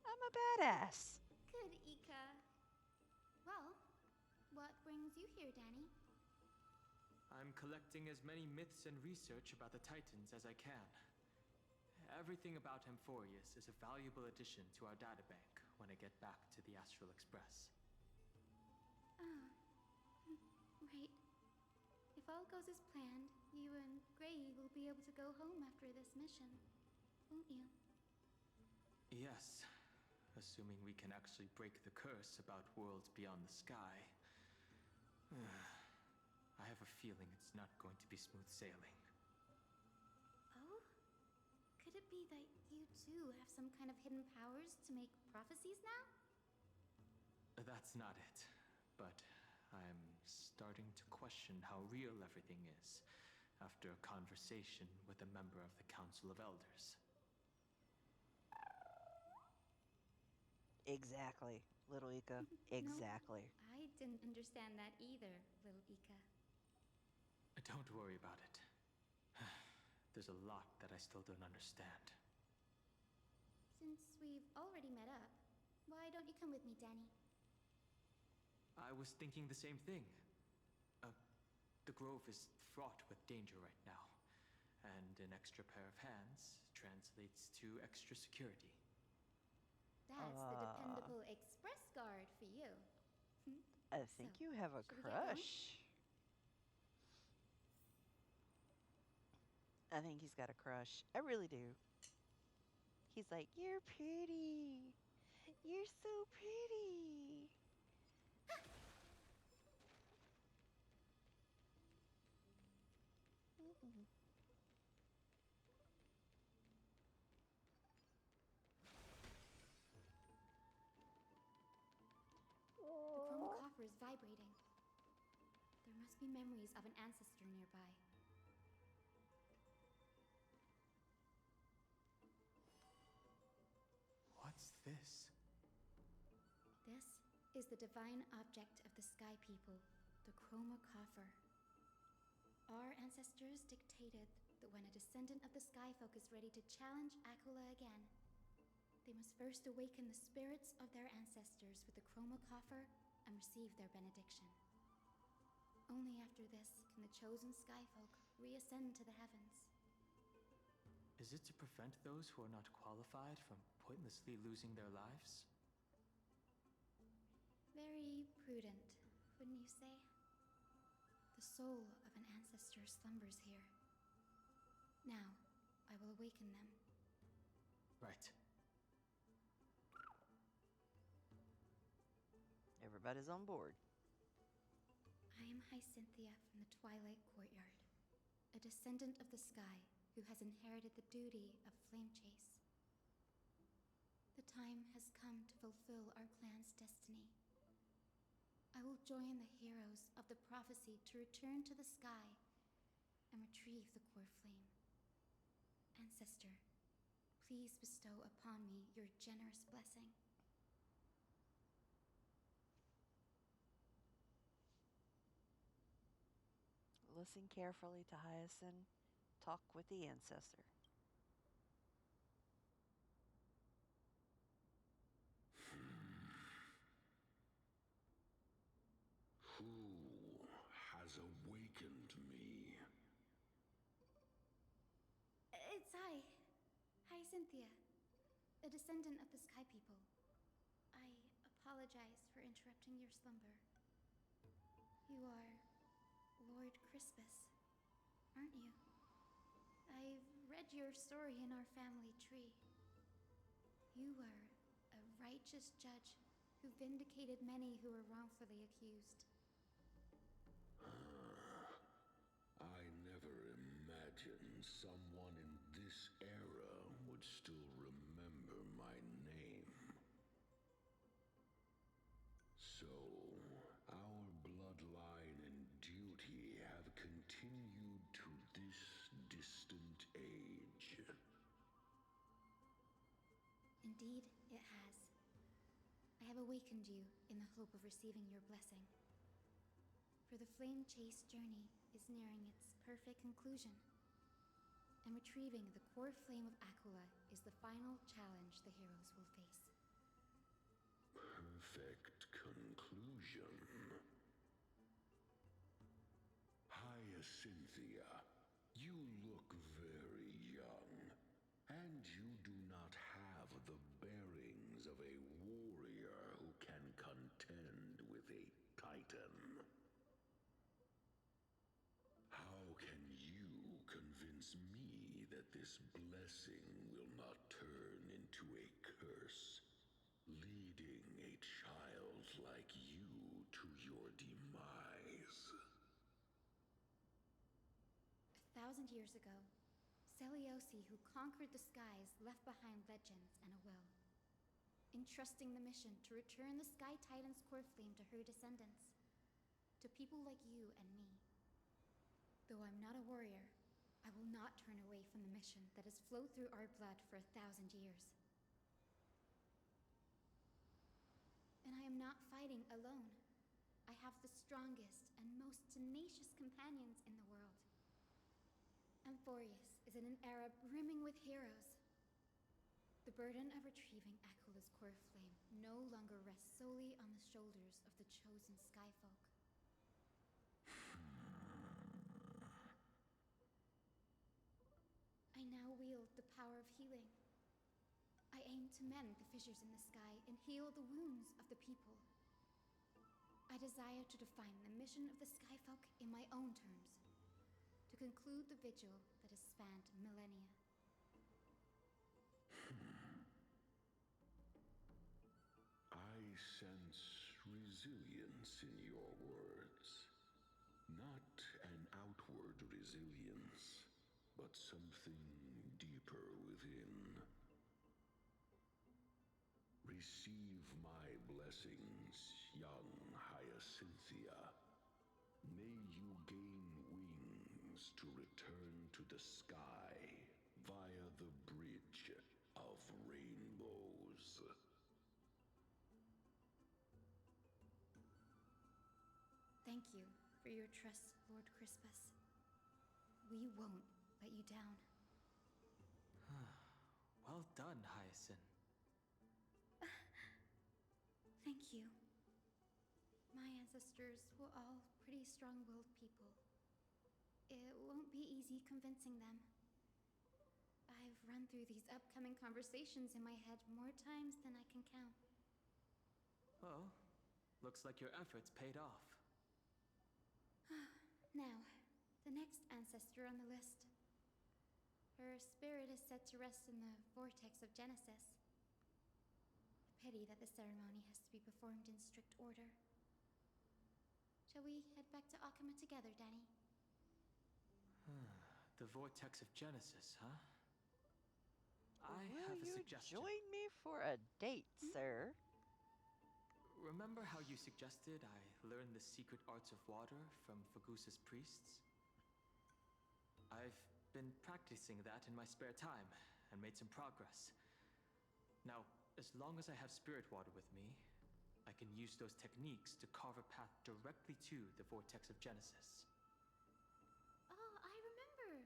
I'm a badass. Good, Ika. Well, what brings you here, Danny? I'm collecting as many myths and research about the Titans as I can. Everything about Amphorius is a valuable addition to our databank when I get back to the Astral Express. Ah, right. If all goes as planned, you and Gray will be able to go home after this mission, won't you? Yes, assuming we can actually break the curse about worlds beyond the sky. I have a feeling it's not going to be smooth sailing. Oh? Could it be that you too have some kind of hidden powers to make prophecies now? That's not it, but I'm starting to question how real everything is after a conversation with a member of the Council of Elders. Exactly, little Ika. Exactly. No, I didn't understand that either, little Ika. Don't worry about it. There's a lot that I still don't understand. Since we've already met up, why don't you come with me, Danny? I was thinking the same thing. The Grove is fraught with danger right now, and an extra pair of hands translates to extra security. That's the dependable express guard for you. I think you have a should we get going? crush. I think he's got a crush. I really do. He's like, you're pretty. You're so pretty. Mm-mm. The chroma coffer is vibrating. There must be memories of an ancestor nearby. What's this? This is the divine object of the Sky People, the chroma coffer. Our ancestors dictated that when a descendant of the Skyfolk is ready to challenge Akula again, they must first awaken the spirits of their ancestors with the chroma coffer and receive their benediction. Only after this can the chosen Skyfolk reascend to the heavens. Is it to prevent those who are not qualified from pointlessly losing their lives? Very prudent, wouldn't you say? The soul of an ancestor slumbers here. Now, I will awaken them. Right. Everybody's on board. I am Hyacinthia from the Twilight Courtyard, a descendant of the sky who has inherited the duty of Flame Chase. The time has come to fulfill our clan's destiny. I will join the heroes of the prophecy to return to the sky and retrieve the core flame. Ancestor, please bestow upon me your generous blessing. Listen carefully to Hyacinth. Talk with the ancestor. Who has awakened me? It's Hyacinthia, a descendant of the Sky People. I apologize for interrupting your slumber. You are Lord Crispus, aren't you? I've read your story in our family tree. You were a righteous judge who vindicated many who were wrongfully accused. I never imagined someone in this era would still remember my name. So, our bloodline and duty have continued to this distant age. Indeed, it has. I have awakened you in the hope of receiving your blessing. For the Flame Chase journey is nearing its perfect conclusion, and retrieving the core flame of Akula is the final challenge the heroes will face. Perfect conclusion. Hyacinthia, you look very young, and you do not have the bearings of a warrior who can contend with a titan. Titan. How can you convince me that this blessing will not turn into a curse, leading a child like you to your demise? 1,000 years ago, Seliosi, who conquered the skies, left behind legends and a will, entrusting the mission to return the Sky Titan's core flame to her descendants, to people like you and me. Though I'm not a warrior, I will not turn away from the mission that has flowed through our blood for 1,000 years. And I am not fighting alone. I have the strongest and most tenacious companions in the world. Amphorius is in an era brimming with heroes. The burden of retrieving Aquala's core flame no longer rests solely on the shoulders of the chosen Skyfolk. I now wield the power of healing. I aim to mend the fissures in the sky and heal the wounds of the people. I desire to define the mission of the Skyfolk in my own terms, to conclude the vigil that has spanned millennia. I sense resilience in your words. Not an outward resilience, but something deeper within. Receive my blessings, young Hyacinthia. May you gain wings to return to the sky via the Bridge of Rainbows. Thank you for your trust, Lord Crispus. We won't let you down. Well done, Hyacinth. Thank you. My ancestors were all pretty strong-willed people. It won't be easy convincing them. I've run through these upcoming conversations in my head more times than I can count. Well, looks like your efforts paid off. Now, the next ancestor on the list. Her spirit is said to rest in the Vortex of Genesis. A pity that the ceremony has to be performed in strict order. Shall we head back to Akama together, Danny? The Vortex of Genesis, huh? I Will have a you suggestion. join me for a date, sir? Remember how you suggested I learn the secret arts of water from Fagusa's priests? I've been practicing that in my spare time and made some progress. Now, as long as I have spirit water with me, I can use those techniques to carve a path directly to the Vortex of Genesis. Oh, I remember.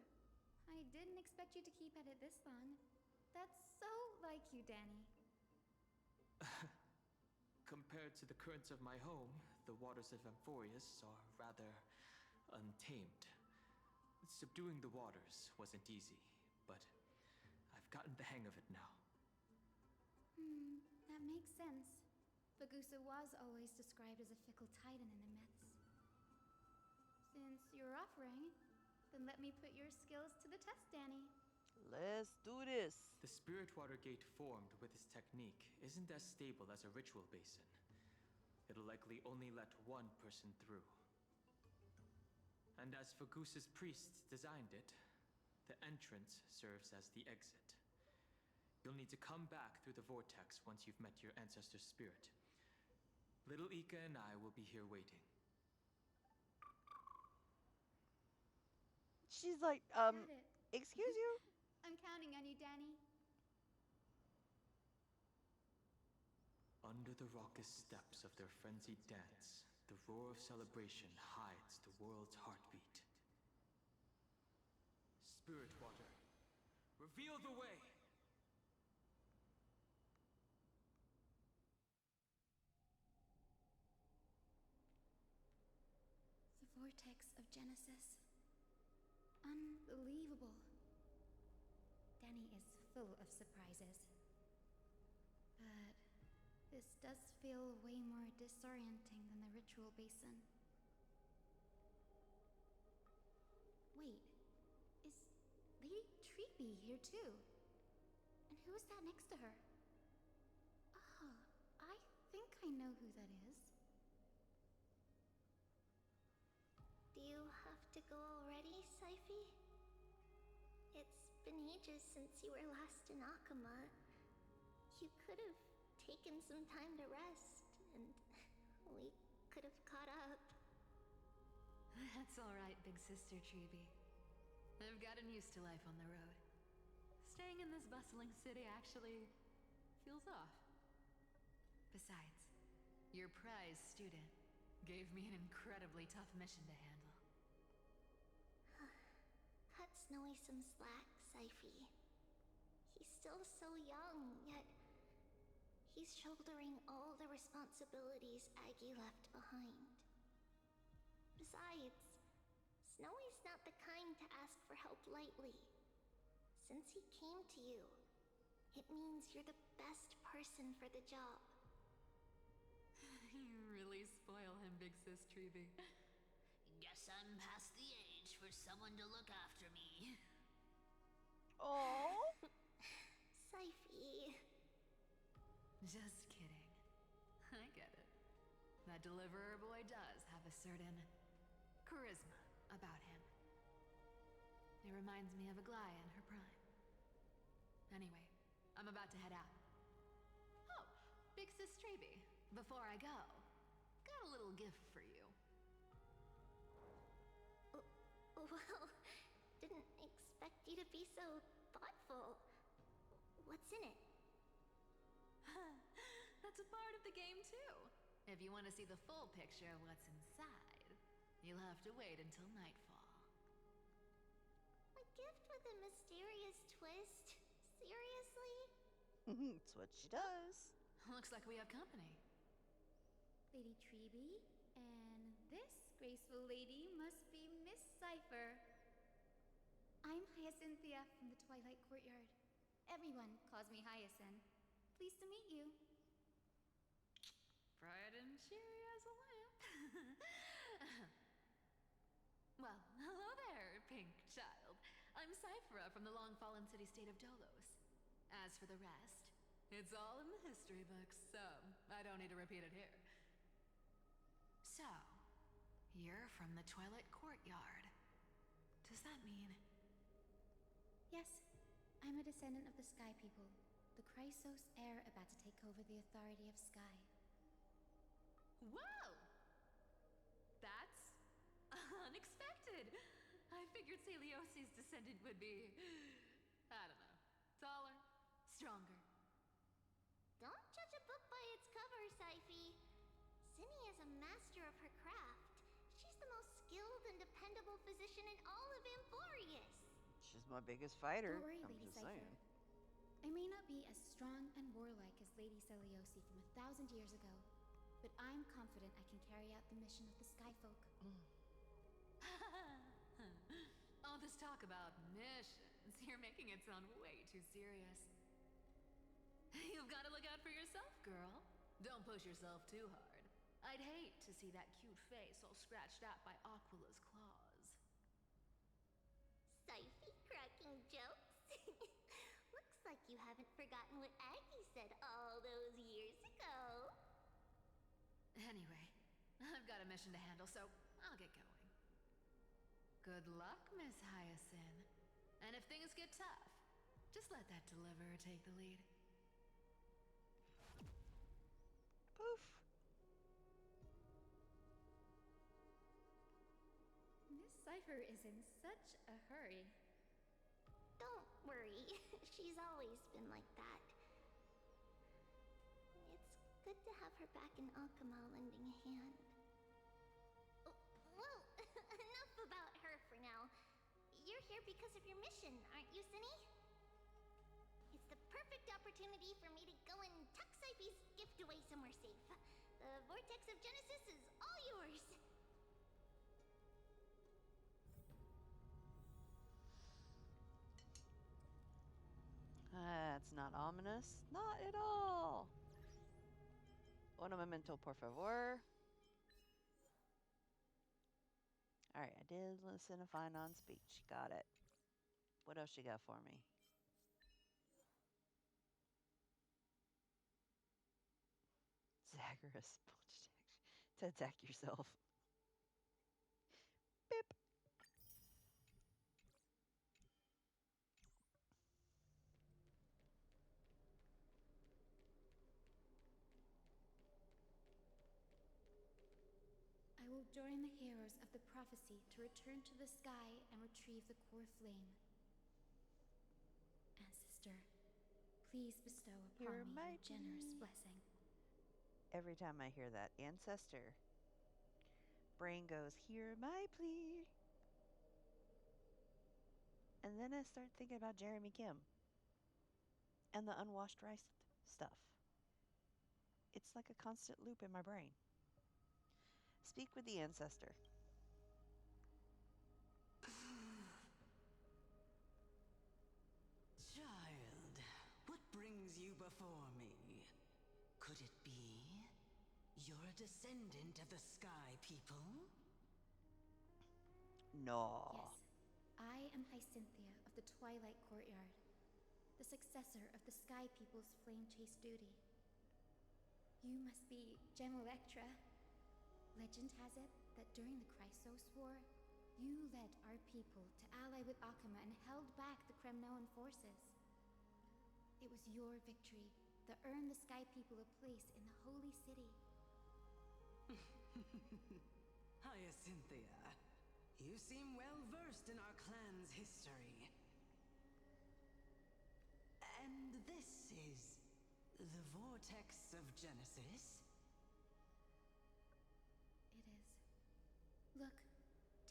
I didn't expect you to keep at it this long. That's so like you, Danny. Compared to the currents of my home, the waters of Amphorius are rather untamed. Subduing the waters wasn't easy, but I've gotten the hang of it now. That makes sense. Fagusa was always described as a fickle titan in the myths. Since you're offering, then let me put your skills to the test, Danny. Let's do this. The spirit water gate formed with this technique isn't as stable as a ritual basin. It'll likely only let one person through. And as Fagusa's priests designed it, the entrance serves as the exit. You'll need to come back through the vortex once you've met your ancestor's spirit. Little Ika and I will be here waiting. She's like, Got it. excuse you? I'm counting on you, Danny. Under the raucous steps of their frenzied dance, the roar of celebration hides the world's heartbeat. Spirit water, reveal the way! The Vortex of Genesis. Unbelievable. Danny is full of surprises. But this This does feel way more disorienting than the ritual basin. Wait, is Lady Treby here too? And who is that next to her? Oh, I think I know who that is. Do you have to go already, Syphie? It's been ages since you were last in Akama. You could have taken some time to rest, and we could have caught up. That's alright, big sister Treby. I've gotten used to life on the road. Staying in this bustling city actually feels off. Besides, your prize student gave me an incredibly tough mission to handle. Cut Snowy some slack, Syphie. He's still so young, yet he's shouldering all the responsibilities Aggie left behind. Besides, Snowy's not the kind to ask for help lightly. Since he came to you, it means you're the best person for the job. You really spoil him, big sis Treby. Guess I'm past the age for someone to look after me. Oh, Syphie. Just kidding. I get it. That deliverer boy does have a certain charisma about him. It reminds me of Aglaya in her prime. Anyway, I'm about to head out. Oh, big sis Treby, before I go, got a little gift for you. Well, didn't expect you to be so thoughtful. What's in it? That's a part of the game, too. If you want to see the full picture of what's inside, you'll have to wait until nightfall. A gift with a mysterious twist? Seriously? It's what she does. Looks like we have company. Lady Treby, and this graceful lady must be Miss Cypher. I'm Hyacinthia from the Twilight Courtyard. Everyone calls me Hyacinth. Pleased to meet you. Bright and cheery as a lamp. Well, hello there, pink child. I'm Cyphera from the long-fallen city-state of Dolos. As for the rest, it's all in the history books, so I don't need to repeat it here. So, you're from the Twilight Courtyard. Does that mean... Yes, I'm a descendant of the Sky People, the Chrysos heir about to take over the authority of Sky. Whoa! That's unexpected. I figured Celiosi's descendant would be, I don't know, taller, stronger. Don't judge a book by its cover, Syphie. Zinni is a master of her craft. She's the most skilled and dependable physician in all of Amphorius. She's my biggest fighter. Don't worry, I'm Lady just Cypher. saying. I may not be as strong and warlike as Lady Celiosi from 1,000 years ago, but I'm confident I can carry out the mission of the Skyfolk. All this talk about missions, you're making it sound way too serious. You've got to look out for yourself, girl. Don't push yourself too hard. I'd hate to see that cute face all scratched out by Aquila's claws. Syphie cracking jokes? Looks like you haven't forgotten what Aggie said all those years ago. Anyway, I've got a mission to handle, so I'll get going. Good luck, Miss Hyacinth. And if things get tough, just let that deliverer take the lead. Poof. Miss Cypher is in such a hurry. Don't worry, she's always been like that. It's good to have her back in Akama lending a hand. Well, enough about her for now. You're here because of your mission, aren't you, Zinni? It's the perfect opportunity for me to go and tuck Syphie's gift away somewhere safe. The Vortex of Genesis is all yours. That's not ominous. Not at all. momento, por favor. Alright, I did listen to Fine on speech. Got it. What else you got for me? Zagreus. To attack yourself. Beep. I will join the heroes of the prophecy to return to the sky and retrieve the core flame. Ancestor, please bestow upon me your generous blessing. Every time I hear that, ancestor, brain goes, hear my plea. And then I start thinking about Jeremy Kim and the unwashed rice stuff. It's like a constant loop in my brain. Speak with the ancestor. Child, what brings you before me? Could it be you're a descendant of the Sky People? No. Yes, I am Hyacinthia of the Twilight Courtyard, the successor of the Sky People's Flame Chase duty. You must be Gem Electra. Legend has it that during the Chrysos War, you led our people to ally with Akama and held back the Kremnoan forces. It was your victory that earned the Sky People a place in the Holy City. Hyacinthia, you seem well versed in our clan's history. And this is the Vortex of Genesis? It is. Look,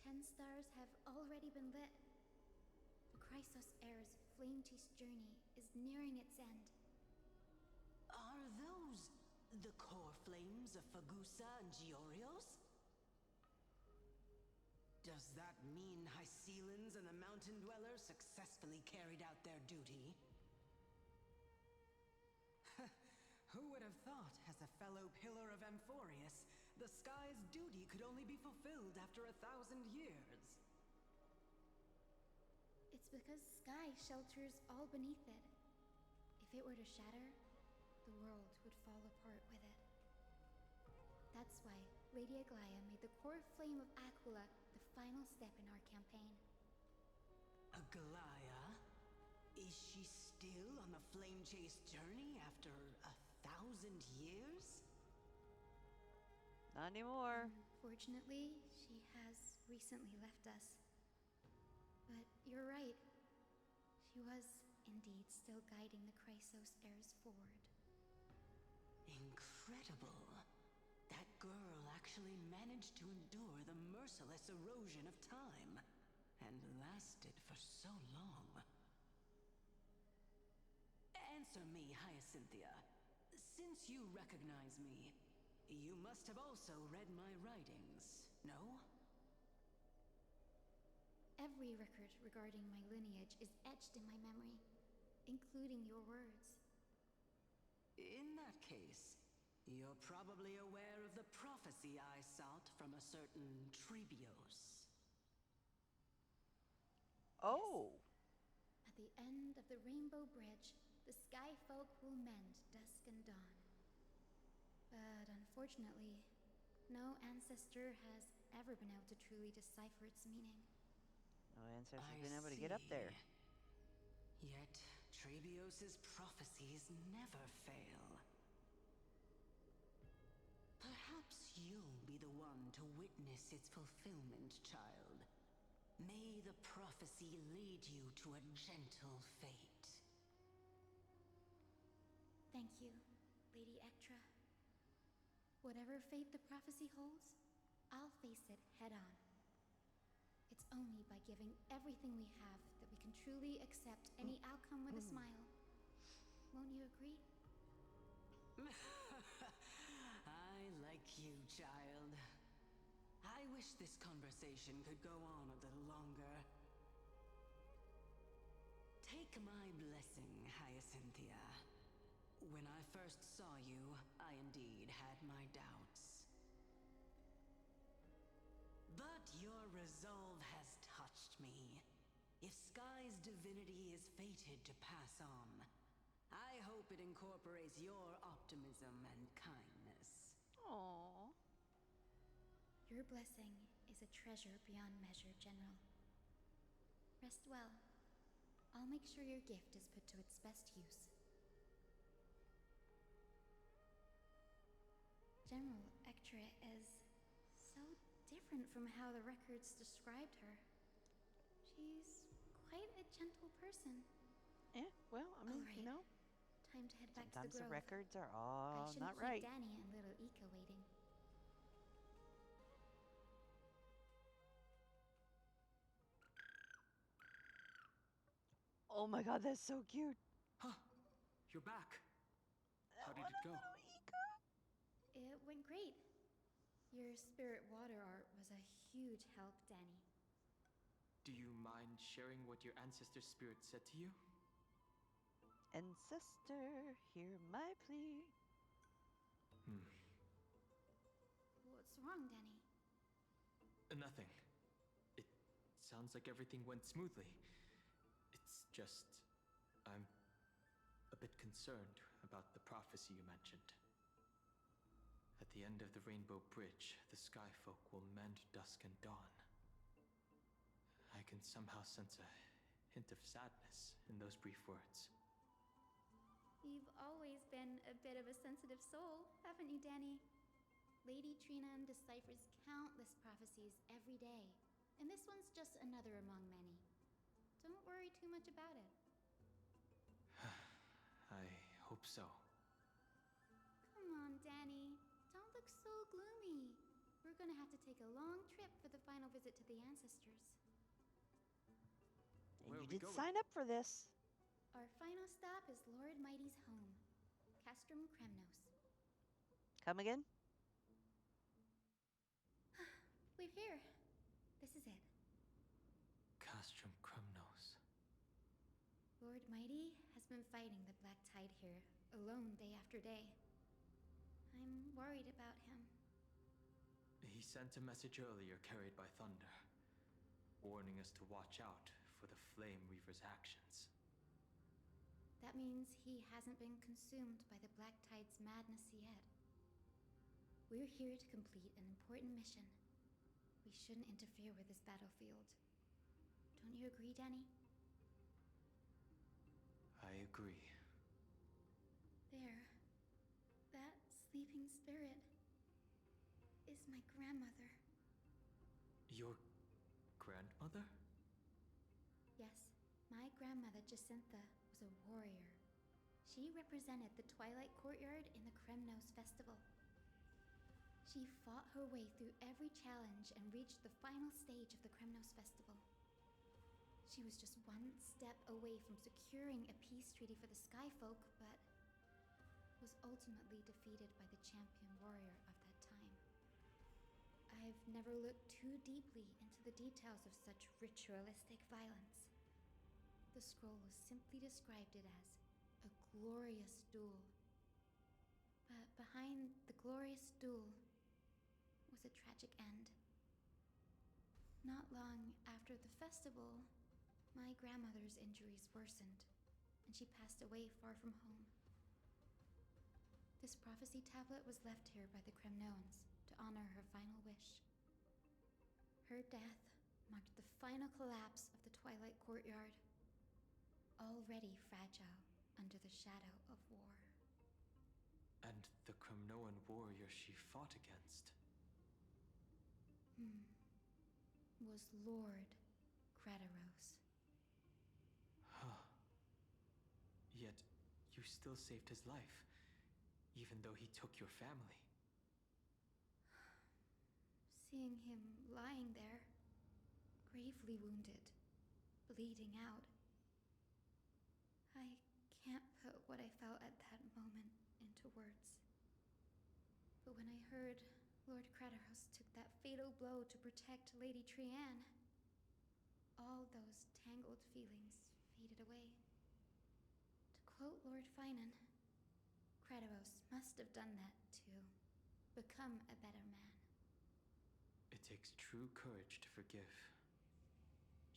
10 stars have already been lit. The Chrysos Heir's flame chase journey is nearing its end. Are those the core flames of Fagusa and Giorios? Does that mean Hycelans and the Mountain Dwellers successfully carried out their duty? Who would have thought, as a fellow pillar of Amphorius, the sky's duty could only be fulfilled after 1,000 years? It's because Sky shelters all beneath it. If it were to shatter, the world would fall apart with it. That's why Lady Aglaya made the core flame of Aquila the final step in our campaign. Aglaya? Is she still on the flame chase journey after 1,000 years? Not anymore. Fortunately, she has recently left us. But you're right. She was indeed still guiding the Chrysos heirs forward. Incredible. That girl actually managed to endure the merciless erosion of time, and lasted for so long. Answer me, Hyacinthia. Since you recognize me, you must have also read my writings, no? Every record regarding my lineage is etched in my memory, including your words. In that case, you're probably aware of the prophecy I sought from a certain Trebios. Oh! At the end of the Rainbow Bridge, the Sky Folk will mend dusk and dawn. But unfortunately, no ancestor has ever been able to truly decipher its meaning. No ancestor's been able to get up there. Yet, Trebios' prophecies never fail. Perhaps you'll be the one to witness its fulfillment, child. May the prophecy lead you to a gentle fate. Thank you, Lady Ectra. Whatever fate the prophecy holds, I'll face it head on. It's only by giving everything we have that we can truly accept any outcome with a smile. Won't you agree? I like you, child. I wish this conversation could go on a little longer. Take my blessing, Hyacinthia. When I first saw you, I indeed had my doubts. But your resolve has touched me. If Sky's divinity is fated to pass on, I hope it incorporates your optimism and kindness. Aww. Your blessing is a treasure beyond measure, General. Rest well. I'll make sure your gift is put to its best use. General Ektra is so different from how the records described her. She's quite a gentle person. Yeah, well, I mean, Alright. you know, Time to head back to sometimes the the grove. records are I all shouldn't not keep right. Danny and little Ika waiting. Oh my god, that's so cute. Huh. You're back. How did What it a go? little Ika. It went great. Your spirit water art was a huge help, Danny. Do you mind sharing what your ancestor spirit said to you? Ancestor, hear my plea. What's wrong, Danny? Nothing. It sounds like everything went smoothly. It's just, I'm a bit concerned about the prophecy you mentioned. At the end of the Rainbow Bridge, the Sky Folk will mend dusk and dawn. I can somehow sense a hint of sadness in those brief words. You've always been a bit of a sensitive soul, haven't you, Danny? Lady Trina deciphers countless prophecies every day, and this one's just another among many. Don't worry too much about it. I hope so. Come on, Danny. Don't look so gloomy. We're gonna have to take a long trip for the final visit to the ancestors. And Where you are we did going? sign up for this. Our final stop is Lord Mighty's home, Castrum Kremnos. Come again? We're here. This is it. Castrum Kremnos. Lord Mighty has been fighting the Black Tide here, alone day after day. I'm worried about him. He sent a message earlier carried by thunder, warning us to watch out for the Flame Reaver's actions. That means he hasn't been consumed by the Black Tide's madness yet. We're here to complete an important mission. We shouldn't interfere with this battlefield. Don't you agree, Danny? I agree. There. That sleeping spirit is my grandmother. Your grandmother? Yes, my grandmother Jacinta was a warrior. She represented the Twilight Courtyard in the Kremnos Festival. She fought her way through every challenge and reached the final stage of the Kremnos Festival. She was just one step away from securing a peace treaty for the Skyfolk, but was ultimately defeated by the champion warrior of that time. I've never looked too deeply into the details of such ritualistic violence. The scroll simply described it as a glorious duel. But behind the glorious duel was a tragic end. Not long after the festival, my grandmother's injuries worsened, and she passed away far from home. This prophecy tablet was left here by the Kremnoans to honor her final wish. Her death marked the final collapse of the Twilight Courtyard, already fragile under the shadow of war. And the Kremnoan warrior she fought against? Was Lord Krataros. Huh. Yet, you still saved his life, even though he took your family. Seeing him lying there, gravely wounded, bleeding out. I can't put what I felt at that moment into words. But when I heard Lord Krataros took that fatal blow to protect Lady Trianne, all those tangled feelings faded away. To quote Lord Finan, Krataros must have done that to become a better man. It takes true courage to forgive.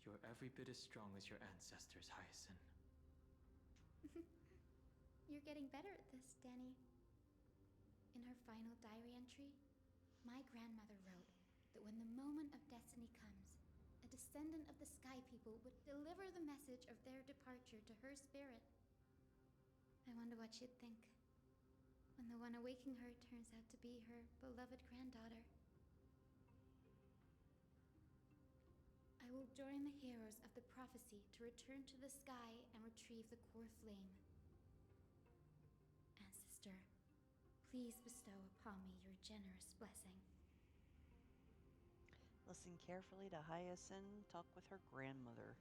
You're every bit as strong as your ancestors, Hyacinth. You're getting better at this, Danny. In her final diary entry, my grandmother wrote that when the moment of destiny comes, a descendant of the Sky People would deliver the message of their departure to her spirit. I wonder what she'd think when the one awaking her turns out to be her beloved granddaughter. I will join the heroes of the prophecy to return to the sky and retrieve the core flame. Ancestor, please bestow upon me your generous blessing. Listen carefully to Hyacinth talk with her grandmother.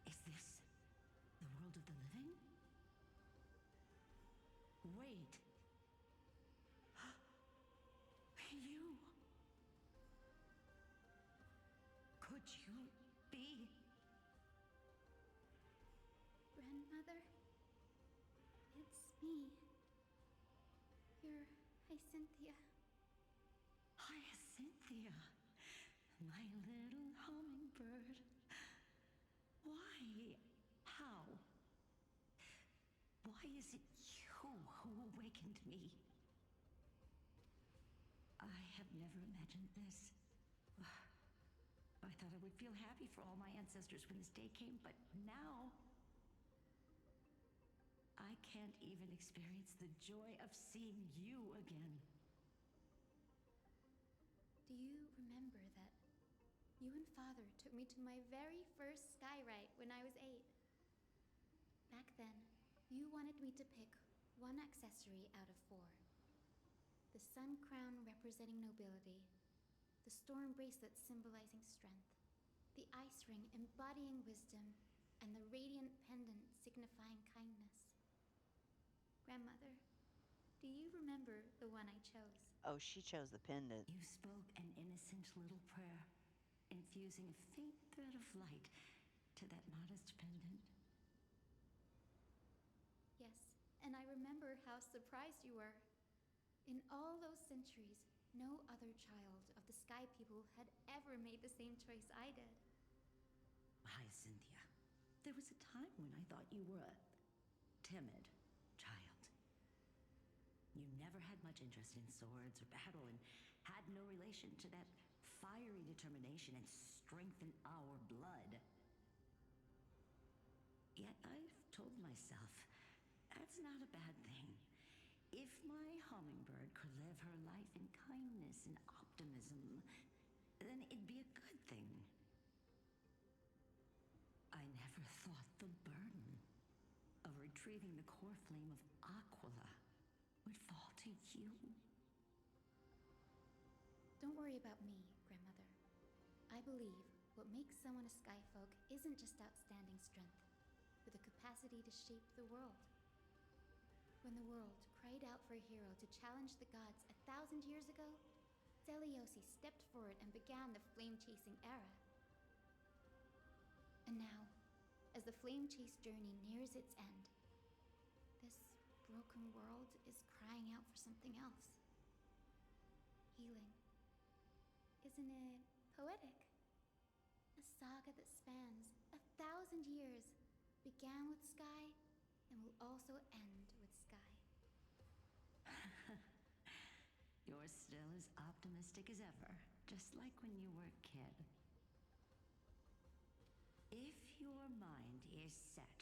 Is this the world of the living? Wait. You. Could you be? Grandmother, it's me. You're Hyacinthia. Hyacinthia, my little hummingbird. Why? How? Why is it you who awakened me? I have never imagined this. I thought I would feel happy for all my ancestors when this day came, but now I can't even experience the joy of seeing you again. Do you remember that you and Father took me to my very first skyrite when I was 8? Back then, you wanted me to pick one accessory out of 4. The sun crown representing nobility, the storm bracelet symbolizing strength, the ice ring embodying wisdom, and the radiant pendant signifying kindness. Grandmother, do you remember the one I chose? Oh, she chose the pendant. You spoke an innocent little prayer, infusing a faint thread of light to that modest pendant. Yes, and I remember how surprised you were. In all those centuries, no other child of the Sky People had ever made the same choice I did. Hyacinthia, there was a time when I thought you were a timid child. You never had much interest in swords or battle and had no relation to that fiery determination and strength in our blood. Yet I've told myself, that's not a bad thing. If my hummingbird could live her life in kindness and optimism, then it'd be a good thing. I never thought the burden of retrieving the core flame of Aquila would fall to you. Don't worry about me, Grandmother. I believe what makes someone a Skyfolk isn't just outstanding strength, but the capacity to shape the world. When the world cried out for a hero to challenge the gods 1,000 years ago, Zeliosi stepped forward and began the flame-chasing era. And now, as the flame chase journey nears its end, this broken world is crying out for something else. Healing. Isn't it poetic? A saga that spans 1,000 years, began with Sky, and will also end with Sky. You're still as optimistic as ever, just like when you were a kid. If your mind is set,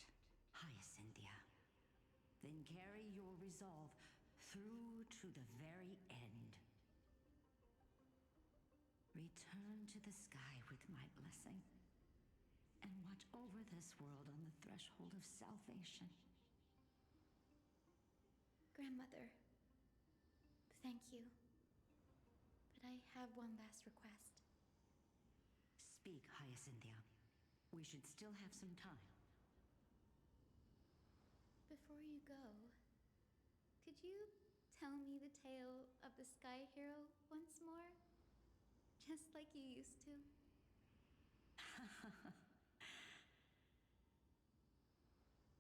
Hyacinthia, then carry your resolve through to the very end. Return to the sky with my blessing, and watch over this world on the threshold of salvation. Grandmother, thank you. But I have one last request. Speak, Hyacinthia. We should still have some time. Before you go, could you tell me the tale of the Sky Hero once more? Just like you used to.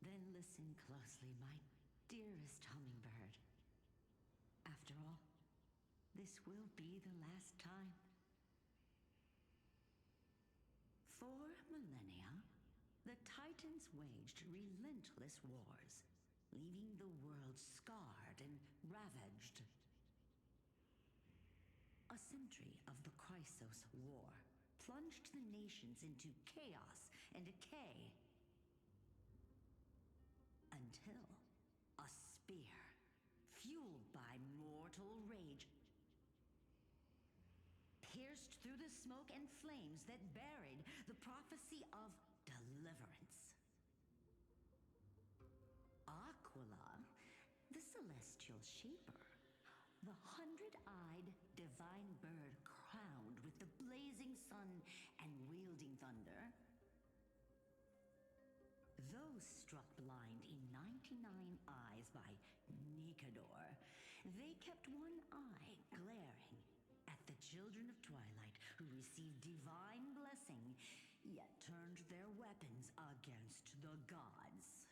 Then listen closely, my dearest hummingbird. After all, this will be the last time. For millennia, the Titans waged relentless wars, leaving the world scarred and ravaged. A century of the Chrysos War plunged the nations into chaos and decay. Until a spear, fueled by mortal rage, pierced through the smoke and flames that buried the prophecy of deliverance. Aquila, the celestial shaper, the hundred-eyed divine bird crowned with the blazing sun and wielding thunder. Those struck blind in 99 eyes by Nikador, they kept one eye glaring at the children of Twilight who received divine blessing, yet turned their weapons against the gods.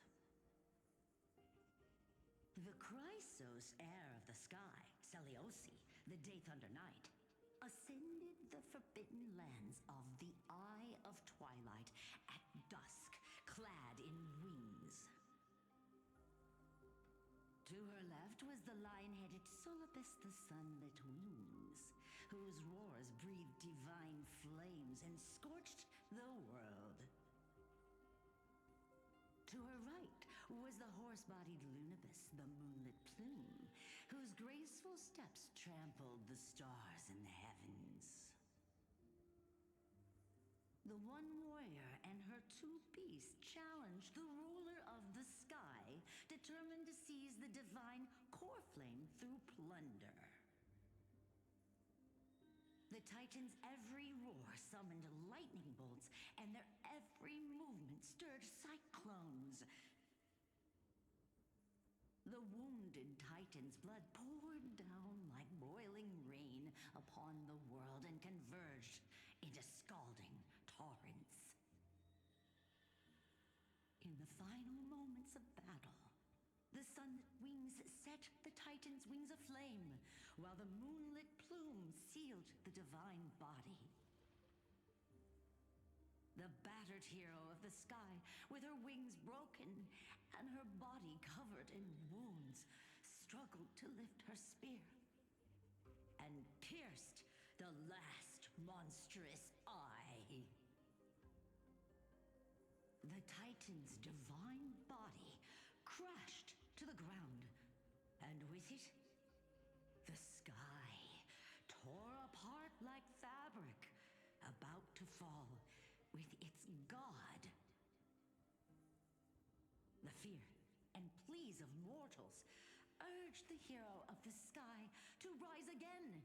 The Chrysos heir of the sky, Seliosi, the Day Thunder Knight, ascended the forbidden lands of the Eye of Twilight at dusk, clad in wings. To her left was the lion-headed Solipus the Sunlit Wings, whose roars breathed divine flames and scorched the world. To her right was the horse-bodied Lunibus, the Moonlit Plume, whose graceful steps trampled the stars in the heavens. The one warrior and her two beasts challenged the ruler of the sky, determined to seize the divine core flame through plunder. The Titans' every roar summoned lightning bolts, and their every movement stirred cyclones. The wounded Titan's blood poured down like boiling rain upon the world and converged into scalding torrents. In the final moments of battle, the sunlit wings set the Titan's wings aflame, while the moonlit plume sealed the divine body. The battered hero of the sky, with her wings broken and her body covered in wounds, struggled to lift her spear and pierced the last monstrous eye. The Titan's divine body crashed to the ground, and with it, the sky tore apart like fabric, about to fall with its god. The fear and pleas of mortals urged the hero of the sky to rise again.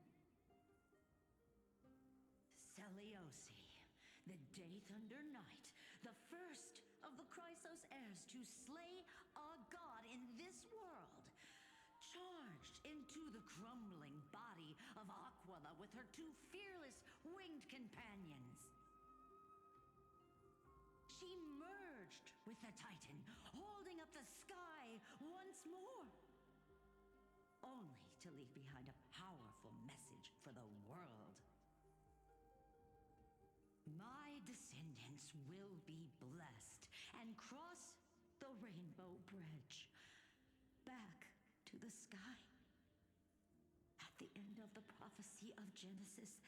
Seliosi, the Day Thunder Knight, the first of the Chrysos heirs to slay a god in this world, charged into the crumbling body of Aquila with her two fearless winged companions. She merged with the Titan, holding up the sky once more, only to leave behind a powerful message for the world. My descendants will be blessed and cross the Rainbow Bridge back to the sky. At the end of the prophecy of Genesis,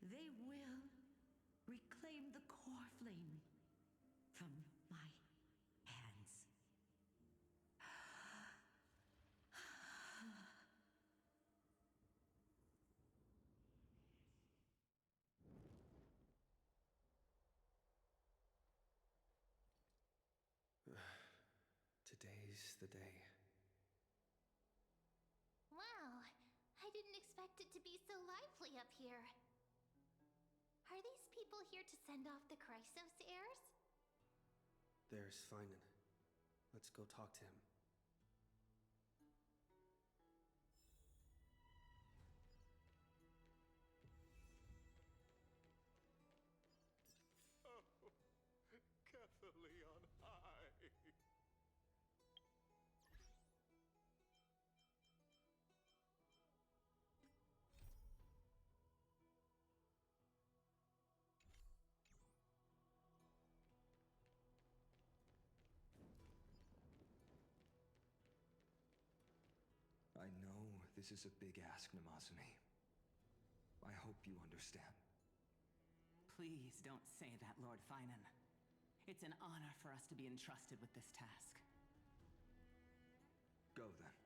they will reclaim the core flame from my hands. Today's the day. Wow, I didn't expect it to be so lively up here. Are these people here to send off the Chrysos heirs? There's Finan. Let's go talk to him. Oh, Catherly on high. this is a big ask, Namazuni. I hope you understand. Please don't say that, Lord Finan. It's an honor for us to be entrusted with this task. Go then.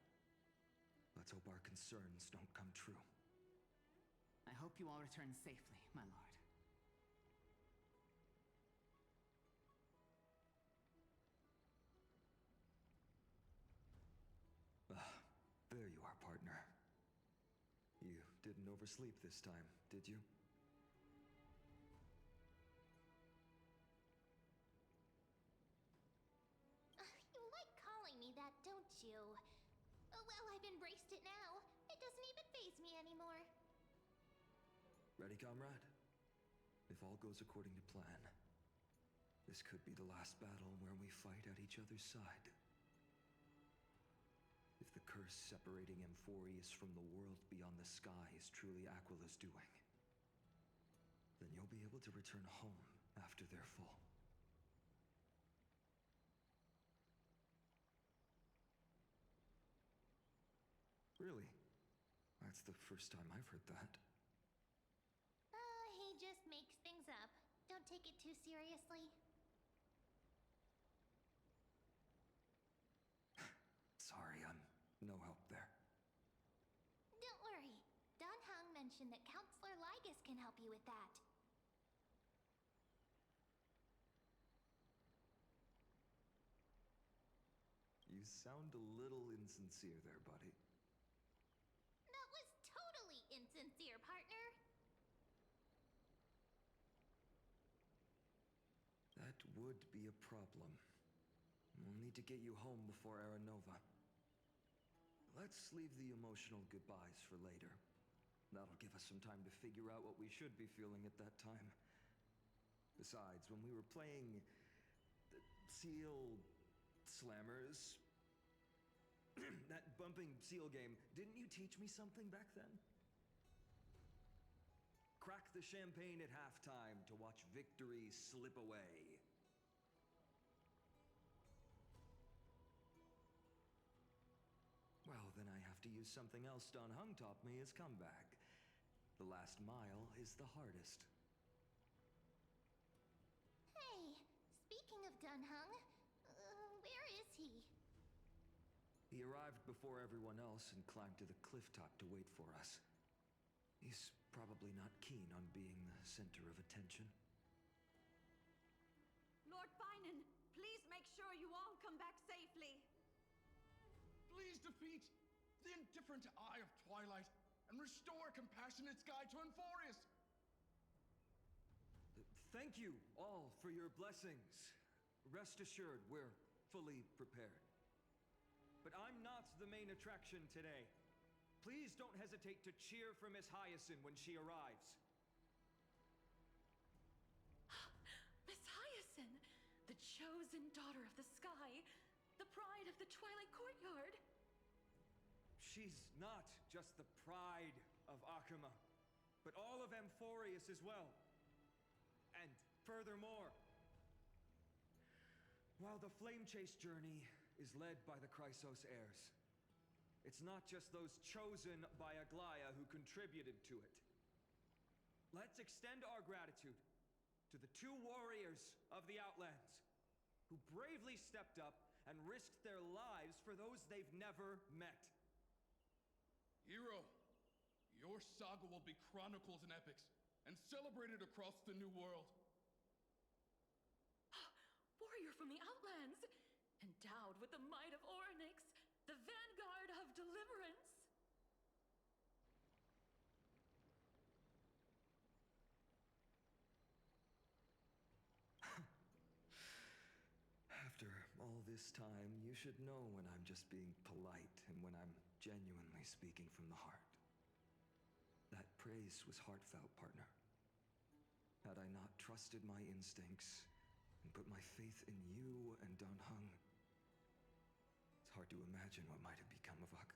Let's hope our concerns don't come true. I hope you all return safely, my lord. There you are, partner. You didn't oversleep this time, did you? You like calling me that, don't you? Oh, well, I've embraced it now. It doesn't even faze me anymore. Ready, comrade? If all goes according to plan, this could be the last battle where we fight at each other's side. If the curse separating Amphorius from the world beyond the sky is truly Aquila's doing, then you'll be able to return home after their fall. Really? That's the first time I've heard that. He just makes things up. Don't take it too seriously. Sorry, I'm no help there. Don't worry. Dan Heng mentioned that Counselor Lygus can help you with that. You sound a little insincere there, buddy. That was totally insincere, partner. That would be a problem. We'll need to get you home before Aranova. Let's leave the emotional goodbyes for later. That'll give us some time to figure out what we should be feeling at that time. Besides, when we were playing the Seal Slammers, that bumping seal game, didn't you teach me something back then? Crack the champagne at halftime to watch victory slip away. Well, then I have to use something else Dan Heng taught me as comeback. The last mile is the hardest. Hey, speaking of Dan Heng, where is he? He arrived before everyone else and climbed to the cliff top to wait for us. He's probably not keen on being the center of attention. Lord Finan, please make sure you all come back safely. Please defeat the indifferent Eye of Twilight and restore a compassionate sky to Amphorius. Thank you all for your blessings. Rest assured, we're fully prepared. But I'm not the main attraction today. Please don't hesitate to cheer for Miss Hyacinth when she arrives. Miss Hyacinth, the chosen daughter of the sky, the pride of the Twilight Courtyard. She's not just the pride of Akuma, but all of Amphorius as well. And furthermore, while the Flame Chase journey is led by the Chrysos heirs, it's not just those chosen by Aglaya who contributed to it. Let's extend our gratitude to the two warriors of the Outlands who bravely stepped up and risked their lives for those they've never met. Hero, your saga will be chronicled in epics and celebrated across the New World. Warrior from the Outlands, endowed with the might of Orynyx, the vanguard of deliverance. After all this time, you should know when I'm just being polite and when I'm genuinely speaking from the heart. That praise was heartfelt, partner. Had I not trusted my instincts and put my faith in you and Dan Heng, it's hard to imagine what might have become of Ak.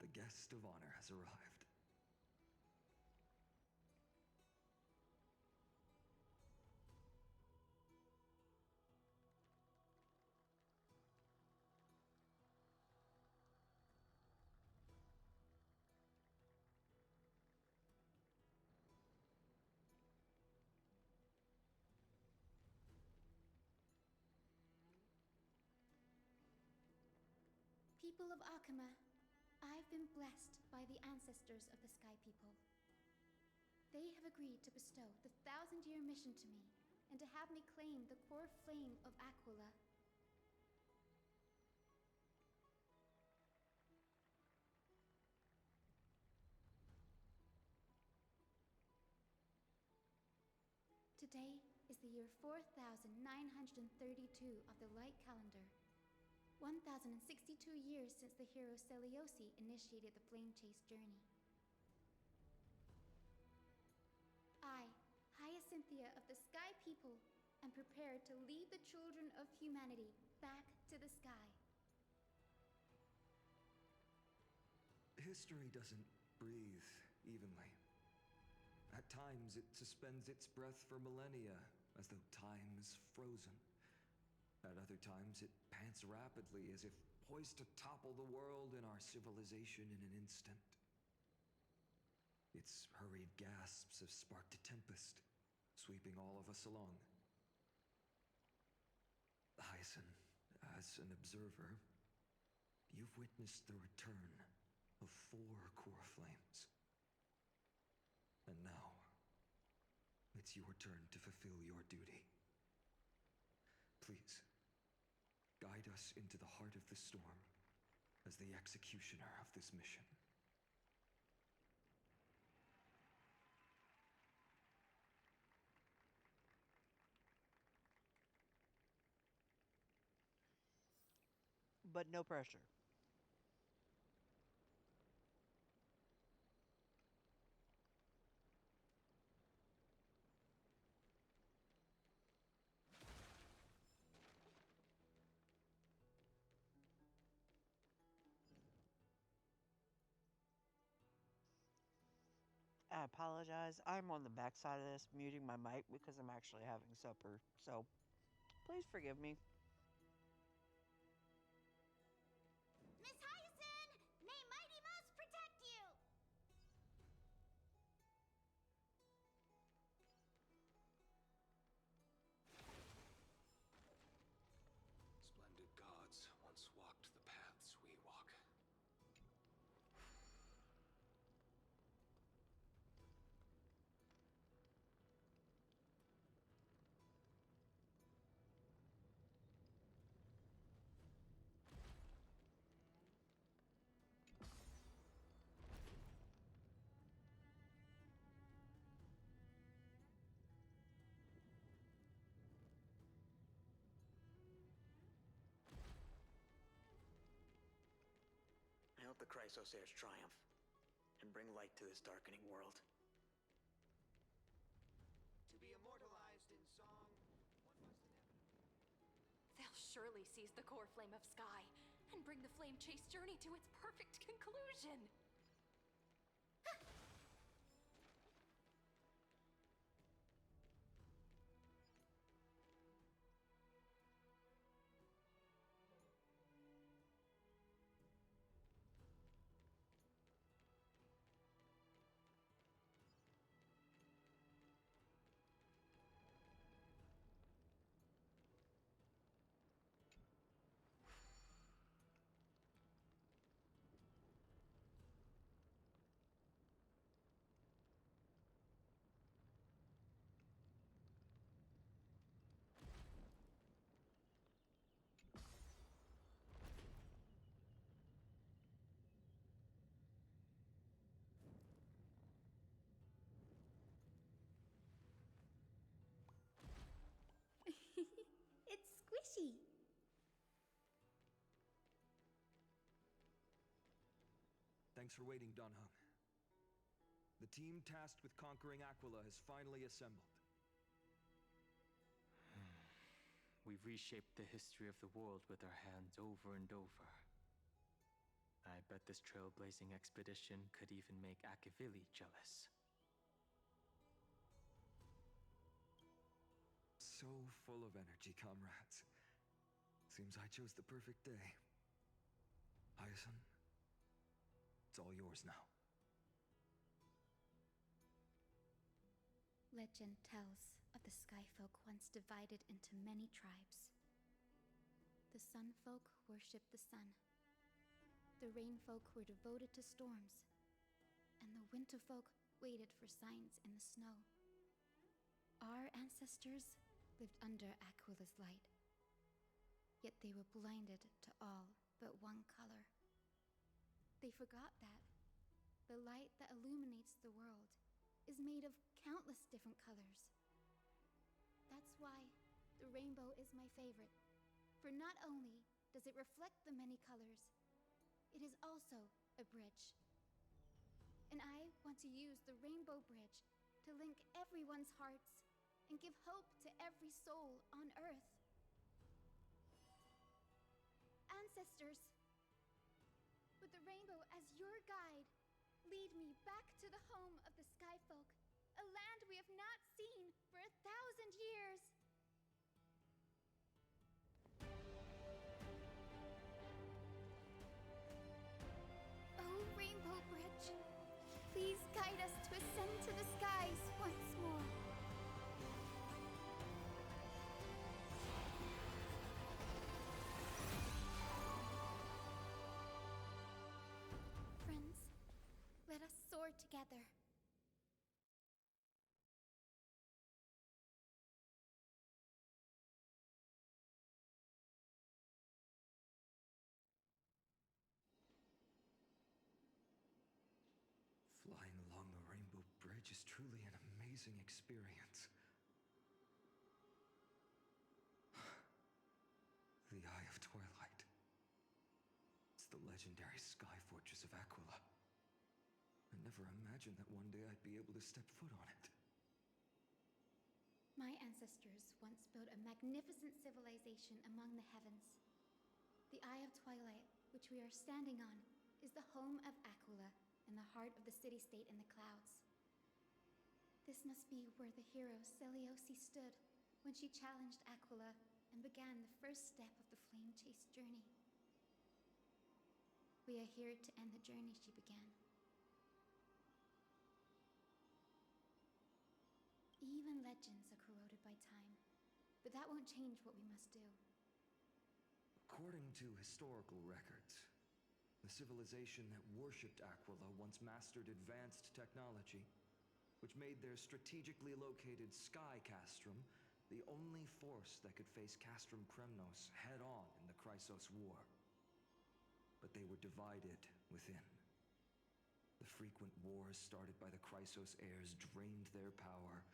The guest of honor has arrived. People of Akama, I've been blessed by the ancestors of the Sky People. They have agreed to bestow the 1,000-year mission to me and to have me claim the core flame of Aquila. Today is the year 4,932 of the Light Calendar. 1,062 years since the hero Seliosi initiated the Flame Chase journey. I, Hyacinthia of the Sky People, am prepared to lead the children of humanity back to the sky. History doesn't breathe evenly. At times, it suspends its breath for millennia, as though time is frozen. At other times, it pants rapidly, as if poised to topple the world and our civilization in an instant. Its hurried gasps have sparked a tempest, sweeping all of us along. Hyacin, as an observer, you've witnessed the return of 4 core flames. And now, it's your turn to fulfill your duty. Please, guide us into the heart of the storm as the executioner of this mission. But no pressure. I apologize. I'm on the back side of this, muting my mic because I'm actually having supper. So, please forgive me. Miss Hyacin! May Mighty Mouse protect you! Splendid gods once walked the paths we walk. I hope the Chrysosairs triumph and bring light to this darkening world. To be immortalized in song, one must They'll surely seize the core flame of Sky and bring the Flame Chase journey to its perfect conclusion. It's squishy. Thanks for waiting, Danhung. The team tasked with conquering Aquila has finally assembled. We've reshaped the history of the world with our hands over and over. I bet this trailblazing expedition could even make Akavili jealous. So full of energy, comrades. Seems I chose the perfect day. Hyacin, it's all yours now. Legend tells of the Skyfolk once divided into many tribes. The Sunfolk worship the sun. the rain folk were devoted to storms, and the winter folk waited for signs in the snow. Our ancestors lived under Aquila's light, yet they were blinded to all but one color. They forgot that the light that illuminates the world is made of countless different colors. That's why the rainbow is my favorite, for not only does it reflect the many colors, it is also a bridge. And I want to use the Rainbow Bridge to link everyone's hearts and give hope to every soul on Earth. Ancestors, with the rainbow as your guide, lead me back to the home of the Skyfolk, a land we have not seen for 1,000 years. Oh, Rainbow Bridge, please guide us to ascend to the skies once more. Friends, let us soar together. Flying along the Rainbow Bridge is truly an amazing experience. The Eye of Twilight. It's the legendary sky fortress of Aquila. I never imagined that one day I'd be able to step foot on it. My ancestors once built a magnificent civilization among the heavens. The Eye of Twilight, which we are standing on, is the home of Aquila and the heart of the city-state in the clouds. This must be where the hero Seleucia stood when she challenged Aquila and began the first step of the flame chase journey. We are here to end the journey she began. Even legends are corroded by time, but that won't change what we must do. According to historical records, the civilization that worshipped Aquila once mastered advanced technology, which made their strategically located Sky Castrum the only force that could face Castrum Kremnos head-on in the Chrysos War. But they were divided within. The frequent wars started by the Chrysos heirs drained their power,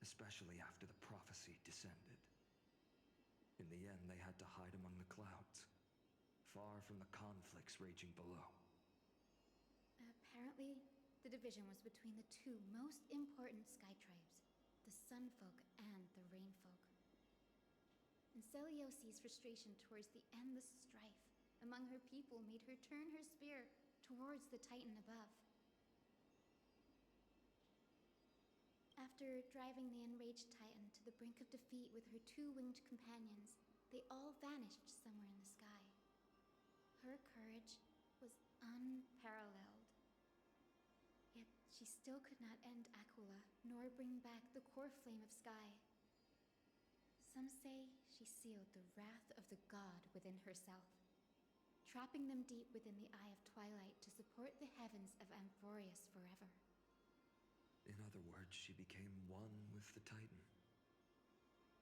especially after the prophecy descended. In the end, they had to hide among the clouds, far from the conflicts raging below. Apparently, the division was between the two most important sky tribes, the Sunfolk and the Rainfolk. And Seleucia's frustration towards the endless strife among her people made her turn her spear towards the Titan above. After driving the enraged Titan to the brink of defeat with her two-winged companions, they all vanished somewhere in the sky. Her courage was unparalleled. Yet she still could not end Aquila, nor bring back the core flame of Sky. Some say she sealed the wrath of the god within herself, trapping them deep within the Eye of Twilight to support the heavens of Amphorius forever. In other words, she became one with the Titan.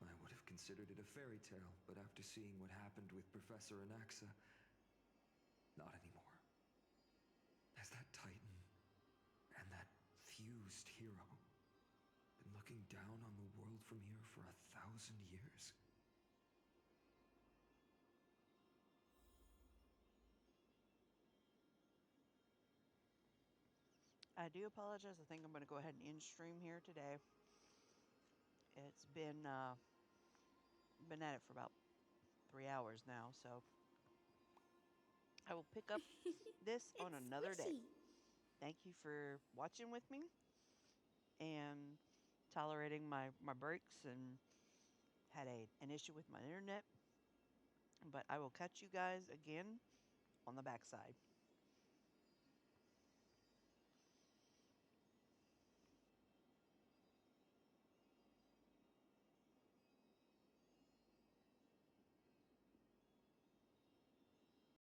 I would have considered it a fairy tale, but after seeing what happened with Professor Anaxa, not anymore. Has that Titan and that fused hero been looking down on the world from here for 1,000 years? I do apologize. I think I'm going to go ahead and end stream here today. It's been at it for about 3 hours now, so I will pick up this on another day. Thank you for watching with me and tolerating my breaks, and had an issue with my internet. But I will catch you guys again on the backside.